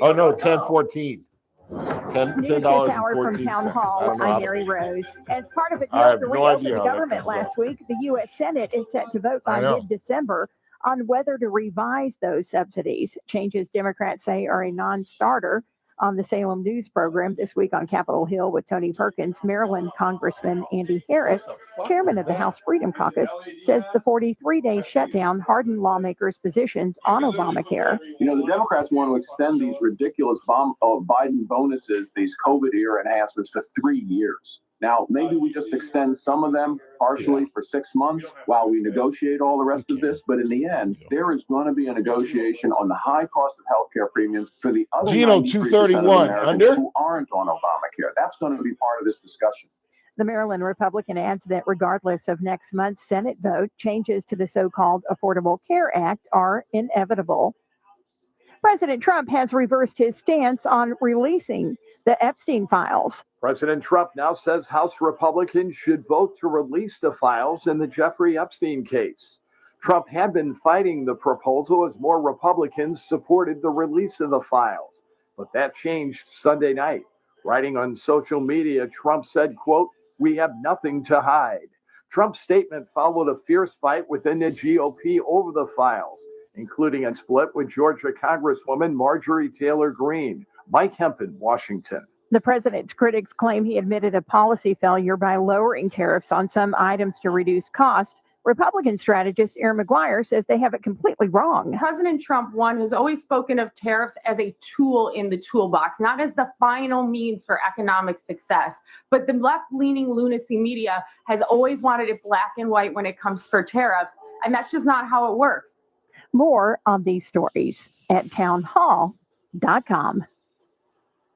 Oh, no, 1014. News this hour from Town Hall. I'm Mary Rose. As part of a I have deal to no reopen idea the how that government comes last week, the U.S. Senate is set to vote by I know. mid-December on whether to revise those subsidies. Changes Democrats say are a non-starter. On the Salem News program this week on Capitol Hill with Tony Perkins, Maryland Congressman Andy Harris, chairman of the House Freedom Caucus, says the 43-day shutdown hardened lawmakers' positions on Obamacare. The Democrats want to extend these ridiculous Biden bonuses, these COVID-era enhancements for 3 years. Now, maybe we just extend some of them partially for 6 months while we negotiate all the rest of this. But in the end, there is going to be a negotiation on the high cost of healthcare premiums for the other 93% of Americans who aren't on Obamacare. That's going to be part of this discussion. The Maryland Republican adds that regardless of next month's Senate vote, changes to the so-called Affordable Care Act are inevitable. President Trump has reversed his stance on releasing the Epstein files. President Trump now says House Republicans should vote to release the files in the Jeffrey Epstein case. Trump had been fighting the proposal as more Republicans supported the release of the files, but that changed Sunday night. Writing on social media, Trump said, quote, "We have nothing to hide." Trump's statement followed a fierce fight within the GOP over the files, including a split with Georgia Congresswoman Marjorie Taylor Greene. Mike Hempen, Washington. The president's critics claim he admitted a policy failure by lowering tariffs on some items to reduce cost. Republican strategist Aaron McGuire says they have it completely wrong. President Trump, one, has always spoken of tariffs as a tool in the toolbox, not as the final means for economic success. But the left-leaning lunacy media has always wanted it black and white when it comes for tariffs, and that's just not how it works. More on these stories at townhall.com.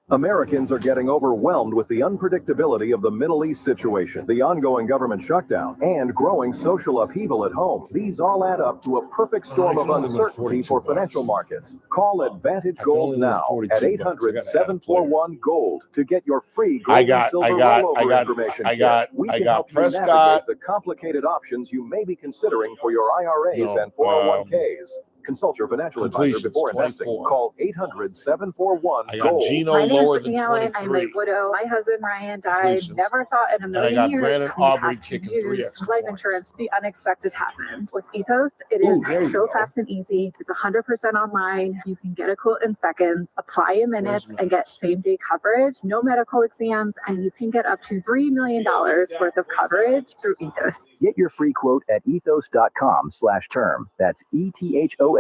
Americans are getting overwhelmed with the unpredictability of the Middle East situation, the ongoing government shutdown, and growing social upheaval at home. These all add up to a perfect storm of uncertainty for financial markets. Call Advantage Gold now at 800-741-GOLD to get your free gold and silver rollover information. We can help you navigate the complicated options you may be considering for your IRAs and 401ks. Consult your financial advisor before investing. Call 800-741-GOLD. Gino lower than 23. I'm a widow. My husband Ryan died. Never thought in a million years Brandon Aubrey kicking 3 use extra life points. insurance. The unexpected happens. With Ethos, it is so fast and easy. It's 100% online. You can get a quote in seconds, apply in minutes, and get same-day coverage. No medical exams, and you can get up to $3 million worth of coverage through Ethos. Get your free quote at ethos.com/term. That's ETHOS.com/term.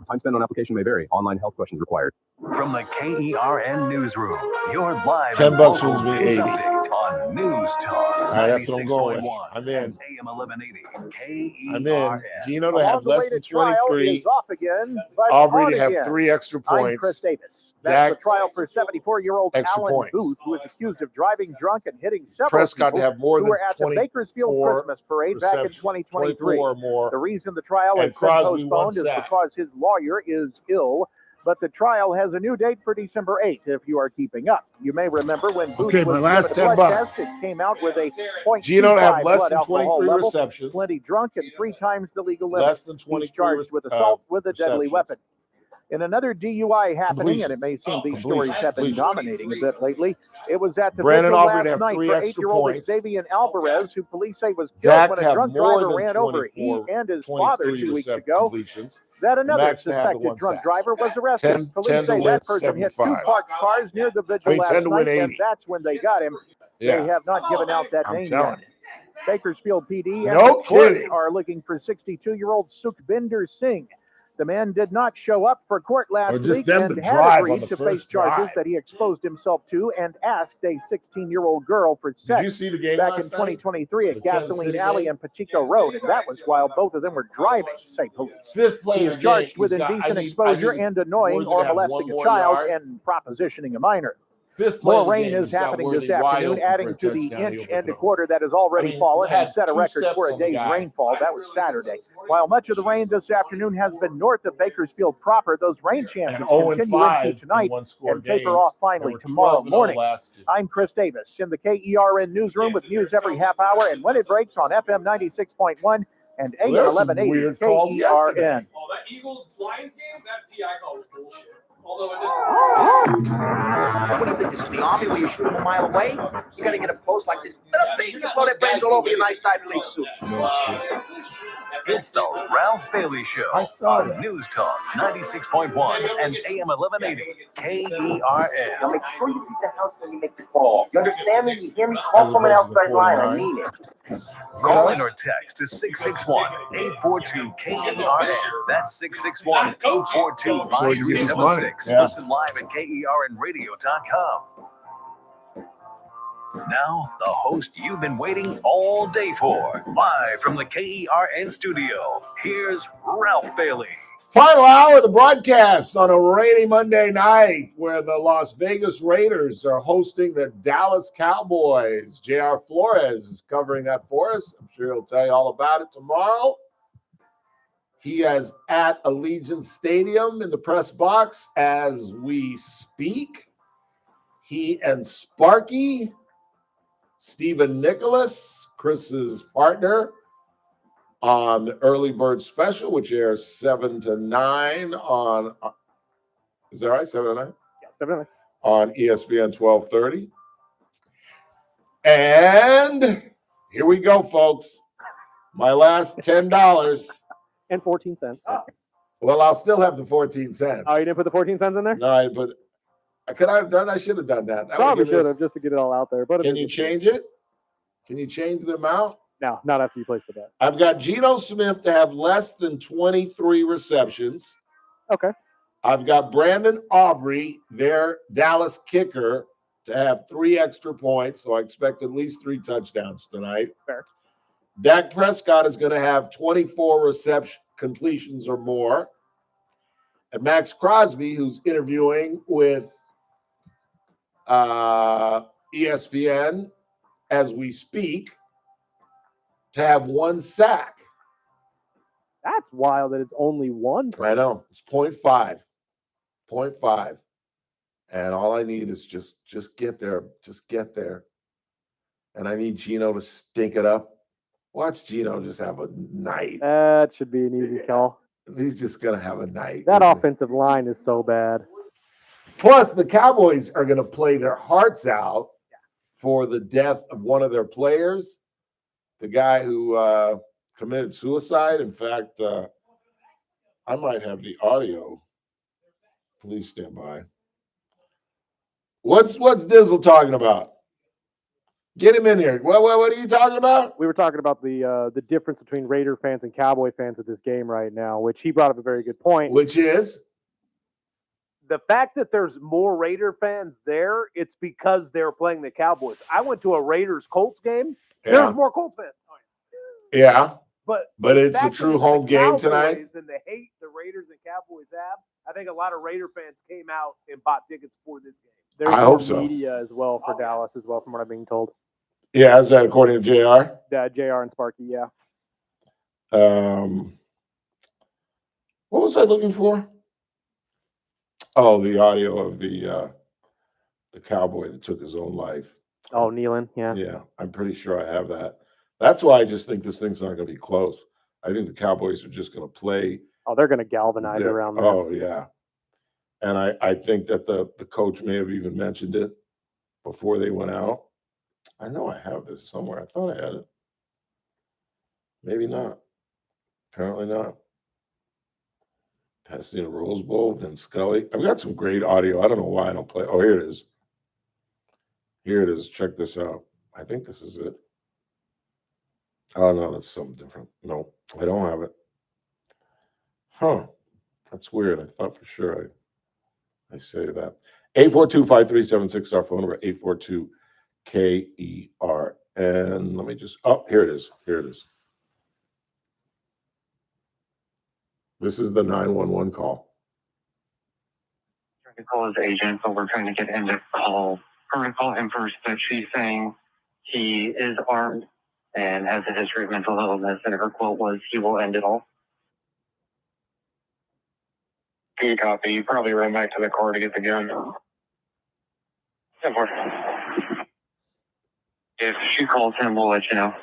Time spent on application may vary. Online health questions required. From the KERN Newsroom, your live $10 and local wins me news 80. update on News Talk All right, that's what I'm going with. 96.1 I'm in. AM 1180 KERN. I'm in. Gino to have less than Trial 23. is off again, but Aubrey on to have again. 3 extra I'm points. Chris Davis. That's Dak, the trial for 74-year-old extra Alan points. Booth, who was accused of driving drunk and hitting several Prescott to people have more who than were at the Bakersfield 24 Christmas parade back in 2023. 24 or more. The reason the trial And has been Crosby won postponed is sack. because his lawyer is ill. But the trial has a new date for December 8th, if you are keeping up. You may remember when Booth Okay, my was last given a 10 blood bucks. test, it came out with a 0.25 Gino to have less blood than alcohol 23 level, receptions. plenty drunk, and 3 times the legal limit. Less than 23 He's charged with assault with a deadly weapon. In another DUI happening, and it may seem these stories have been dominating a bit lately, it was at the Brandon vigil Aubrey to last have night 3 for extra 8-year-old points. Xavier Alvarez, who police say was killed Dak when to a have drunk more driver than ran over he 24, and his father 23 2 weeks ago. completions. That And another Max to have the suspected 1 drunk sack. driver was arrested. 10 Police to say win that person hit 2 75. parked cars near the vigil 10 last to win night, and 80. that's when they got him. Yeah. They have not given out that I'm name telling yet. Bakersfield PD and No the court kidding. are looking for 62-year-old Sukhbinder Singh. The man did not show up for court last just week them and to had drive on agreed the to first face charges drive. that he exposed himself to and asked a 16-year-old girl for sex Did you see the game back last in 2023 night? at The Kansas Gasoline City Alley game? and Pacheco Road, and that was while both of them were driving, say police. Fifth He player is charged game. with He's got- indecent I need exposure and annoying Worthy or to have molesting one a more child yard. and propositioning a minor. Fifth More play rain of the game, is he's got happening this Worthy wide afternoon, open for adding a to the touchdown. inch He'll and a put it quarter that has already fallen had and set a 2 record steps for a on the day's guy. rainfall. That was Saturday. While much of the rain this afternoon has been north of Bakersfield proper, those rain chances continue into tonight and taper off finally tomorrow morning. I'm Chris Davis in the KERN newsroom with news every half hour and when it breaks on FM 96.1 and AM 1180 KERN. Oh, that Eagles Lions game, that PI call was bullshit. Although it What do you think? This is the Army where you shoot them a mile away? You got to get a post like this. Little thing, you blow their brains all over your nice Ivy League suit. It's the Ralph Bailey Show on News Talk 96.1 and AM 1180 KERN. Now make sure you leave the house when you make the call. You understand me? You hear me? Call from an outside line. I mean it. Call in or text to 661-842-KERN. That's 661-842-5376. Yeah. Listen live at KERNradio.com. Now, the host you've been waiting all day for. Live from the KERN studio, here's Ralph Bailey. Final hour of the broadcast on a rainy Monday night where the Las Vegas Raiders are hosting the Dallas Cowboys. J.R. Flores is covering that for us. I'm sure he'll tell you all about it tomorrow. He is at Allegiant Stadium in the press box as we speak. He and Sparky, Stephen Nicholas, Chris's partner, on the Early Bird Special, which airs 7 to 9 on, is that right, 7 to 9? Yeah, 7 to 9. On ESPN 1230. And here we go, folks. My last $10. And 14 cents. Well, I'll still have the 14 cents. Oh, you didn't put the 14 cents in there? No, I put. Could I have done? I should have done that. Probably should have, just to get it all out there. But can you change it? Can you change the amount? No, not after you place the bet. I've got Geno Smith to have less than 23 receptions. Okay. I've got Brandon Aubrey, their Dallas kicker, to have 3 extra points. So I expect at least 3 touchdowns tonight. Fair. Dak Prescott is going to have 24 reception completions or more. And Max Crosby, who's interviewing with ESPN as we speak, to have 1 sack. That's wild that it's only 1. I know. It's 0.5. 0.5. And all I need is just get there. Just get there. And I need Geno to stink it up. Watch Geno just have a night. That should be an easy call. He's just going to have a night. That offensive line is so bad. Plus, the Cowboys are going to play their hearts out for the death of one of their players, the guy who committed suicide. In fact, I might have the audio. Please stand by. What's Dizzle talking about? Get him in here. What are you talking about? We were talking about the difference between Raider fans and Cowboy fans at this game right now, which he brought up a very good point. Which is? The fact that there's more Raider fans there, it's because they're playing the Cowboys. I went to a Raiders-Colts game. Yeah. There's more Colts fans. Yeah. But it's a true home game tonight. And the hate the Raiders and Cowboys have, I think a lot of Raider fans came out and bought tickets for this game. There's I more hope so. media as well for Dallas as well, from what I'm being told. Yeah, is that according to JR? Yeah, JR and Sparky, yeah. What was I looking for? Oh, the audio of the cowboy that took his own life. Oh, Nealon, yeah. Yeah, I'm pretty sure I have that. That's why I just think this thing's not going to be close. I think the Cowboys are just going to play. Oh, they're going to galvanize around this. Oh, yeah. And I think that the coach may have even mentioned it before they went out. I know I have this somewhere. I thought I had it. Maybe not. Apparently not. Pasadena Rose Bowl, Vince Scully. I've got some great audio. I don't know why I don't play. Oh, here it is. Here it is. Check this out. I think this is it. Oh, no, that's something different. No, I don't have it. Huh. That's weird. I thought for sure I saved that. 842-5376, our phone number, 842-KERN. Let me just, oh, here it is. Here it is. This is the 911 call. Trying to call his agent, but we're trying to get him to call her and call him first. But she's saying he is armed and has a history of mental illness, and her quote was, "He will end it all." Good copy. You probably ran back to the car to get the gun. If she calls him, we'll let you know.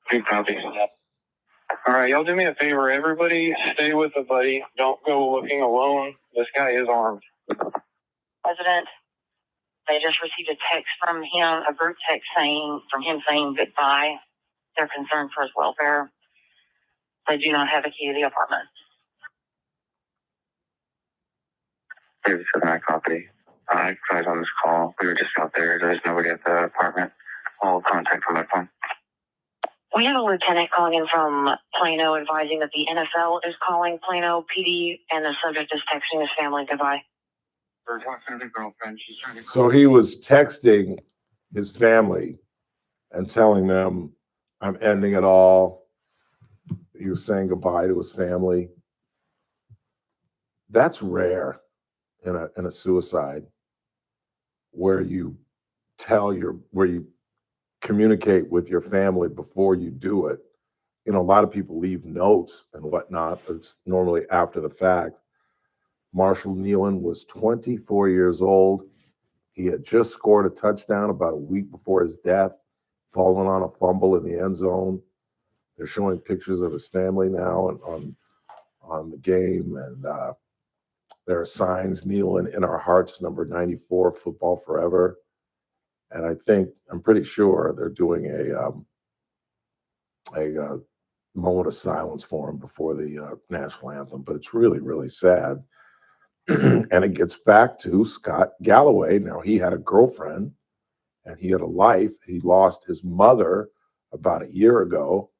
Good copy. All right, y'all do me a favor. Everybody stay with a buddy. Don't go looking alone. This guy is armed. President, they just received a text from him, a group text saying goodbye. They're concerned for his welfare. They do not have a key to the apartment. This is my copy. I was on this call. We were just out there. There's nobody at the apartment. All contact from my phone. We have a lieutenant calling in from Plano advising that the NFL is calling Plano PD and the subject is texting his family goodbye. We're talking to the girlfriend. She's trying to So he was texting his family and telling them, I'm ending it all. he was saying goodbye to his family. That's rare in a suicide, where you where you communicate with your family before you do it. A lot of people leave notes and whatnot, but it's normally after the fact. Marshall Nealon was 24 years old. He had just scored a touchdown about a week before his death, falling on a fumble in the end zone. They're showing pictures of his family now on the game, and there are signs, Nealon in our hearts, number 94, football forever. And I'm pretty sure they're doing a moment of silence for him before the national anthem. But it's really, really sad. And it gets back to Scott Galloway. Now, he had a girlfriend and he had a life. He lost his mother about a year ago.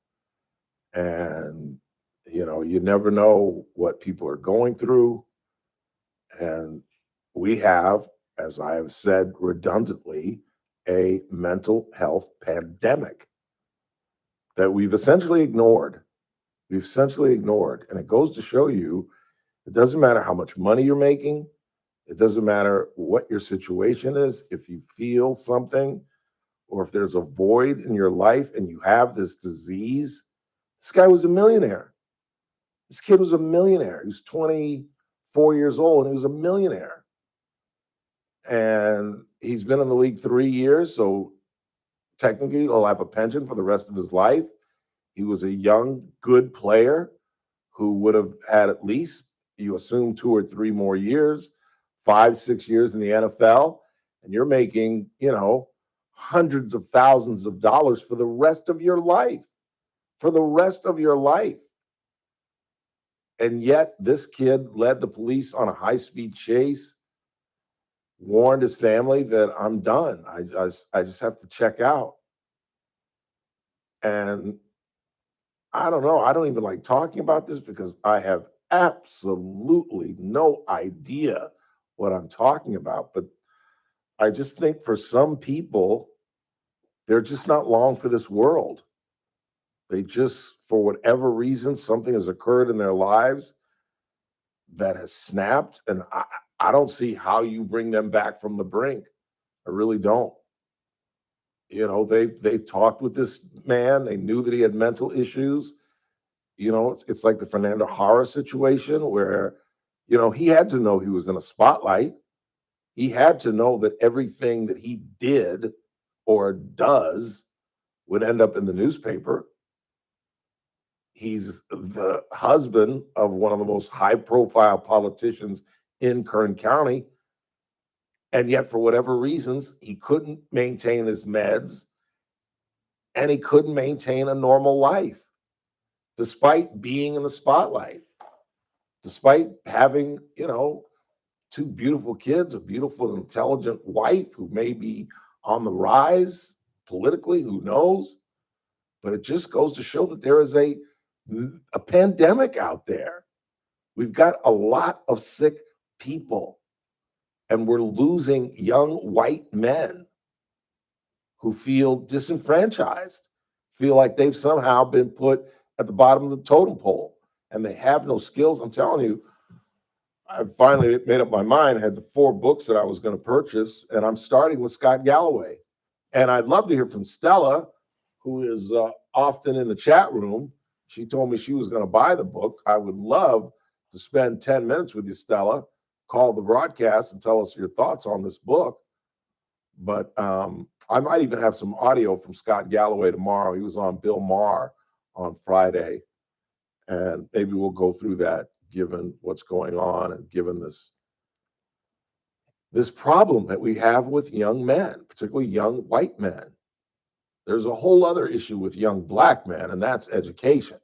And, you never know what people are going through. And we have, as I have said redundantly, a mental health pandemic that we've essentially ignored. And it goes to show you, it doesn't matter how much money you're making. It doesn't matter what your situation is. If you feel something, or if there's a void in your life and you have this disease. This guy was a millionaire. This kid was a millionaire. He was 24 years old and he was a millionaire. And he's been in the league 3 years, so technically he'll have a pension for the rest of his life. He was a young, good player who would have had at least, you assume, 2 or 3 more years, 5, 6 years in the NFL, and you're making, hundreds of thousands of dollars for the rest of your life. For the rest of your life. And yet this kid led the police on a high-speed chase, warned his family that I'm done. I just have to check out. And I don't know. I don't even like talking about this because I have absolutely no idea what I'm talking about. But I just think for some people, they're just not long for this world. They just, for whatever reason, something has occurred in their lives that has snapped. And I don't see how you bring them back from the brink. I really don't. They've talked with this man. They knew that he had mental issues. It's like the Fernando Jara situation where, he had to know he was in a spotlight. He had to know that everything that he did or does would end up in the newspaper. He's the husband of one of the most high-profile politicians in Kern County. And yet, for whatever reasons, he couldn't maintain his meds and he couldn't maintain a normal life, despite being in the spotlight, despite having, 2 beautiful kids, a beautiful, intelligent wife who may be on the rise politically, who knows? But it just goes to show that there is a pandemic out there. We've got a lot of sick people, and we're losing young white men who feel disenfranchised, feel like they've somehow been put at the bottom of the totem pole, and they have no skills. I'm telling you, I finally made up my mind. I had the 4 books that I was going to purchase, and I'm starting with Scott Galloway. And I'd love to hear from Stella, who is often in the chat room. She told me she was going to buy the book. I would love to spend 10 minutes with you, Stella. Call the broadcast and tell us your thoughts on this book. But I might even have some audio from Scott Galloway tomorrow. He was on Bill Maher on Friday. And maybe we'll go through that, given what's going on and given this problem that we have with young men, particularly young white men. There's a whole other issue with young black men, and that's education.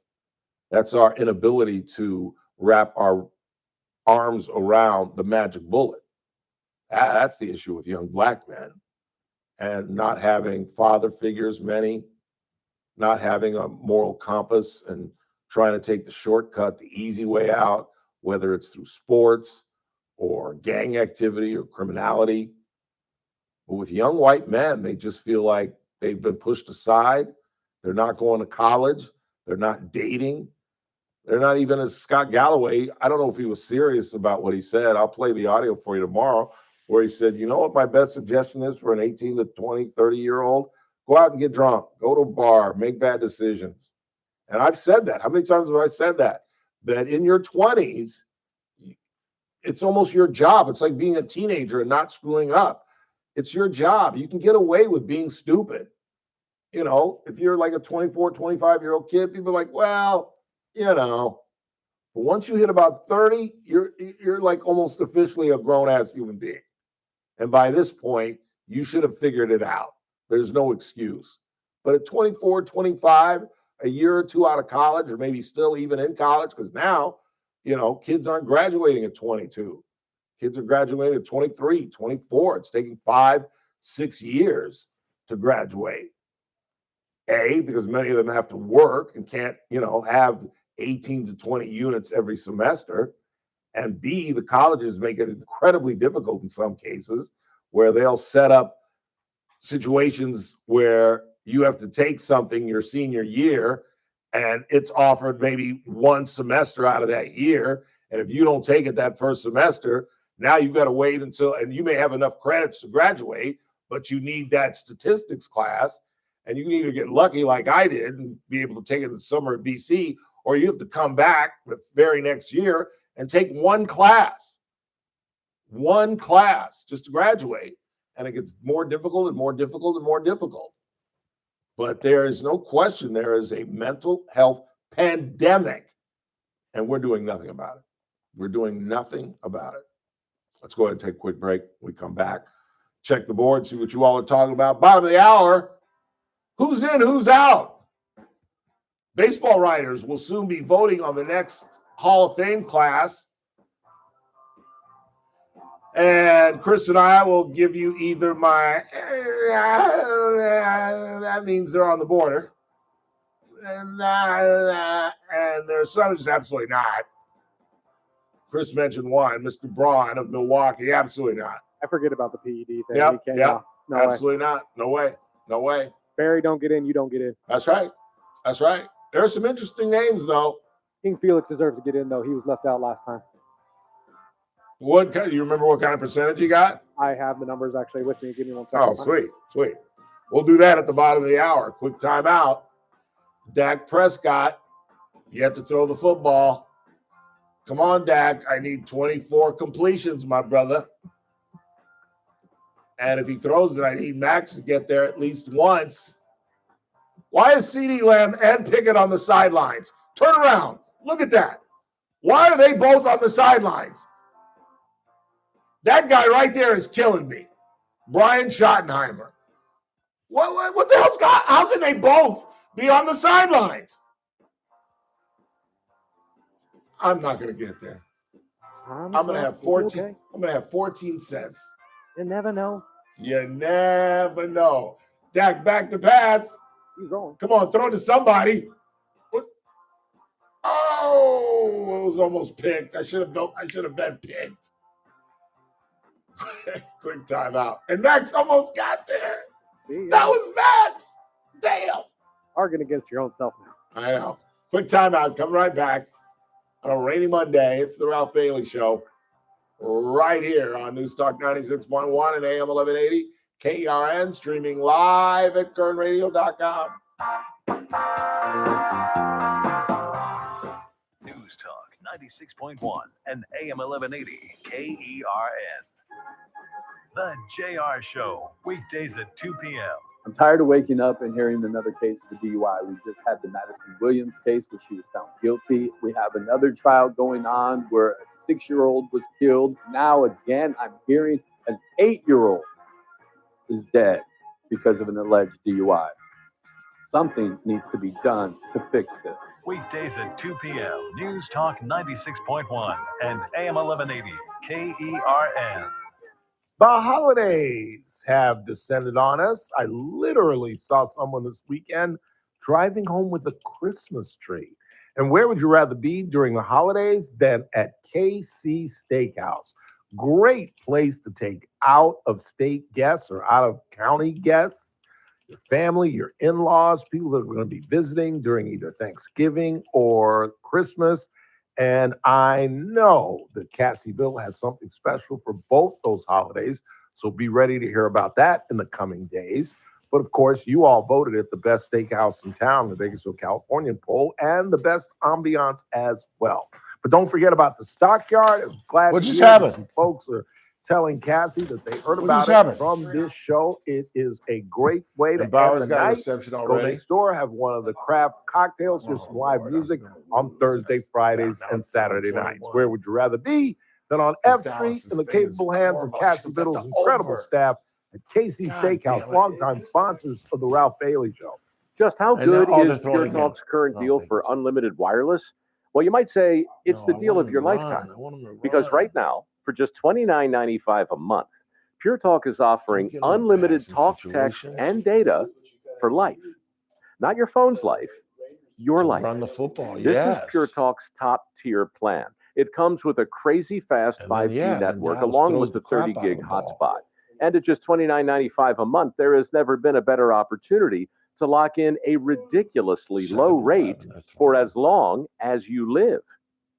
That's our inability to wrap our arms around the magic bullet. That's the issue with young black men. And not having father figures, many, not having a moral compass and trying to take the shortcut, the easy way out, whether it's through sports or gang activity or criminality. But with young white men, they just feel like they've been pushed aside. They're not going to college. They're not dating. They're not even as Scott Galloway. I don't know if he was serious about what he said. I'll play the audio for you tomorrow where he said, you know what my best suggestion is for an 18 to 20, 30-year-old? Go out and get drunk. Go to a bar. Make bad decisions. And I've said that. How many times have I said that? That in your 20s, it's almost your job. It's like being a teenager and not screwing up. It's your job. You can get away with being stupid. You know, if you're like a 24, 25-year-old kid, people are like, well, you know. But once you hit about 30, you're like almost officially a grown-ass human being. And by this point, you should have figured it out. There's no excuse. But at 24, 25, a year or two out of college, or maybe still even in college, because now, you know, kids aren't graduating at 22. Kids are graduating at 23, 24. It's taking 5, 6 years to graduate. A, because many of them have to work and can't, you know, have 18 to 20 units every semester. And B, the colleges make it incredibly difficult in some cases where they'll set up situations where you have to take something your senior year and it's offered maybe one semester out of that year. And if you don't take it that first semester, now you've got to wait until, and you may have enough credits to graduate, but you need that statistics class. And you can either get lucky like I did and be able to take it in the summer at BC, or you have to come back the very next year and take one class just to graduate. And it gets more difficult and more difficult and more difficult. But there is no question there is a mental health pandemic, and we're doing nothing about it. We're doing nothing about it. Let's go ahead and take a quick break. We come back, check the board, see what you all are talking about. Bottom of the hour, who's in, who's out? Baseball writers will soon be voting on the next Hall of Fame class. And Chris and I will give you either my, that means they're on the border. And there's some just absolutely not. Chris mentioned one, Mr. Braun of Milwaukee. Absolutely not. I forget about the PED thing. Yep. No absolutely way. not. No way. No way. Barry don't get in, you don't get in. That's right. That's right. There are some interesting names, though. King Felix deserves to get in, though. He was left out last time. What kind? You remember what kind of percentage you got? I have the numbers actually with me. Give me 1 second. Oh, sweet. We'll do that at the bottom of the hour. Quick timeout. Dak Prescott, you have to throw the football. Come on, Dak. I need 24 completions, my brother. And if he throws it, I need Max to get there at least once. Why is CeeDee Lamb and Pickett on the sidelines? Turn around. Look at that. Why are they both on the sidelines? That guy right there is killing me. Brian Schottenheimer. What the hell's got? How can they both be on the sidelines? I'm not going to get there. I'm going to have 14. Okay. I'm going to have 14 cents. You never know. You never know. Dak back to pass. He's wrong. Come on, throw it to somebody. What? Oh, it was almost picked. I should have been picked. Quick timeout. And Max almost got there. See, that was Max. Damn. Arguing against your own self now. I know. Quick timeout. Come right back on a rainy Monday. It's the Ralph Bailey Show right here on News Talk 96.1 and AM 1180. KERN, streaming live at kernradio.com. News Talk 96.1 and AM 1180 KERN. The JR Show, weekdays at 2 p.m. I'm tired of waking up and hearing another case of the DUI. We just had the Madison Williams case where she was found guilty. We have another trial going on where a 6-year-old was killed. Now again, I'm hearing an 8-year-old is dead because of an alleged DUI. Something needs to be done to fix this. Weekdays at 2 p.m. News Talk 96.1 and AM 1180 KERN. The holidays have descended on us. I literally saw someone this weekend driving home with a Christmas tree. And where would you rather be during the holidays than at KC Steakhouse? Great place to take out of state guests or out of county guests. your family, your in-laws, people that are going to be visiting during either Thanksgiving or Christmas. And I know that Cassie Bill has something special for both those holidays. So be ready to hear about that in the coming days. But of course, you all voted it the best steakhouse in town, the Bakersfield, California poll, and the best ambiance as well. But don't forget about the Stockyard. I'm glad What to just hear that happened? some folks are telling Cassie that they heard What about just it happened? from this show. It is a great way to And Bauer's end the got a night. reception Go already? next door, have one of the craft cocktails, hear some live music on Thursday, Fridays, and Saturday nights. Where would you rather be than on F Street in the capable hands of Cassie Biddle's incredible staff at KC Steakhouse, longtime sponsors of the Ralph Bailey Show. Just how And good they're is throwing Pure again. Talk's current deal for unlimited wireless? Well, you might say it's the deal of your lifetime. Because right now, for just $29.95 a month, Pure Talk is offering unlimited talk, text, and data for life. Not your phone's life, your life. Run the football, This is yes. Pure Talk's top tier plan. It comes with a crazy fast 5G network along with the 30 gig hotspot. And at just $29.95 a month, there has never been a better opportunity to lock in a ridiculously low rate for as long as you live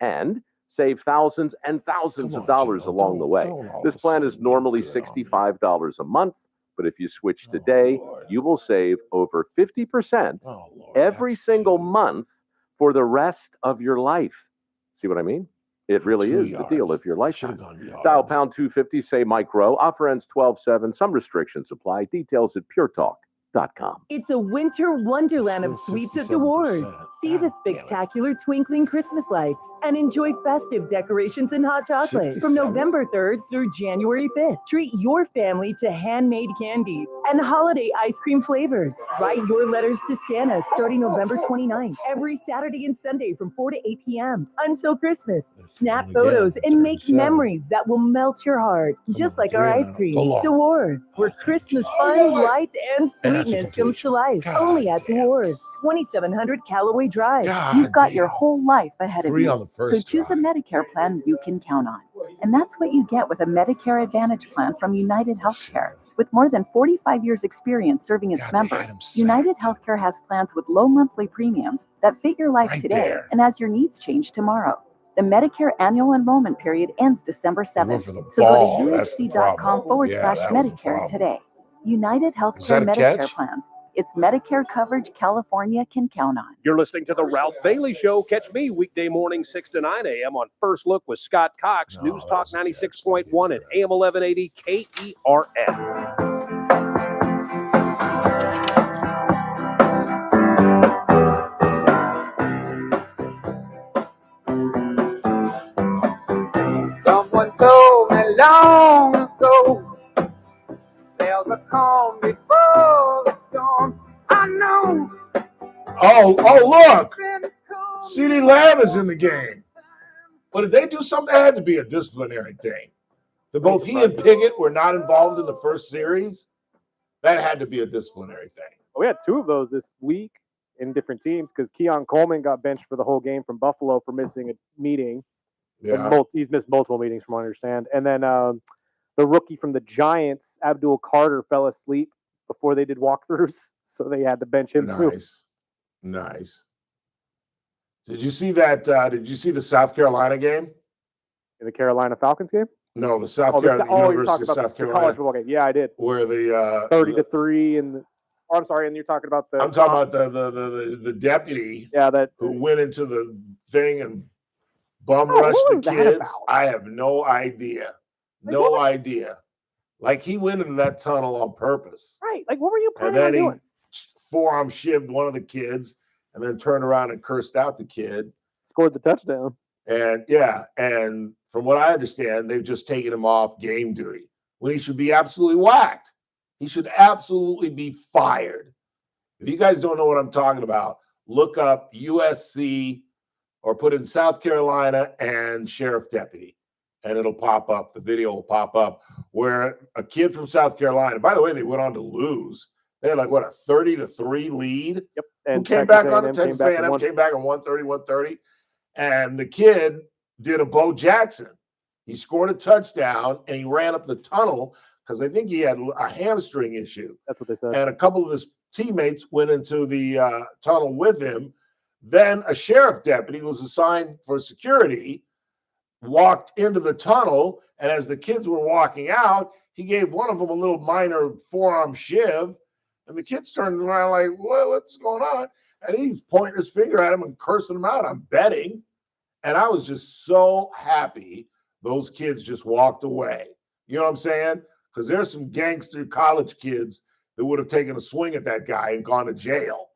and save thousands and thousands of dollars along the way. This plan is normally $65 a month, but if you switch today, you will save over 50% every single month for the rest of your life. See what I mean? It really is the deal of your lifetime. Dial pound 250, say Mike Rowe. Offer ends 12/7. Some restrictions apply. Details at puretalk.com. It's a winter wonderland of sweets at Dewar's. See the spectacular twinkling Christmas lights and enjoy festive decorations and hot chocolate. From November 3rd through January 5th, treat your family to handmade candies and holiday ice cream flavors. Write your letters to Santa starting November 29th, every Saturday and Sunday from 4 to 8 p.m. until Christmas. Snap photos and make memories that will melt your heart, just like our ice cream. Dewar's, where Christmas fun, light, and sweetness comes to life. Only at Dewar's, 2700 Callaway Drive. You've got your whole life ahead of you. So choose a Medicare plan you can count on. And that's what you get with a Medicare Advantage plan from United Healthcare. With more than 45 years experience serving its members, United Healthcare has plans with low monthly premiums that fit your life today and as your needs change tomorrow. The Medicare annual enrollment period ends December 7th. So go to uhc.com/Medicare today. United Healthcare Medicare plans. It's Medicare coverage California can count on. You're listening to The Ralph Bailey Show. Catch me weekday morning 6 to 9 a.m. on First Look with Scott Cox, News Talk 96.1 and AM 1180 KERS. Someone told me long ago there's a calm before the storm. I know. Oh, look. CeeDee Lamb is in the game. But if they do something, that had to be a disciplinary thing. That both he and Pickett were not involved in the first series. That had to be a disciplinary thing. We had two of those this week in different teams because Keon Coleman got benched for the whole game from Buffalo for missing a meeting. Yeah. And he's missed multiple meetings from what I understand. And then the rookie from the Giants, Abdul Carter, fell asleep before they did walkthroughs, so they had to bench him too. Nice. Did you see that? Did you see the South Carolina game? In the Carolina Falcons game? No, the South Carolina you're talking about South the Carolina college football game. Yeah, I did. Where the 30-3 and I'm sorry, and you're talking about the. I'm talking about the deputy. Who went into the thing and bum rushed the kids. I have no idea. No idea. Like he went into that tunnel on purpose. Right. Like what were you And planning on then doing? he forearm shivved one of the kids and then turned around and cursed out the kid. Scored the touchdown. And and from what I understand, they've just taken him off game duty when he should be absolutely whacked. He should absolutely be fired. If you guys don't know what I'm talking about, look up USC or put in South Carolina and sheriff deputy, and it'll pop up. The video will pop up where a kid from South Carolina, by the way, they went on to lose. They had like, what, a 30-3 lead? Yep. Who And came Texas back on A&M it? Texas A&M came back on 130. And the kid did a Bo Jackson. He scored a touchdown, and he ran up the tunnel because I think he had a hamstring issue. That's what they said. And a couple of his teammates went into the tunnel with him. Then a sheriff deputy who was assigned for security walked into the tunnel, and as the kids were walking out, he gave one of them a little minor forearm shiv, and the kids turned around like, what's going on? And he's pointing his finger at him and cursing him out. I'm betting. And I was just so happy those kids just walked away. You know what I'm saying? Because there's some gangster college kids that would have taken a swing at that guy and gone to jail.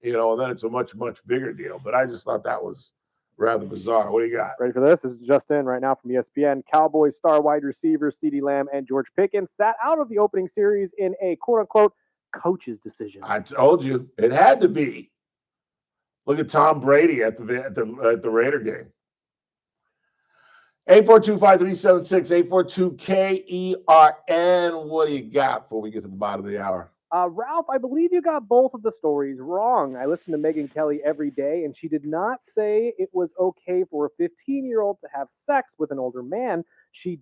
You know, and then it's a much, much bigger deal. But I just thought that was rather bizarre. What do you got? Ready for this? This is just in right now from ESPN. Cowboys star wide receivers CeeDee Lamb and George Pickens sat out of the opening series in a quote-unquote coach's decision. I told you it had to be. Look at Tom Brady at the Raider game. 842-5376, 842-KERN. What do you got before we get to the bottom of the hour? Ralph, I believe you got both of the stories wrong. I listen to Megyn Kelly every day, and she did not say it was okay for a 15-year-old to have sex with an older man. She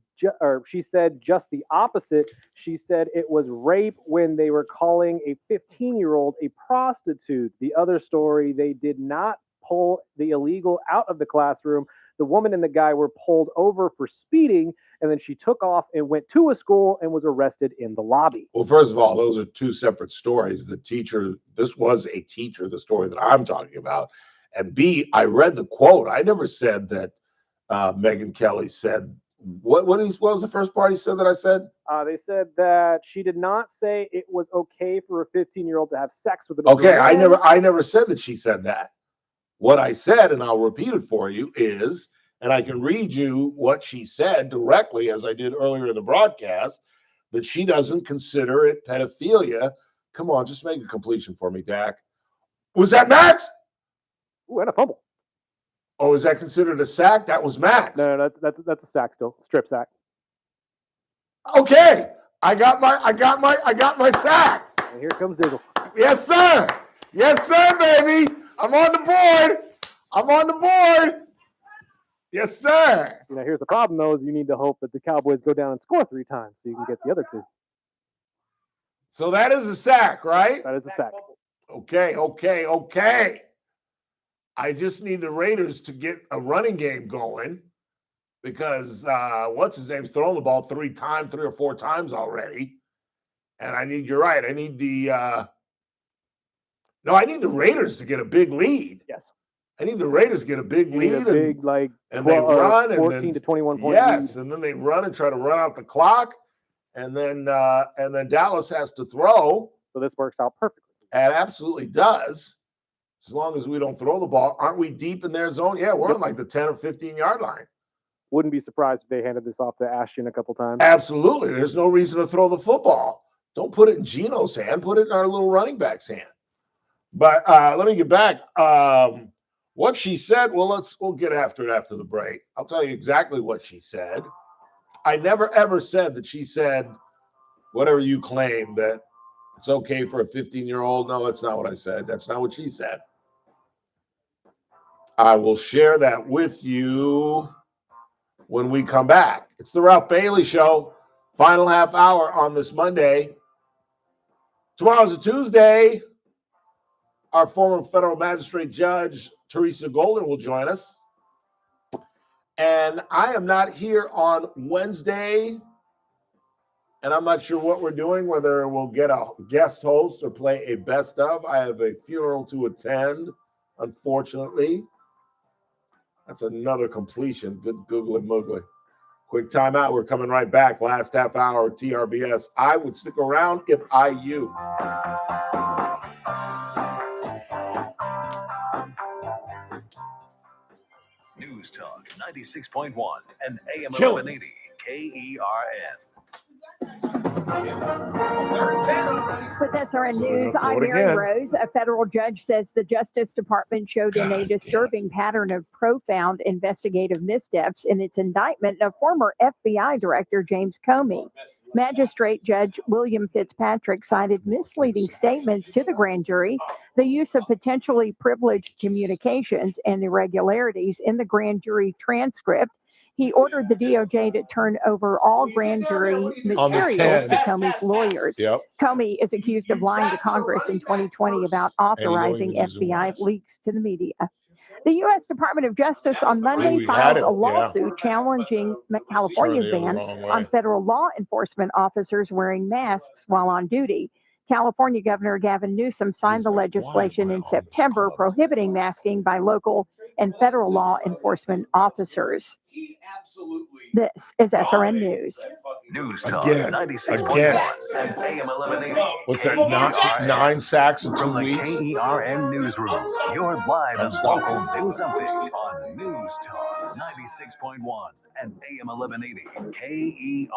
said just the opposite. She said it was rape when they were calling a 15-year-old a prostitute. The other story, they did not pull the illegal out of the classroom. The woman and the guy were pulled over for speeding, and then she took off and went to a school and was arrested in the lobby. Well, first of all, those are two separate stories. The teacher, this was a teacher, the story that I'm talking about. And B, I read the quote. I never said that Megyn Kelly said, what was the first part he said that I said? They said that she did not say it was okay for a 15-year-old to have sex with an older Okay, man. I never said that she said that. What I said, and I'll repeat it for you, is, and I can read you what she said directly, as I did earlier in the broadcast, that she doesn't consider it pedophilia. Come on, just make a completion for me, Dak. Was that Max? Ooh, and a fumble. Oh, is that considered a sack? That was Max. No, that's a sack still. Strip sack. Okay, I got my sack. And here comes Dizzle. Yes, sir. Yes, sir, baby. I'm on the board. I'm on the board. Yes, sir. You know, here's the problem, though, is you need to hope that the Cowboys go down and score 3 times so you can get the other 2. So that is a sack, right? That is a sack. Okay. I just need the Raiders to get a running game going because what's his name's thrown the ball 3 or 4 times already. And you're right. I need the Raiders to get a big lead. Yes. I need the Raiders to get a big lead. A big, like, and they run 14 to 21 point yes, lead. and then they run and try to run out the clock. And then Dallas has to throw. So this works out perfectly. And absolutely does. As long as we don't throw the ball. Aren't we deep in their zone? Yeah, we're on like the 10 or 15-yard line. Wouldn't be surprised if they handed this off to Ashton a couple times. Absolutely. There's no reason to throw the football. Don't put it in Geno's hand. Put it in our little running back's hand. But let me get back. What she said, we'll get after it after the break. I'll tell you exactly what she said. I never, ever said that she said whatever you claim that it's okay for a 15-year-old. No, that's not what I said. That's not what she said. I will share that with you when we come back. It's the Ralph Bailey Show, final half hour on this Monday. Tomorrow's a Tuesday. Our former federal magistrate judge, Teresa Golden, will join us. And I am not here on Wednesday. And I'm not sure what we're doing, whether we'll get a guest host or play a best of. I have a funeral to attend, unfortunately. That's another completion. Good googly moogly. Quick timeout. We're coming right back. Last half hour, TRBS. I would stick around if I you. News Talk 96.1 and AM 1180 KERN. With SRN News, I'm Mary Rose. A federal judge says the Justice Department showed in a disturbing pattern of profound investigative missteps in its indictment of former FBI Director James Comey. Magistrate Judge William Fitzpatrick cited misleading statements to the grand jury, the use of potentially privileged communications, and irregularities in the grand jury transcript, He ordered the DOJ to turn over all grand jury materials to Comey's lawyers. Comey is accused of lying to Congress in 2020 about authorizing FBI leaks to the media. The U.S. Department of Justice on Monday filed a lawsuit challenging California's ban on federal law enforcement officers wearing masks while on duty. California Governor Gavin Newsom signed the legislation in September prohibiting masking by local and federal law enforcement officers. This is SRN News. News Talk 96.1 and AM 1180. What's that? Nine sacks in 2 From the weeks? KERN Newsroom, your live and local news update on News Talk 96.1 and AM 1180 KERN.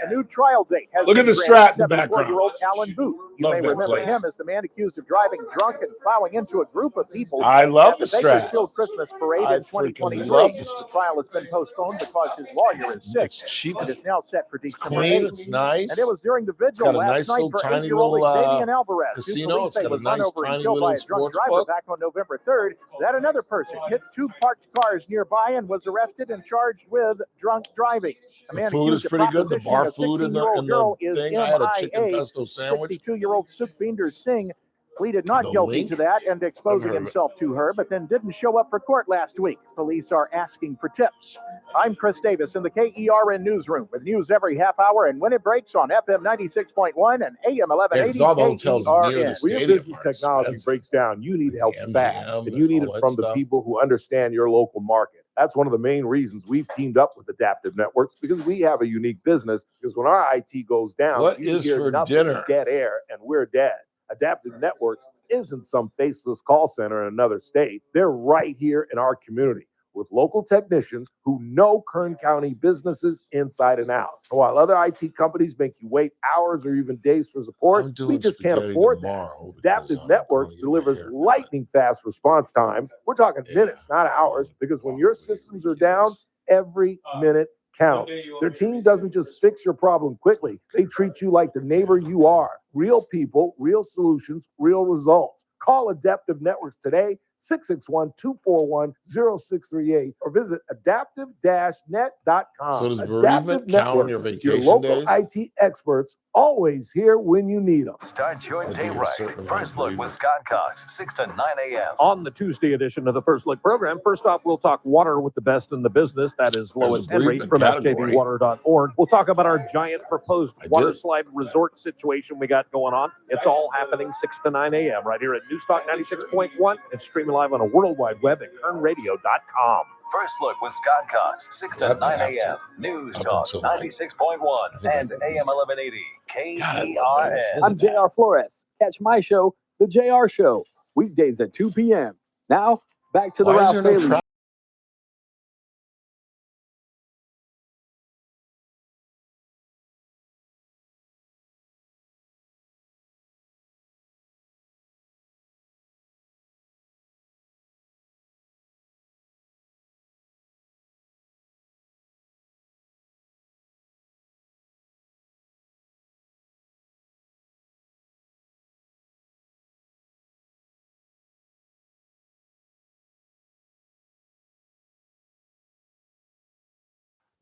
A new trial date has Look been at the granted strat in the to background. 74-year-old Alan Booth. You Love may that remember place. him as the man accused of driving drunk and plowing into a group of people I love at the the strat. Bakersfield Christmas Parade I in 2023. love the The trial has been postponed because his lawyer is sick and is now set for December clean, 8th. it's nice. And it was during the It's vigil got a last nice night little for tiny 8-year-old little, Xavier Alvarez, who casino. police It's say got a was run nice over and tiny killed by a little drunk sports driver book. back on November 3rd. That another person hit two parked cars nearby and was arrested and charged with drunk driving. A man The food is accused of pretty good. The propositioning bar a food in the 16-year-old girl is thing. I had a chicken MIA. pesto sandwich. 62-year-old Sukhbinder Singh pleaded not The guilty link? to that and exposing Never heard of it. himself to her, but then didn't show up for court last week. Police are asking for tips. I'm Chris Davis in the KERN newsroom with news every half hour and when it breaks on FM 96.1 and AM 1180 KERN. When your business technology breaks down, you need help fast, and you need it from the people who understand your local market. That's one of the main reasons we've teamed up with Adaptive Networks, because we have a unique business. Because when our IT goes down, What you is hear for nothing dinner? but dead air, and we're dead. Adaptive Networks isn't some faceless call center in another state. They're right here in our community with local technicians who know Kern County businesses inside and out. And while other IT companies make you wait hours or even days for support, we just can't afford that. Adaptive Networks delivers lightning fast response times. We're talking minutes, not hours, because when your systems are down, every minute counts. Their team doesn't just fix your problem quickly. They treat you like the neighbor you are. Real people, real solutions, real results. Call Adaptive Networks today, 661-241-0638, or visit adaptive-net.com. So does Adaptive bereavement count on your Networks, vacation your local days? IT experts, always here when you need them. Start your day right. First Look with Scott Cox, 6 to 9 a.m. On the Tuesday edition of the First Look program, first off, we'll talk water with the best in the business. That is Lois a Henry bereavement from category. sjbwater.org. We'll talk about our giant proposed water slide resort situation we got going on. It's all happening 6 to 9 a.m. right here at News Talk 96.1 and streaming live on a World Wide Web at kernradio.com. First Look with Scott Cox, 6 to 9 a.m. News Talk 96.1 and AM 1180 KERN. I'm JR Flores. Catch my show, The JR Show, weekdays at 2 p.m. Now, back to the Why is Ralph there no Bailey Show.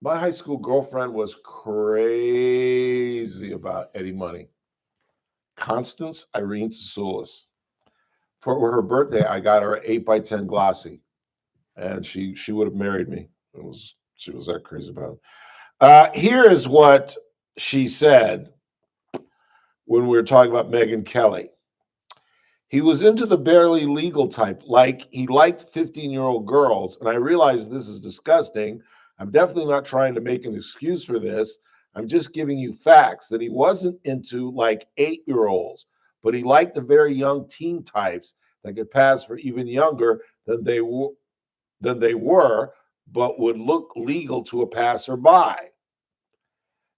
My high school girlfriend was crazy about Eddie Money. Constance Irene Tsoulis. For her birthday, I got her an 8x10 glossy, and she would have married me. She was that crazy about it. Here is what she said when we were talking about Megyn Kelly. He was into the barely legal type, like he liked 15-year-old girls, and I realize this is disgusting. I'm definitely not trying to make an excuse for this. I'm just giving you facts that he wasn't into like 8-year-olds, but he liked the very young teen types that could pass for even younger than they were, but would look legal to a passerby.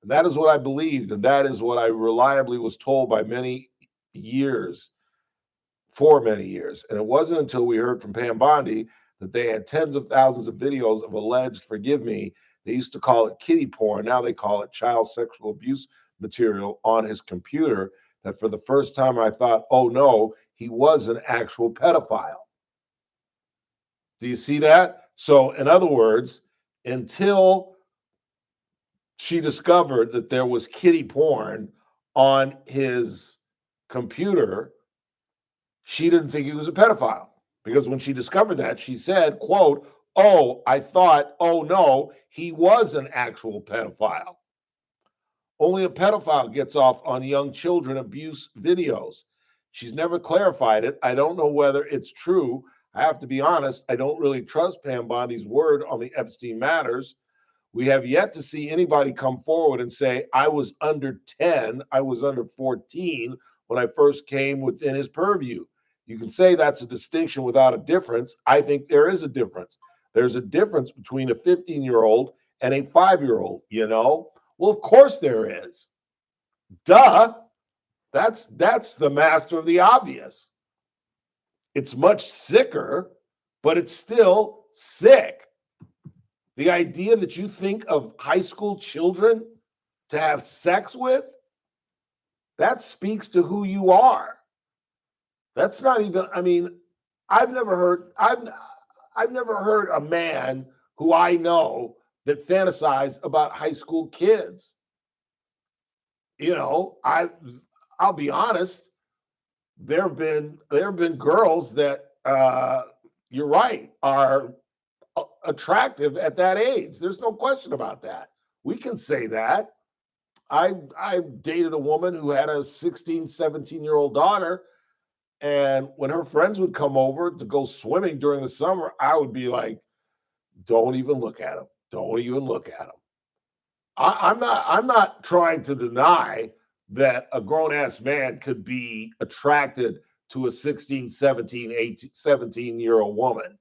And that is what I believed, and that is what I reliably was told by for many years. And it wasn't until we heard from Pam Bondi that they had tens of thousands of videos of alleged, forgive me, they used to call it kiddie porn. Now they call it child sexual abuse material on his computer, that for the first time I thought, oh no, he was an actual pedophile. Do you see that? So in other words, until she discovered that there was kiddie porn on his computer, she didn't think he was a pedophile. Because when she discovered that, she said, quote, "Oh, I thought, oh no, he was an actual pedophile. Only a pedophile gets off on young children abuse videos. She's never clarified it. I don't know whether it's true. I have to be honest, I don't really trust Pam Bondi's word on the Epstein matters. We have yet to see anybody come forward and say, I was under 10, I was under 14 when I first came within his purview. You can say that's a distinction without a difference. I think there is a difference. There's a difference between a 15-year-old and a 5-year-old, you know? Well, of course there is. Duh. That's the master of the obvious. It's much sicker, but it's still sick. The idea that you think of high school children to have sex with, that speaks to who you are. That's not even, I mean, I've never heard a man who I know that fantasize about high school kids. You know, I'll be honest, there have been girls that you're right, are attractive at that age. There's no question about that. We can say that. I dated a woman who had a 16, 17-year-old daughter, and when her friends would come over to go swimming during the summer, I would be like, don't even look at them. Don't even look at them. I'm not trying to deny that a grown-ass man could be attracted to a 16, 17, 18, 17-year-old woman.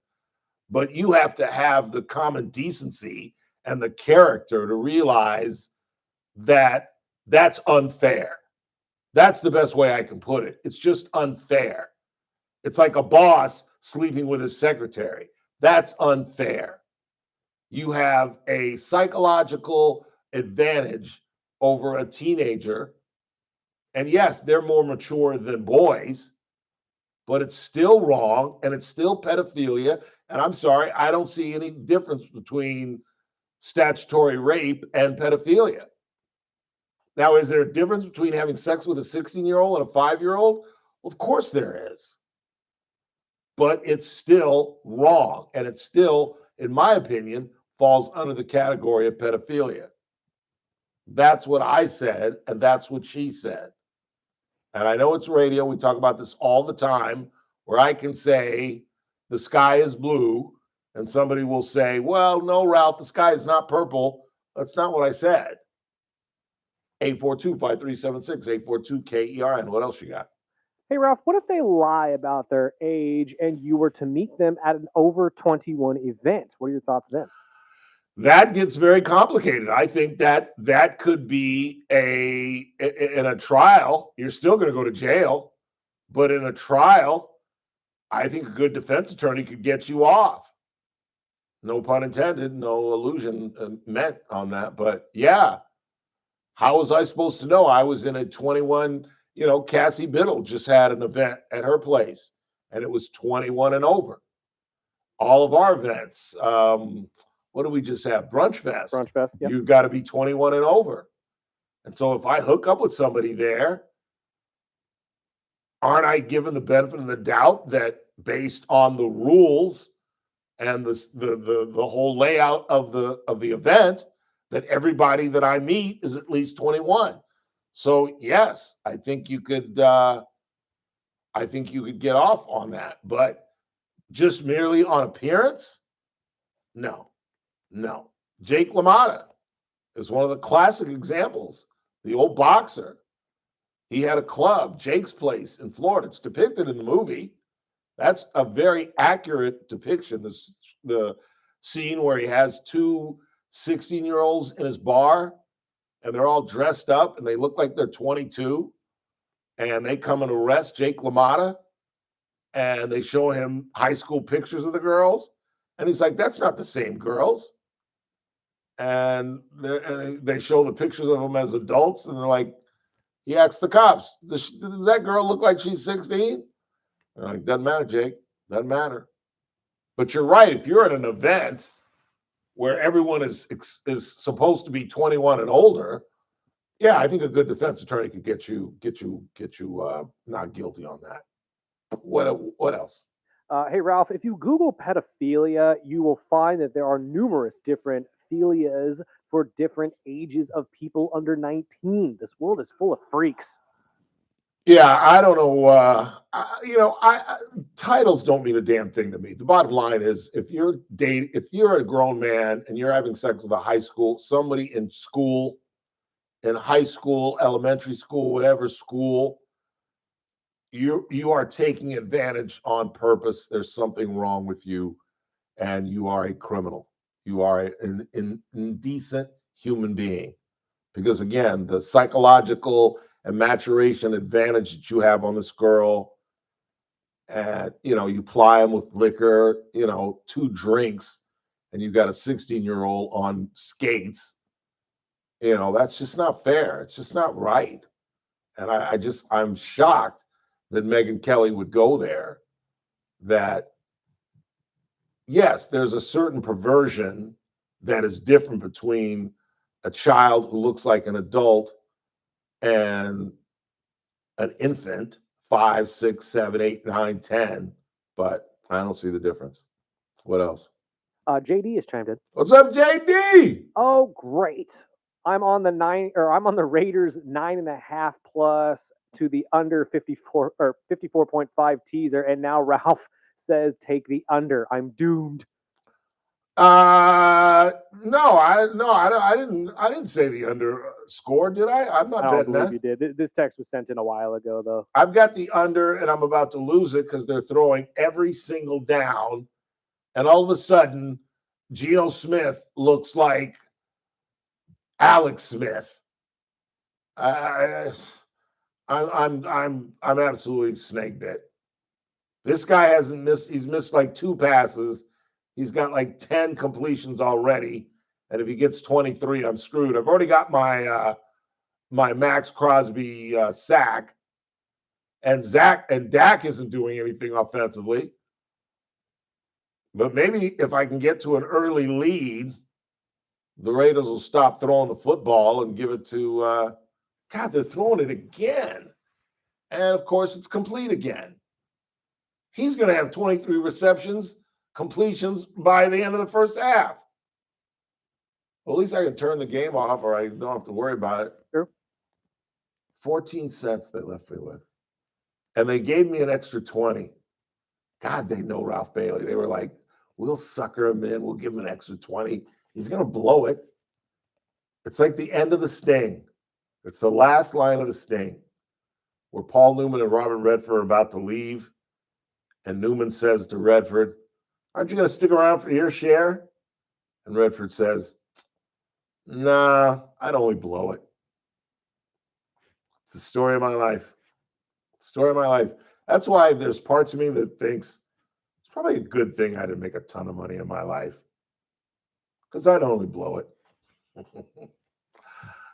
But you have to have the common decency and the character to realize that that's unfair. That's the best way I can put it. It's just unfair. It's like a boss sleeping with his secretary. That's unfair. You have a psychological advantage over a teenager. And yes, they're more mature than boys, but it's still wrong and it's still pedophilia. And I'm sorry, I don't see any difference between statutory rape and pedophilia. Now, is there a difference between having sex with a 16-year-old and a 5-year-old? Well, of course there is. But it's still wrong. And it still, in my opinion, falls under the category of pedophilia. That's what I said, and that's what she said. And I know it's radio. We talk about this all the time, where I can say the sky is blue, and somebody will say, well, no, Ralph, the sky is not purple. That's not what I said. 842-5376, 842-KERN. What else you got? Hey, Ralph, what if they lie about their age and you were to meet them at an over 21 event? What are your thoughts then? That gets very complicated. I think that could be in a trial, you're still going to go to jail, but in a trial, I think a good defense attorney could get you off. No pun intended, no allusion meant on that, but yeah. How was I supposed to know? I was in a 21, Cassie Biddle just had an event at her place, and it was 21 and over. All of our events, what do we just have? Brunch Fest. Brunch Fest, yep. You've got to be 21 and over. And so if I hook up with somebody there, aren't I given the benefit of the doubt that based on the rules and the whole layout of the event, that everybody that I meet is at least 21. So yes, I think you could get off on that, but just merely on appearance, no. Jake LaMotta is one of the classic examples. The old boxer. He had a club, Jake's Place in Florida. It's depicted in the movie. That's a very accurate depiction. The scene where he has two 16-year-olds in his bar, and they're all dressed up, and they look like they're 22, and they come and arrest Jake LaMotta, and they show him high school pictures of the girls, and he's like, that's not the same girls. And they show the pictures of them as adults, and they're like, he asks the cops, does that girl look like she's 16? They're like, doesn't matter, Jake, doesn't matter. But you're right, if you're at an event where everyone is supposed to be 21 and older, yeah, I think a good defense attorney could get you not guilty on that. What else? Hey, Ralph, if you Google pedophilia, you will find that there are numerous different philias for different ages of people under 19. This world is full of freaks. Yeah, I don't know. Titles don't mean a damn thing to me. The bottom line is, if you're a grown man and you're having sex with somebody in school, in high school, elementary school, whatever school, you are taking advantage on purpose. There's something wrong with you, and you are a criminal. You are an indecent human being. Because again, the psychological and maturation advantage that you have on this girl, and you ply them with liquor, 2 drinks, and you got a 16-year-old on skates. That's just not fair. It's just not right. And I'm shocked that Megyn Kelly would go there. That, yes, there's a certain perversion that is different between a child who looks like an adult and an infant, 5, 6, 7, 8, 9, 10, but I don't see the difference. What else? JD has chimed in. What's up, JD? Oh, great. I'm on the Raiders 9.5 plus to the under 54 or 54.5 teaser, and now Ralph says take the under. I'm doomed. No, I didn't say the under score, did I? I'm not betting that. You did. This text was sent in a while ago, though. I've got the under, and I'm about to lose it because they're throwing every single down, and all of a sudden, Geno Smith looks like Alex Smith. I'm absolutely snake bit. This guy hasn't missed. He's missed like 2 passes. He's got like 10 completions already, and if he gets 23, I'm screwed. I've already got my Max Crosby sack, and Dak isn't doing anything offensively. But maybe if I can get to an early lead, the Raiders will stop throwing the football and give it to God. They're throwing it again, and of course it's complete again. He's going to have 23 receptions. Completions by the end of the first half. Well, at least I can turn the game off, or I don't have to worry about it. Sure. 14 cents they left me with. And they gave me an extra 20. God, they know Ralph Bailey. They were like, we'll sucker him in. We'll give him an extra 20. He's going to blow it. It's like the end of the Sting. It's the last line of the Sting, where Paul Newman and Robert Redford are about to leave. And Newman says to Redford, aren't you going to stick around for your share? And Redford says, nah, I'd only blow it. It's the story of my life. Story of my life. That's why there's parts of me that thinks it's probably a good thing I didn't make a ton of money in my life, because I'd only blow it.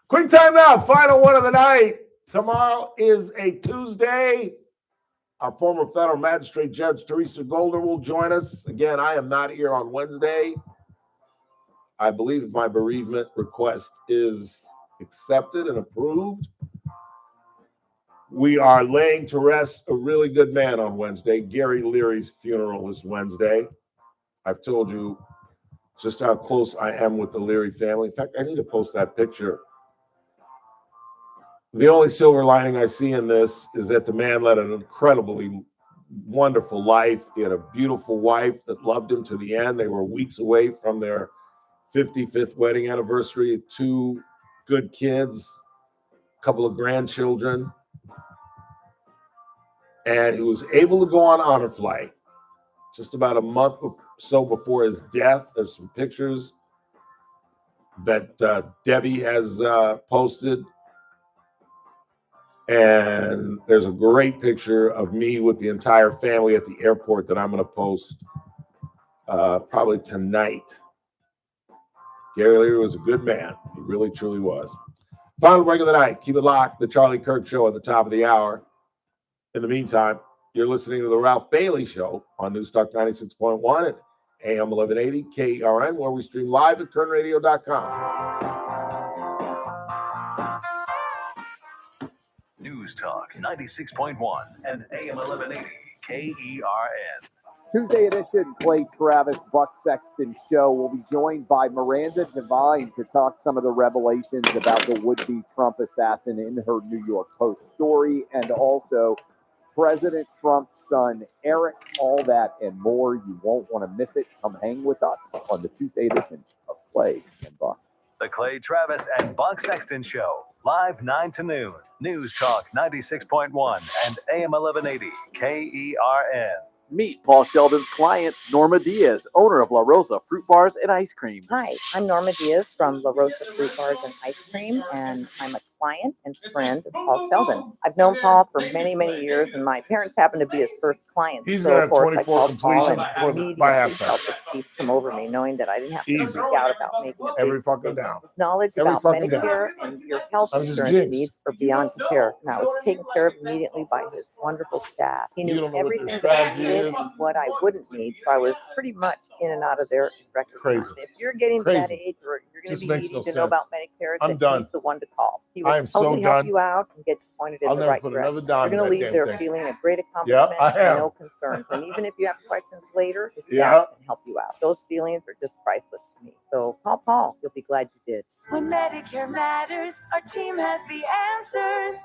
Quick time now. Final one of the night. Tomorrow is a Tuesday. Our former federal magistrate Judge Teresa Golder will join us. Again, I am not here on Wednesday. I believe my bereavement request is accepted and approved. We are laying to rest a really good man on Wednesday. Gary Leary's funeral is Wednesday. I've told you just how close I am with the Leary family. In fact, I need to post that picture. The only silver lining I see in this is that the man led an incredibly wonderful life. He had a beautiful wife that loved him to the end. They were weeks away from their 55th wedding anniversary, 2 good kids, a couple of grandchildren. And he was able to go on honor flight just about a month or so before his death. There's some pictures that Debbie has posted. And there's a great picture of me with the entire family at the airport that I'm going to post probably tonight. Gary Leary was a good man. He really, truly was. Final break of the night. Keep it locked. The Charlie Kirk Show at the top of the hour. In the meantime, you're listening to the Ralph Bailey Show on Newstalk 96.1 and AM 1180 KERN, where we stream live at kernradio.com. News Talk 96.1 and AM 1180 KERN. Tuesday edition, Clay Travis, Buck Sexton Show. We'll be joined by Miranda Devine to talk some of the revelations about the would-be Trump assassin in her New York Post story, and also President Trump's son, Eric. All that and more. You won't want to miss it. Come hang with us on the Tuesday edition of Clay and Buck. The Clay Travis and Buck Sexton Show, live 9 to noon. News Talk 96.1 and AM 1180 KERN. Meet Paul Sheldon's client, Norma Diaz, owner of La Rosa Fruit Bars and Ice Cream. Hi, I'm Norma Diaz from La Rosa Fruit Bars and Ice Cream, and I'm a client and friend of Paul Sheldon. I've known Paul for many, many years, and my parents happened to be his first clients. He's so, going of to course, have I 24 called Paul completions and immediately felt the peace come over me, knowing that I didn't have to freak out about making a Every big fucking decision. down. His knowledge Every about fucking Medicare and your health I'm just insurance jinxed. needs are beyond compare, and I was taken care of immediately by his wonderful staff. He You knew don't know what the everything that strategy I needed is. and what I wouldn't need, so I was pretty much in and out of there in record Crazy. time. If you're getting to that Crazy. age where you're going Just to be makes needing no to know sense. about Medicare, I'm then done. he's the one to call. He I will am so totally help done. you out and get you pointed in I'll the never right put direction. another dime You're going in to that leave damn there thing. feeling a great Yep, accomplishment I and am. no concerns. And even if you have questions later, the staff Yep. can help you out. Those feelings are just priceless to me. So call Paul. You'll be glad you did. When Medicare matters, our team has the answers.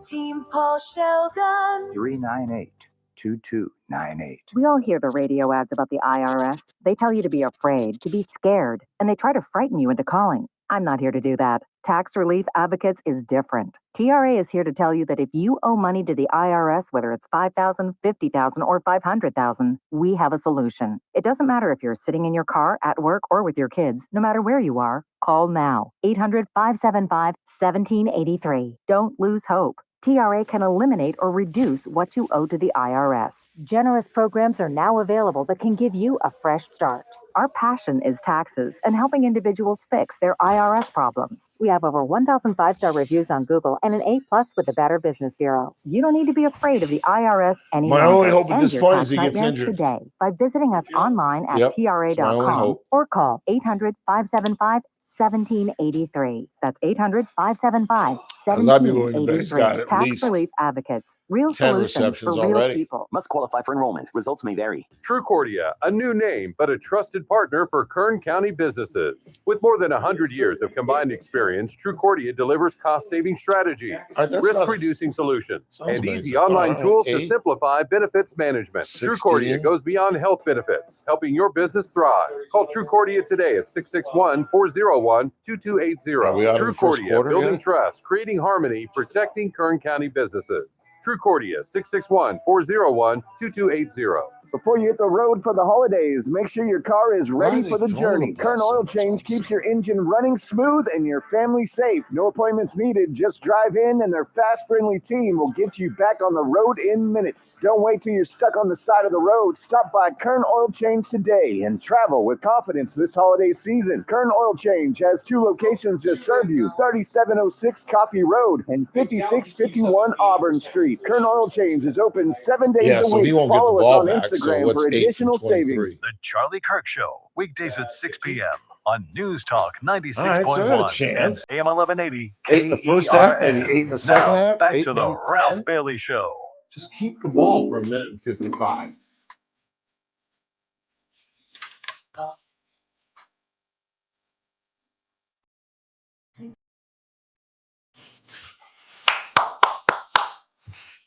Team Paul Sheldon. 398-2298. We all hear the radio ads about the IRS. They tell you to be afraid, to be scared, and they try to frighten you into calling. I'm not here to do that. Tax Relief Advocates is different. TRA is here to tell you that if you owe money to the IRS, whether it's $5,000, $50,000, or $500,000, we have a solution. It doesn't matter if you're sitting in your car, at work, or with your kids. No matter where you are, call now. 800-575-1783. Don't lose hope. TRA can eliminate or reduce what you owe to the IRS. Generous programs are now available that can give you a fresh start. Our passion is taxes and helping individuals fix their IRS problems. We have over 1,000 five-star reviews on Google and an A+ with the Better Business Bureau. You don't need to be afraid of the IRS any My longer. only hope at End this your point tax is he gets nightmare injured. today by visiting us online at Yep, it's my only TRA.com hope. or call 800-575-1783. That's 800-575-1783. Tax Relief Advocates. Real 10 solutions for receptions real already. people. Must qualify for enrollment. Results may vary. Trucordia, a new name, but a trusted partner for Kern County businesses. With more than 100 years of combined experience, Trucordia delivers cost-saving strategies, risk-reducing solutions, and easy online tools to simplify benefits management. Trucordia goes beyond health benefits, helping your business thrive. Call Trucordia today at 661-401-2280. Trucordia, building trust, creating harmony, protecting Kern County businesses. Trucordia, 661-401-2280. Before you hit the road for the holidays, make sure your car is ready for the journey. Kern Oil Change keeps your engine running smooth and your family safe. No appointments needed. Just drive in and their fast, friendly team will get you back on the road in minutes. Don't wait till you're stuck on the side of the road. Stop by Kern Oil Change today and travel with confidence this holiday season. Kern Oil Change has 2 locations to serve you, 3706 Coffee Road and 5651 Auburn Street. Kern Oil Change is open 7 days a so week. he won't get the Follow us ball on back, Instagram so what's for 8 to additional 23? savings. The Charlie Kirk Show, weekdays at 6 p.m. on News Talk All right, so I had a 96.1 and chance. AM 1180 8 the first half, maybe KERN. 8 in the second Now, half. back 8, to the maybe Ralph 10. Bailey Show. Just keep the ball for a minute and 55.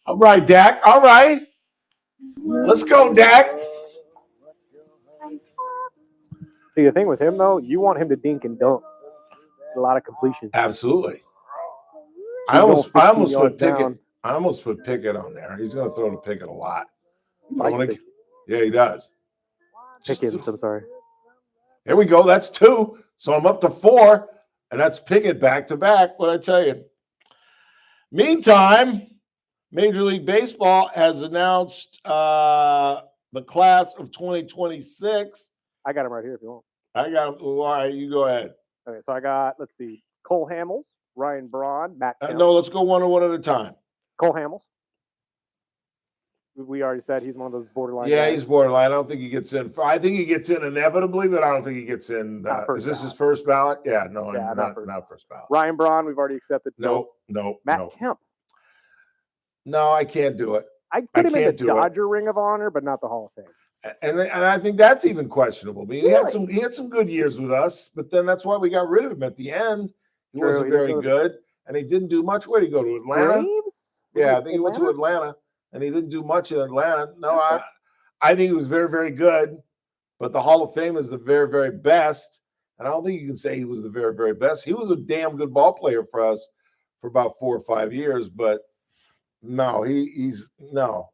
All right, Dak. All right. Let's go, Dak. See, the thing with him, though, you want him to dink and dunk. A lot of completions. Absolutely. He's I almost going 15 put yards Pickett. down. I almost put Pickett on there. He's going to throw to Pickett a lot. He likes Pickett. Yeah, he does. Pickens, I'm sorry. Here we go. That's 2. So I'm up to 4, and that's Pickett back to back. What I tell you. Meantime, Major League Baseball has announced the class of 2026. I got him right here if you want. I got him. All right, you go ahead. Okay, so I got, let's see, Cole Hamels, Ryan Braun, Matt Kemp. No, let's go one at a time. Cole Hamels. We already said he's one of those borderline. Yeah, guys. he's borderline. I don't think he gets in. I think he gets in inevitably, but I don't think he gets in. Is this his first ballot? Yeah, no, Yeah, not first ballot. Ryan Braun, we've already accepted. No. Matt Kemp. No, I can't do it. I'd put him in the Dodger Ring of Honor, but not the Hall of Fame. And I think that's even questionable. I mean, he had some good years with us, but then that's why we got rid of him at the end. He wasn't very good, and he didn't do much. Where did he go, to Atlanta? Braves? Yeah, I think he went to Atlanta, and he didn't do much in Atlanta. No, I think he was very, very good, but the Hall of Fame is the very, very best, and I don't think you can say he was the very, very best. He was a damn good ball player for us for about 4 or 5 years, but no, he's no.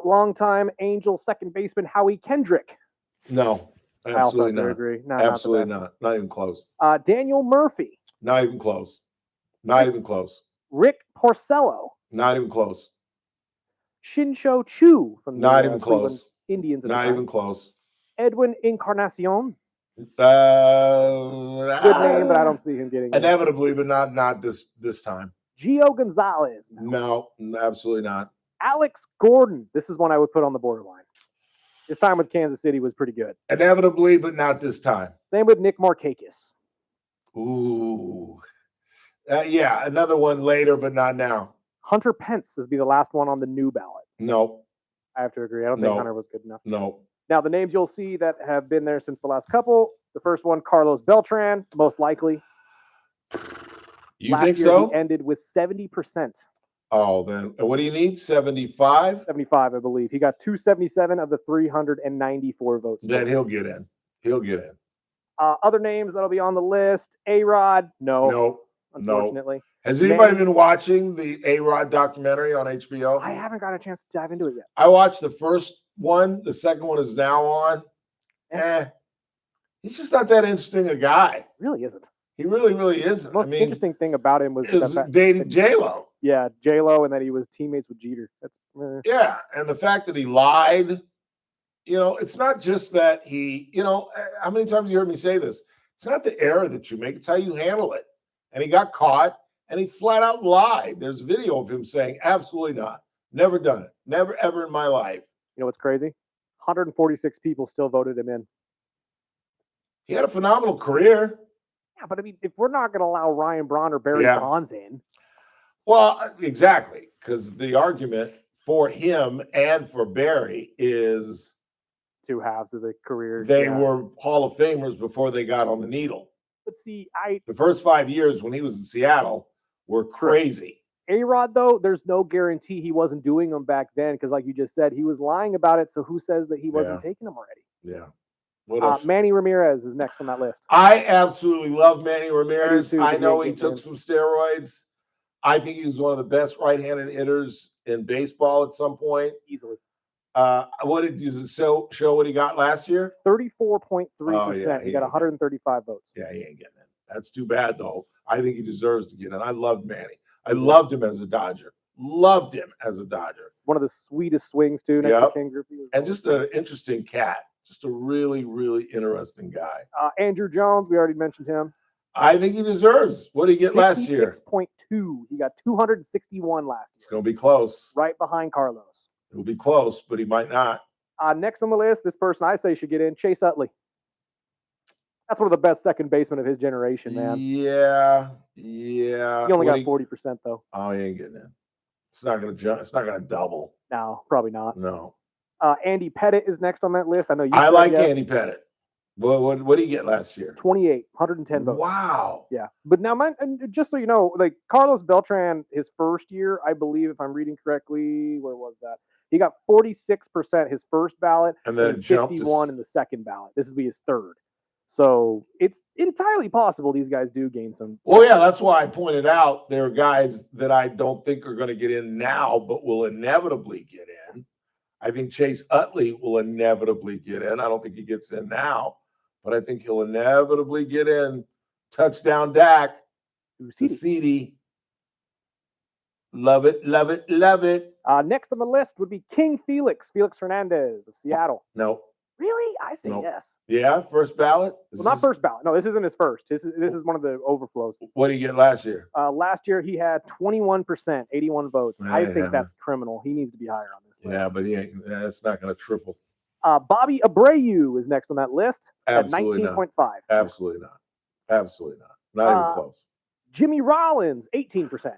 Longtime Angel second baseman Howie Kendrick. No, absolutely not. Agree. No, absolutely not. Not even close. Daniel Murphy. Not even close. Not even close. Rick Porcello. Not even close. Shinsho Chu from the not even Cleveland close. Indians. Not even close. Edwin Encarnacion. Good Good name, but I don't see him getting inevitably, but not this time. Gio Gonzalez. No, absolutely not. Alex Gordon. This is one I would put on the borderline. His time with Kansas City was pretty good. Inevitably, but not this time. Same with Nick Markakis. Ooh. Yeah, another one later, but not now. Hunter Pence is be the last one on the new ballot. No. I have to agree. I don't think Hunter was good enough. No. Now, the names you'll see that have been there since the last couple. The first one, Carlos Beltran, most likely. You think so? He ended with 70%. Oh, then what do you need? 75? 75, I believe. He got 277 of the 394 votes. Then he'll get in. He'll get in. Other names that'll be on the list. A-Rod, no. No. Unfortunately. No. Has anybody been watching the A-Rod documentary on HBO? I haven't got a chance to dive into it yet. I watched the first one. The second one is now on. He's just not that interesting a guy. Really isn't. He really, really isn't. The most interesting thing about him was dating J-Lo. Yeah, J-Lo, and that he was teammates with Jeter. That's yeah, and the fact that he lied. You know, it's not just that he. You know, how many times you heard me say this? It's not the error that you make; it's how you handle it. And he got caught, and he flat out lied. There's video of him saying, "Absolutely not, never done it, never ever in my life." You know what's crazy? 146 people still voted him in. He had a phenomenal career. Yeah, but I mean, if we're not going to allow Ryan Braun or Barry Bonds in. Well, exactly, because the argument for him and for Barry is two halves of the career. They were Hall of Famers before they got on the needle. But see, the first 5 years when he was in Seattle were crazy. A-Rod, though, there's no guarantee he wasn't doing them back then because, like you just said, he was lying about it. So who says that he wasn't taking them already? Yeah. Manny Ramirez is next on that list. I absolutely love Manny Ramirez. I know he took man. some steroids. I think he was one of the best right-handed hitters in baseball at some point. Easily. What did you show what he got last year? 34.3%. He got 135 votes. Yeah, he ain't getting in. That's too bad, though. I think he deserves to get in. I loved Manny. I loved him as a Dodger. Loved him as a Dodger. One of the sweetest swings, too, next to King Griffey. And just an interesting cat. Just a really, really interesting guy. Andrew Jones, we already mentioned him. I think he deserves. What did he get last year? 66.2. He got 261 last year. It's going to be close. Right behind Carlos. It will be close, but he might not. Next on the list, this person I say should get in, Chase Utley. That's one of the best second basemen of his generation, man. Yeah. He only got 40%, though. Oh, he ain't getting in. It's not going to jump. It's not going to double. No, probably not. No. Andy Pettit is next on that list. I know you. I like Andy Pettit. What did he get last year? 28, 110 votes. Wow. Yeah, but now, just so you know, like Carlos Beltran, his first year, I believe, if I'm reading correctly, where was that? He got 46% his first ballot, and then 51 in the second ballot. This will be his third. So it's entirely possible these guys do gain some. Well, yeah, that's why I pointed out there are guys that I don't think are going to get in now, but will inevitably get in. I think Chase Utley will inevitably get in. I don't think he gets in now, but I think he'll inevitably get in. Touchdown Dak. CD. Love it, love it, love it. Next on the list would be King Felix Hernandez of Seattle. No. Really? I say Nope. yes. Yeah, first ballot. Well, not first ballot. No, this isn't his first. This is one of the overflows. What did he get last year? Last year he had 21%, 81 votes. I think that's criminal. He needs to be higher on this list. Yeah, but he ain't. That's not going to triple. Bobby Abreu is next on that list Absolutely at 19.5. Absolutely not. Absolutely not. Not even close. Jimmy Rollins, 18%.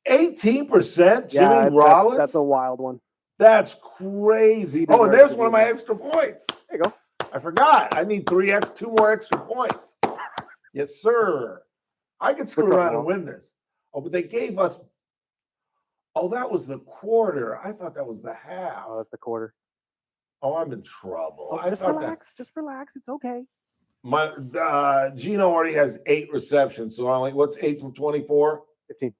18%. Yeah, Jimmy Rollins. That's a wild one. That's crazy. Oh, and there's one of my extra points. There you go. I forgot. I need two more extra points. Yes, sir. I could screw around and win this. Oh, but they gave us. Oh, that was the quarter. I thought that was the half. Oh, that's the quarter. Oh, I'm in trouble. Oh, just relax. Just relax. It's okay. My Gino already has 8 receptions. So I'm like, what's 8 from 24? 15.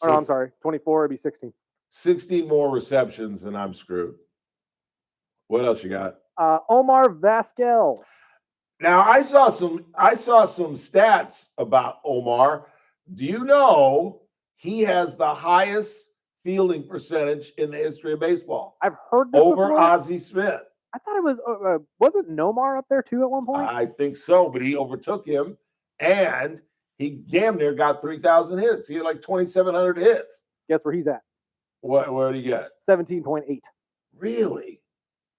So no, I'm sorry. 24 would be 16. 16 more receptions, and I'm screwed. What else you got? Omar Vazquez. Now I saw some stats about Omar. Do you know he has the highest fielding percentage in the history of baseball? I've heard this over before. Ozzie Smith. I thought it was wasn't Nomar up there too at one point? I think so, but he overtook him, and he damn near got 3,000 hits. He had like 2,700 hits. Guess where he's at? Where did he get? 17.8. Really?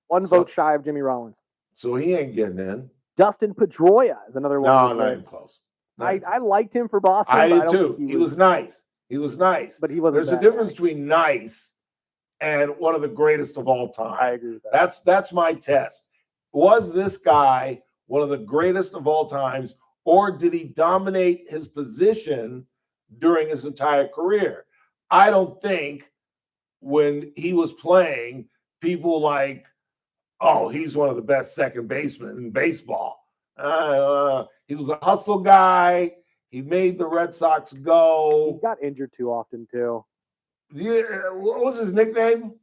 One vote shy of Jimmy Rollins. So he ain't getting in. Dustin Pedroia is another one. No, not even close. I liked him for Boston. I but did too. He was nice. He was nice. But he wasn't. There's a difference between nice and one of the greatest of all time. I agree with that. That's my test. Was this guy one of the greatest of all times, or did he dominate his position during his entire career? I don't think when he was playing, people like, oh, he's one of the best second basemen in baseball. He was a hustle guy. He made the Red Sox go. He got injured too often, too. What was his nickname?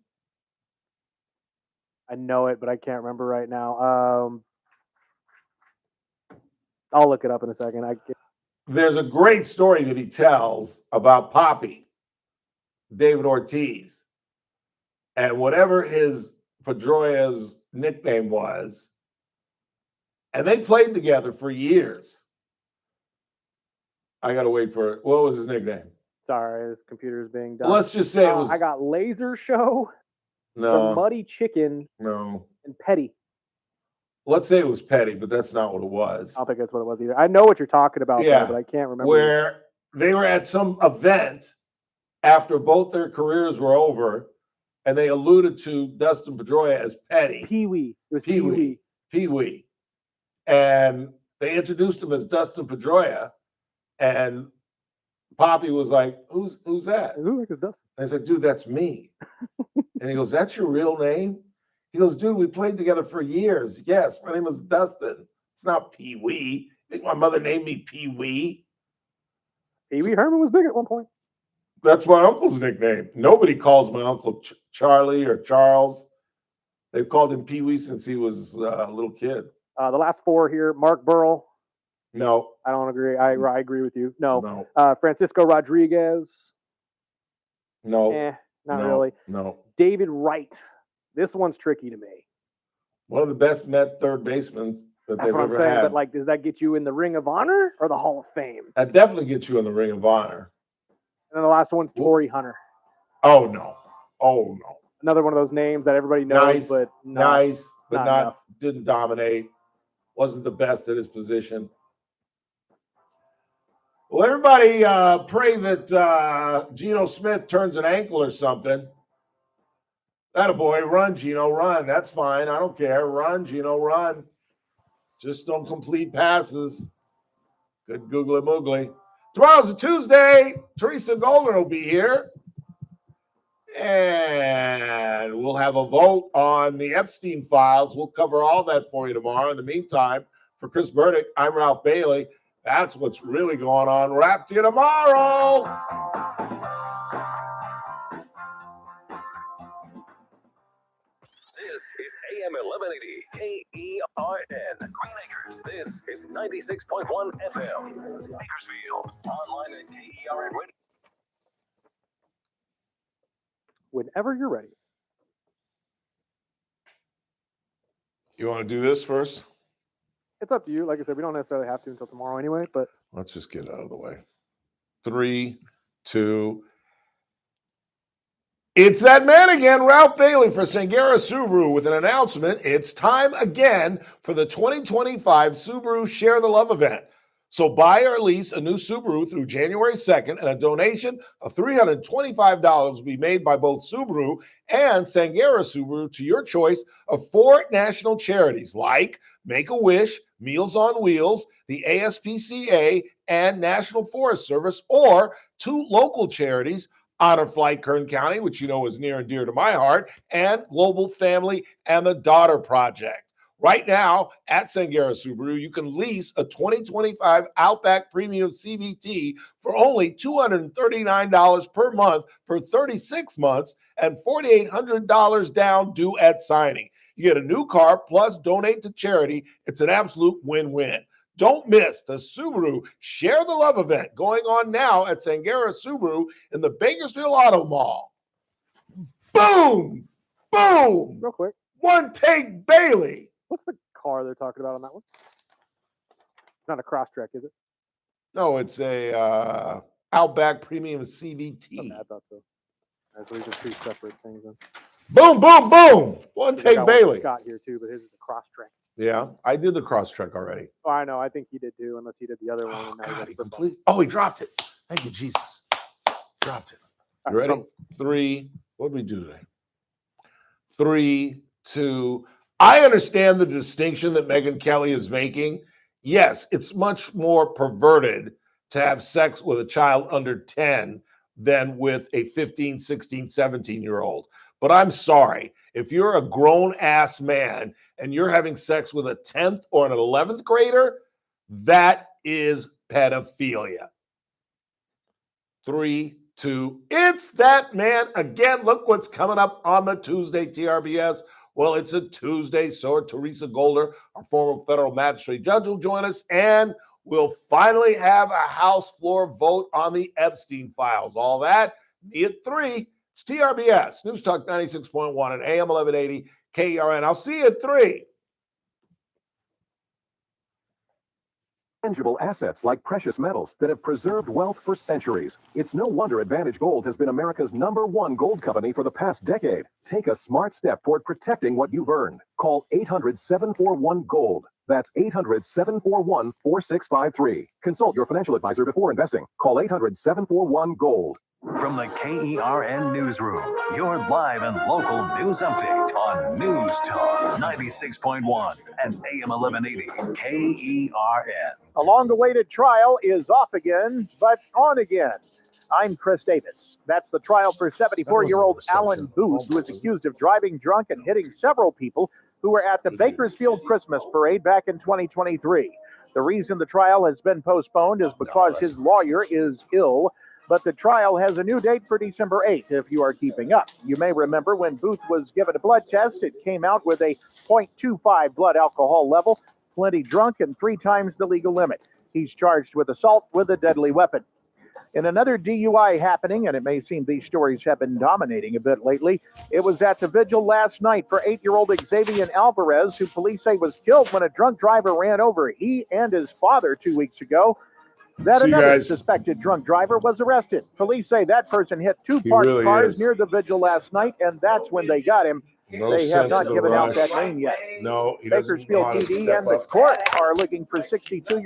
I know it, but I can't remember right now. I'll look it up in a second. There's a great story that he tells about Poppy, David Ortiz, and whatever his Pedroia's nickname was, and they played together for years. I gotta wait for it. What was his nickname? Sorry, this computer is being done. Let's just say it was. I got Laser Show, No, the Muddy Chicken, no, and Petty. Let's say it was Petty, but that's not what it was. I don't think that's what it was either. I know what you're talking about, Yeah, though, but I can't remember. Where they were at some event after both their careers were over, and they alluded to Dustin Pedroia as Petty. Pee-wee. It was Pee-wee. Pee-wee. And they introduced him as Dustin Pedroia, and Poppy was like, who's that? Who the heck is Dustin? And I said, dude, that's me. And he goes, that's your real name? He goes, dude, we played together for years. Yes, my name was Dustin. It's not Pee-wee. I think my mother named me Pee-wee. Pee-wee Herman was big at one point. That's my uncle's nickname. Nobody calls my uncle Charlie or Charles. They've called him Pee-wee since he was a little kid. The last four here, Mark Burrell. No. I don't agree. I agree with you. No. Francisco Rodriguez. No. Not really. No. David Wright. This one's tricky to me. One of the best Met third basemen that That's they've what I'm ever saying. had. But like, does that get you in the Ring of Honor or the Hall of Fame? That definitely gets you in the Ring of Honor. And then the last one's Torrey Hunter. Oh no. Oh no. Another one of those names that everybody knows, but not enough. Didn't dominate. Wasn't the best at his position. Well, everybody pray that Geno Smith turns an ankle or something. Attaboy, run, Geno, run. That's fine. I don't care. Run, Geno, run. Just don't complete passes. Good googly moogly. Tomorrow's a Tuesday. Teresa Golden will be here. And we'll have a vote on the Epstein files. We'll cover all that for you tomorrow. In the meantime, for Chris Burdick, I'm Ralph Bailey. That's what's really going on. Wrap to you tomorrow. This is AM 1180 KERN Green Acres. This is 96.1 FM Bakersfield. Online at KERN Radio. Whenever you're ready. You want to do this first? It's up to you. Like I said, we don't necessarily have to until tomorrow anyway, but let's just get it out of the way. 3, 2. It's that man again, Ralph Bailey for Sangera Subaru with an announcement. It's time again for the 2025 Subaru Share the Love event. So buy or lease a new Subaru through January 2nd, and a donation of $325 will be made by both Subaru and Sangera Subaru to your choice of 4 national charities like Make-A-Wish, Meals on Wheels, the ASPCA, and National Forest Service, or 2 local charities, Honor Flight Kern County, which you know is near and dear to my heart, and Global Family and the Daughter Project. Right now at Sangera Subaru, you can lease a 2025 Outback Premium CVT for only $239 per month for 36 months and $4,800 down due at signing. You get a new car plus donate to charity. It's an absolute win-win. Don't miss the Subaru Share the Love event going on now at Sangera Subaru in the Bakersfield Auto Mall. Boom! Boom! Real quick. One take Bailey. What's the car they're talking about on that one? It's not a Crosstrek, is it? No, it's a Outback Premium CVT. Okay, I thought so. So these are 2 separate things then. Boom, boom, boom. One take Bailey. Scott here too, but his is a Crosstrek. Yeah, I did the Crosstrek already. Oh, I know. I think he did too, unless he did the other one. Oh, God, he dropped it. Thank you, Jesus. Dropped it. You ready? 3. What did we do today? 3, 2. I understand the distinction that Megyn Kelly is making. Yes, it's much more perverted to have sex with a child under 10 than with a 15, 16, 17-year-old. But I'm sorry, if you're a grown-ass man and you're having sex with a 10th or an 11th grader, that is pedophilia. 3, 2. It's that man again. Look what's coming up on the Tuesday TRBS. Well, it's a Tuesday, so Teresa Golder, our former federal magistrate judge, will join us, and we'll finally have a House floor vote on the Epstein files. All that, me at 3. It's TRBS, News Talk 96.1 and AM 1180 KERN. I'll see you at 3. Tangible assets like precious metals that have preserved wealth for centuries. It's no wonder Advantage Gold has been America's #1 gold company for the past decade. Take a smart step toward protecting what you've earned. Call 800-741-GOLD. That's 800-741-4653. Consult your financial advisor before investing. Call 800-741-GOLD. From the KERN Newsroom, your live and local news update on News Talk 96.1 and AM 1180 KERN. A long-awaited trial is off again, but on again. I'm Chris Davis. That's the trial for 74-year-old Alan Booth, who is accused of driving drunk and hitting several people who were at the Bakersfield Christmas parade back in 2023. The reason the trial has been postponed is because his lawyer is ill. But the trial has a new date for December 8th, if you are keeping up. You may remember when Booth was given a blood test, it came out with a 0.25 blood alcohol level, plenty drunk, and 3 times the legal limit. He's charged with assault with a deadly weapon. In another DUI happening, and it may seem these stories have been dominating a bit lately, it was at the vigil last night for 8-year-old Xavier Alvarez, who police say was killed when a drunk driver ran over he and his father 2 weeks ago. That another suspected drunk driver was arrested. Police say that person hit 2 parked cars near the vigil last night, and that's when they got him. They have not given out that name yet. No, Bakersfield PD and the court are looking for 62-year-old